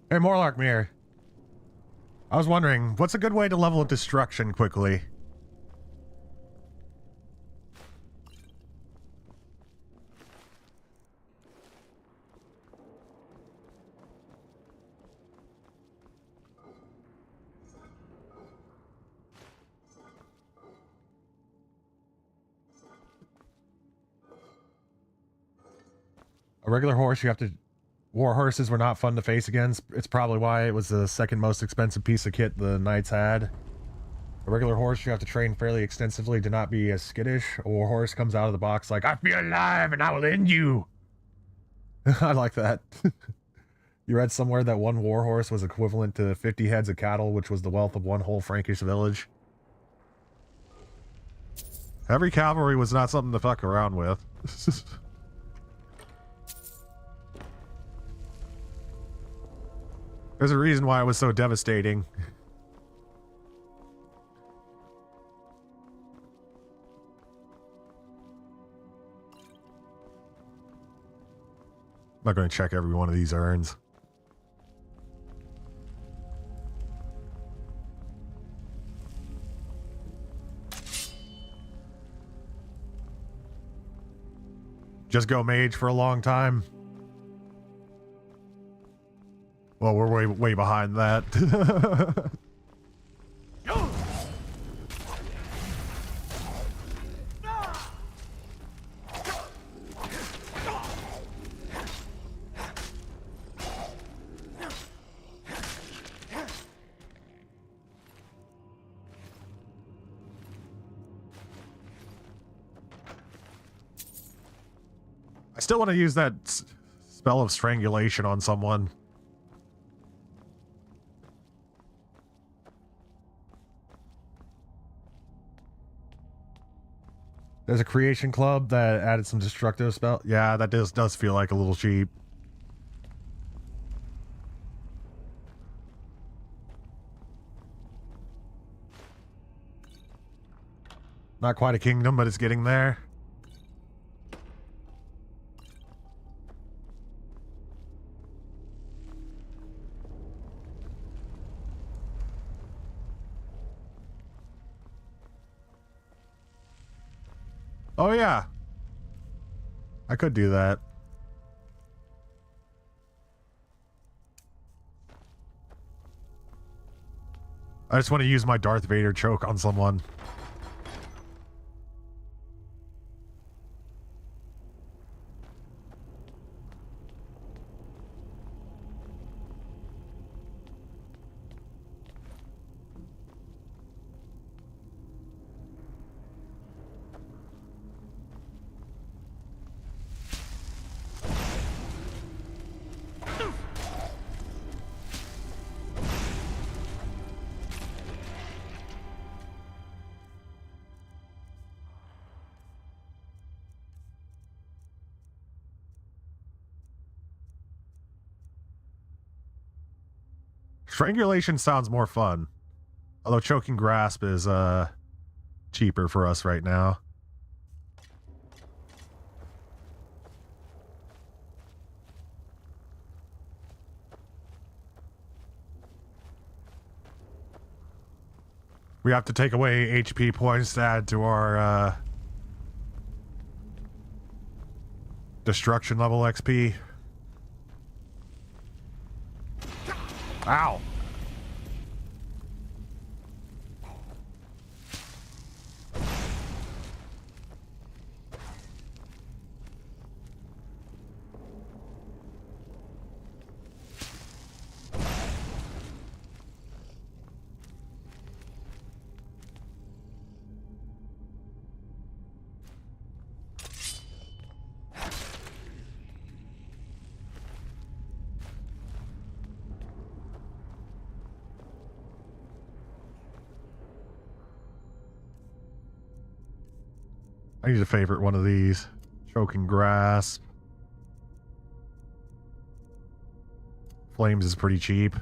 Hey, Morlark Mirror. I was wondering, what's a good way to level up destruction quickly? A regular horse, you have to... War horses were not fun to face against. It's probably why it was the second most expensive piece of kit the knights had. A regular horse you have to train fairly extensively to not be as skittish. A war horse comes out of the box like, I feel alive and I will end you! I like that. You read somewhere that one war horse was equivalent to 50 heads of cattle, which was the wealth of one whole Frankish village. Heavy cavalry was not something to fuck around with. There's a reason why it was so devastating. not going to check every one of these urns. Just go mage for a long time. Well, we're way behind that. I still want to use that spell of strangulation on someone. There's a creation club that added some destructive spell. Yeah, that does feel like a little cheap. Not quite a kingdom, but it's getting there. Oh yeah, I could do that. I just want to use my Darth Vader choke on someone. Strangulation sounds more fun. Although choking grasp is cheaper for us right now. We have to take away HP points to add to our destruction level XP. Ow. I need a favorite one of these. Choking grasp. Flames is pretty cheap.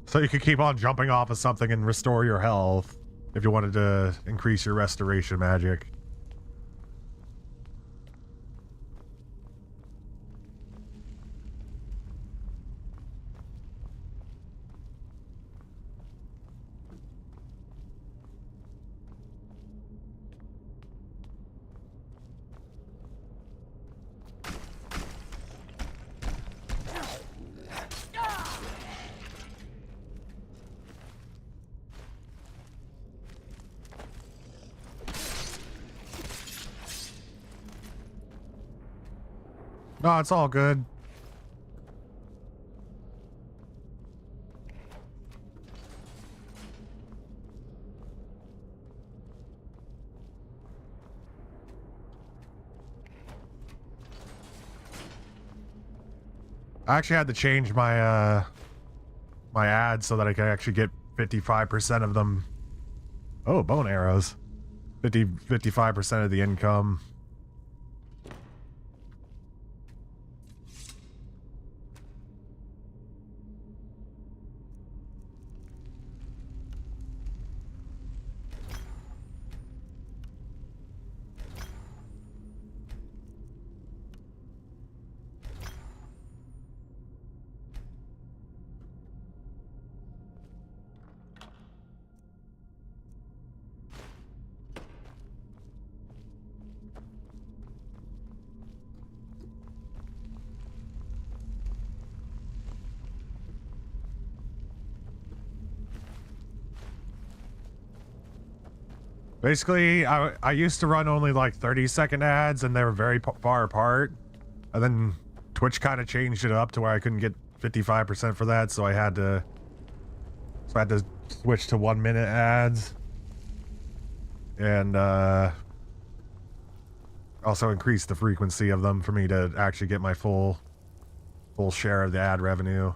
So you could keep on jumping off of something and restore your health if you wanted to increase your restoration magic. No, it's all good. I actually had to change my my ads so that I could actually get 55% of them. Oh, bone arrows. 55% of the income. Basically, I used to run only like 30-second ads, and they were very far apart. And then Twitch kind of changed it up to where I couldn't get 55% for that, so I had to switch to 1-minute ads. And also increase the frequency of them for me to actually get my full share of the ad revenue.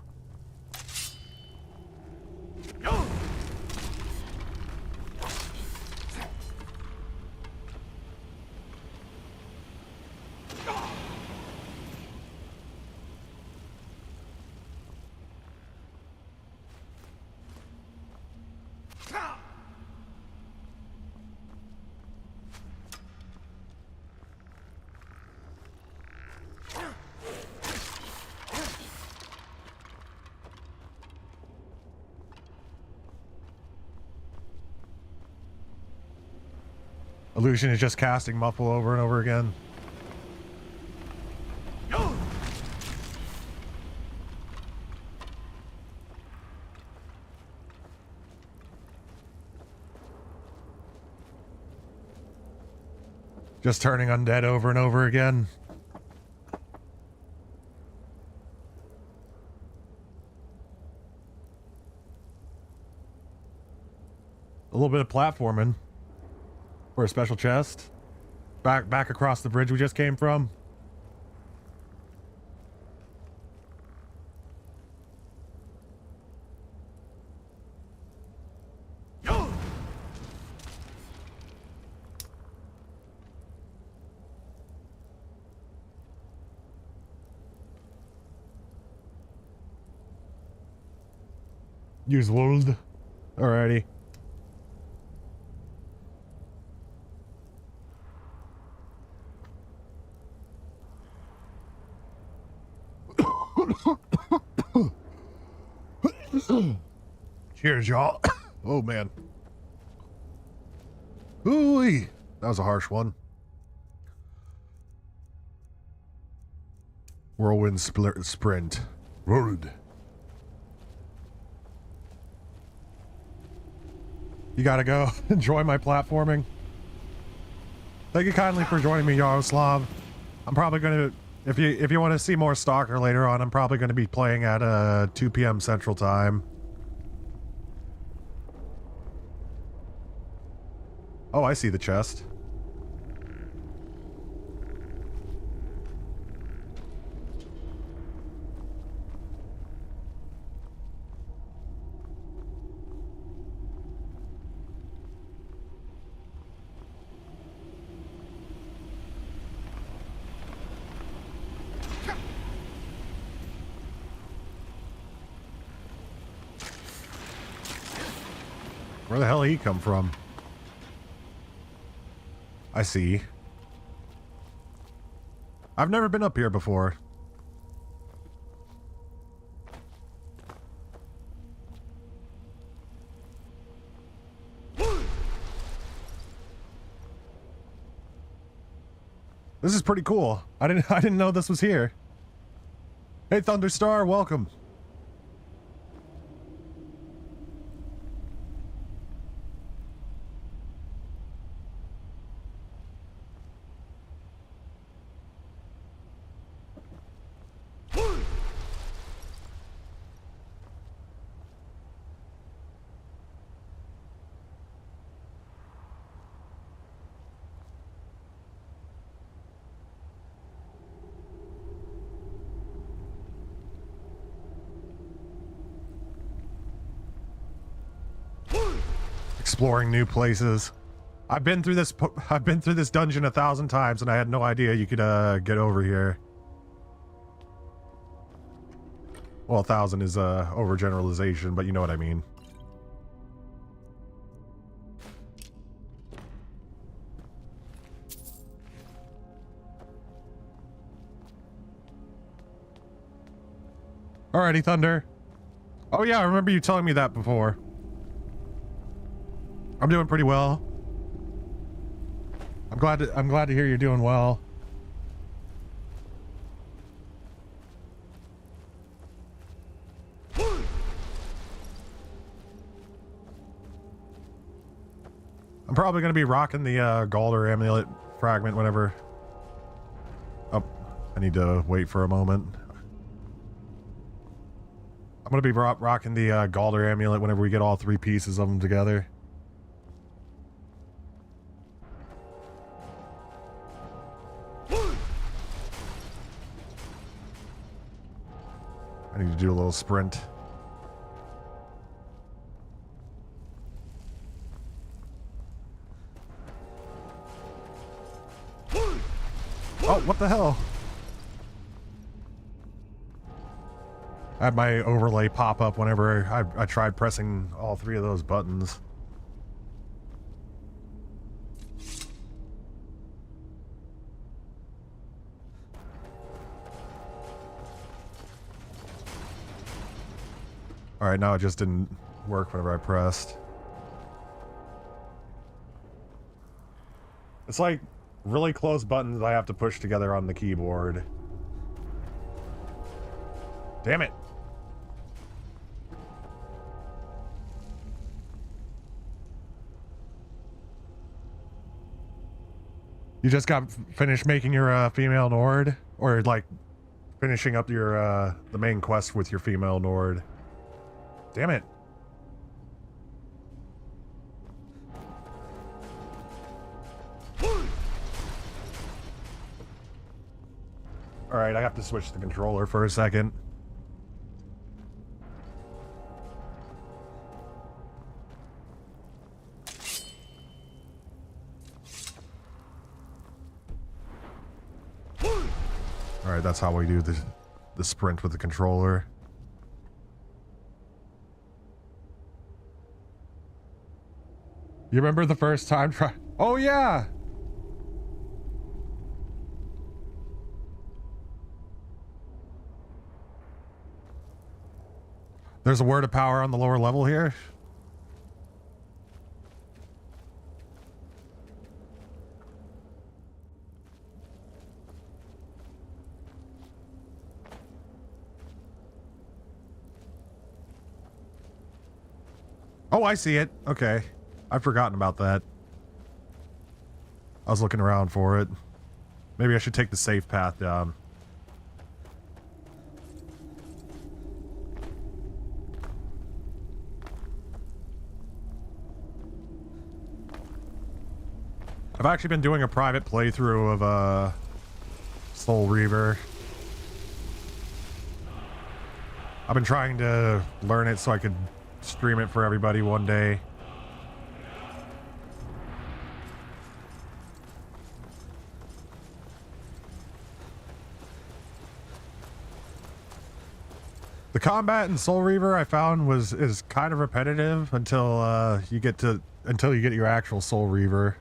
Illusion is just casting Muffle over and over again. Just turning undead over and over again. A little bit of platforming. For a special chest. Back across the bridge we just came from. Use world. Alrighty. Cheers, y'all. Oh, man. Ooh-wee. That was a harsh one. Whirlwind sprint. Road. You gotta go. Enjoy my platforming. Thank you kindly for joining me, Yaroslav. I'm probably gonna... If you want to see more Stalker later on, I'm probably going to be playing at 2 p.m. Central Time. Oh, I see the chest. Where the hell did he come from? I see. I've never been up here before. This is pretty cool. I didn't know this was here. Hey Thunderstar, welcome. exploring new places. I've been through this dungeon 1,000 times, and I had no idea you could get over here. Well, 1,000 is overgeneralization, but you know what I mean. Alrighty, Thunder. Oh yeah, I remember you telling me that before. I'm doing pretty well. I'm glad to hear you're doing well. I'm probably going to be rocking the Galder amulet fragment whenever... Oh, I need to wait for a moment. I'm going to be rocking the Galder amulet whenever we get all 3 pieces of them together. I need to do a little sprint. Oh, what the hell? I had my overlay pop up whenever I tried pressing all 3 of those buttons. Alright, now it just didn't work whenever I pressed. It's like really close buttons I have to push together on the keyboard. Damn it. You just got finished making your female Nord? Or like finishing up your the main quest with your female Nord? Damn it. Alright, I have to switch the controller for a second. Alright, that's how we do the sprint with the controller. You remember the first time try? Oh yeah! There's a word of power on the lower level here. Oh, I see it. Okay. I've forgotten about that. I was looking around for it. Maybe I should take the safe path down. I've actually been doing a private playthrough of Soul Reaver. I've been trying to learn it so I could stream it for everybody one day. The combat in Soul Reaver I found is kind of repetitive until you get your actual Soul Reaver.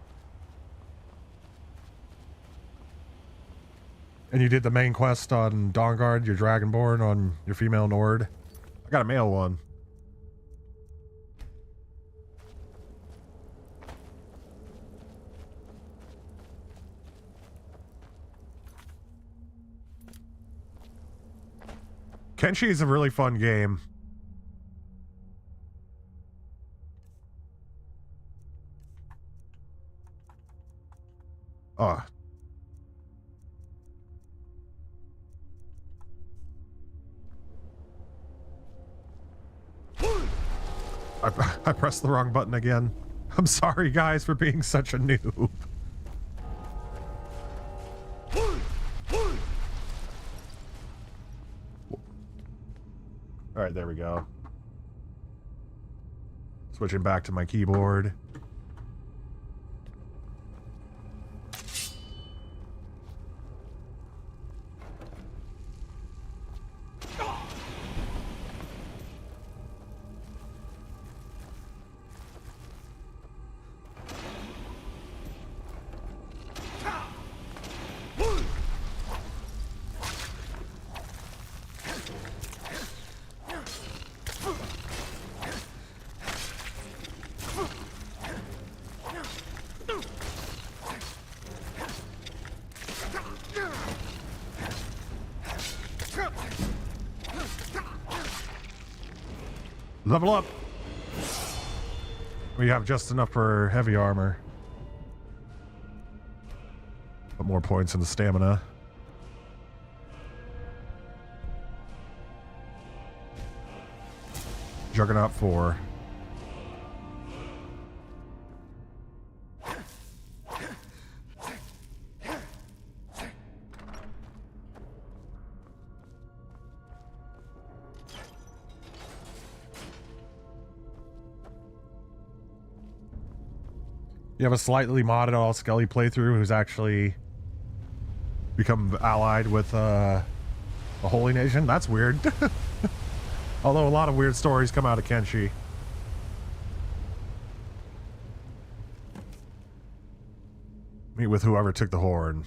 And you did the main quest on Dawnguard, your Dragonborn, on your female Nord. I got a male one. Kenshi is a really fun game. Oh. I pressed the wrong button again. I'm sorry, guys, for being such a noob. Alright, there we go. Switching back to my keyboard. Level up. We have just enough for heavy armor. Put more points in the stamina. Juggernaut 4. You have a slightly modded all Skelly playthrough who's actually become allied with the Holy Nation. That's weird. Although a lot of weird stories come out of Kenshi. Meet with whoever took the horn.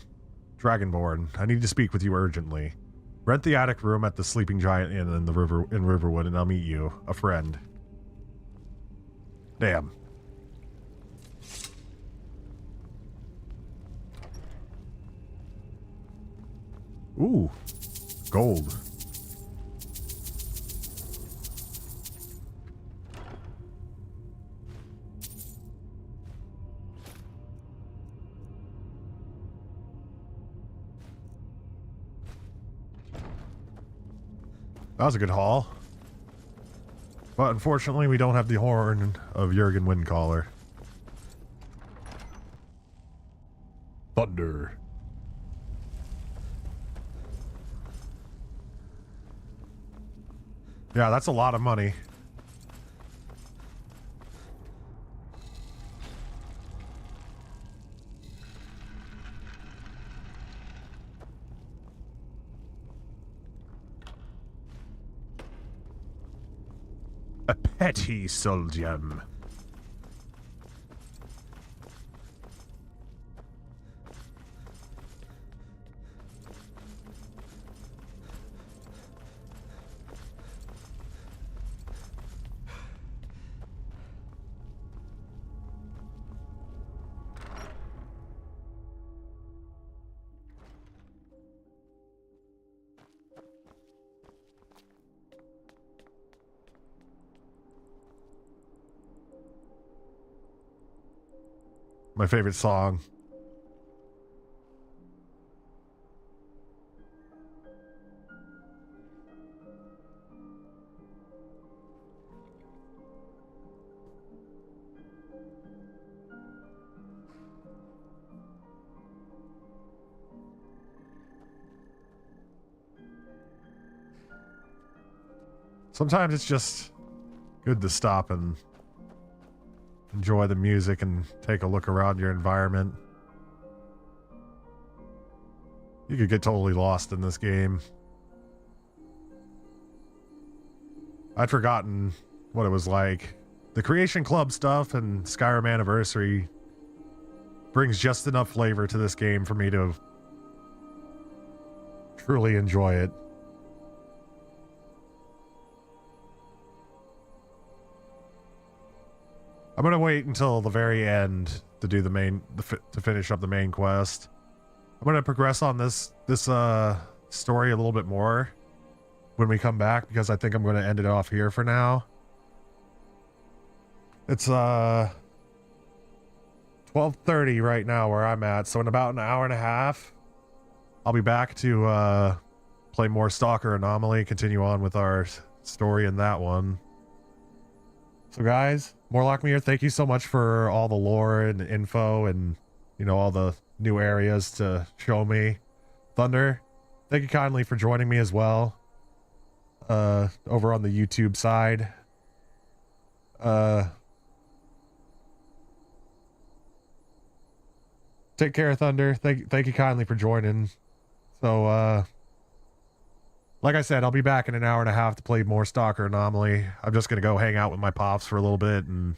Dragonborn, I need to speak with you urgently. Rent the attic room at the Sleeping Giant Inn in Riverwood and I'll meet you. A friend. Damn. Ooh. Gold. That was a good haul. But unfortunately, we don't have the horn of Jurgen Windcaller. Thunder. Yeah, that's a lot of money. A petty soul gem. My favorite song. Sometimes it's just good to stop and enjoy the music and take a look around your environment. You could get totally lost in this game. I'd forgotten what it was like. The Creation Club stuff and Skyrim Anniversary brings just enough flavor to this game for me to truly enjoy it. I'm gonna wait until the very end to do to finish up the main quest. I'm gonna progress on this story a little bit more when we come back, because I think I'm gonna end it off here for now. It's 12:30 right now where I'm at, so in about an hour and a half, I'll be back to play more Stalker Anomaly, continue on with our story in that one. So guys, Morlock Meir, thank you so much for all the lore and info and, you know, all the new areas to show me. Thunder, thank you kindly for joining me as well. Over on the YouTube side. Take care, Thunder. Thank you kindly for joining. So, like I said, I'll be back in an hour and a half to play more Stalker Anomaly. I'm just going to go hang out with my pops for a little bit and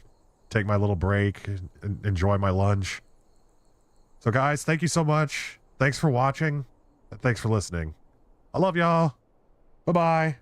take my little break and enjoy my lunch. So guys, thank you so much. Thanks for watching. And thanks for listening. I love y'all. Bye-bye.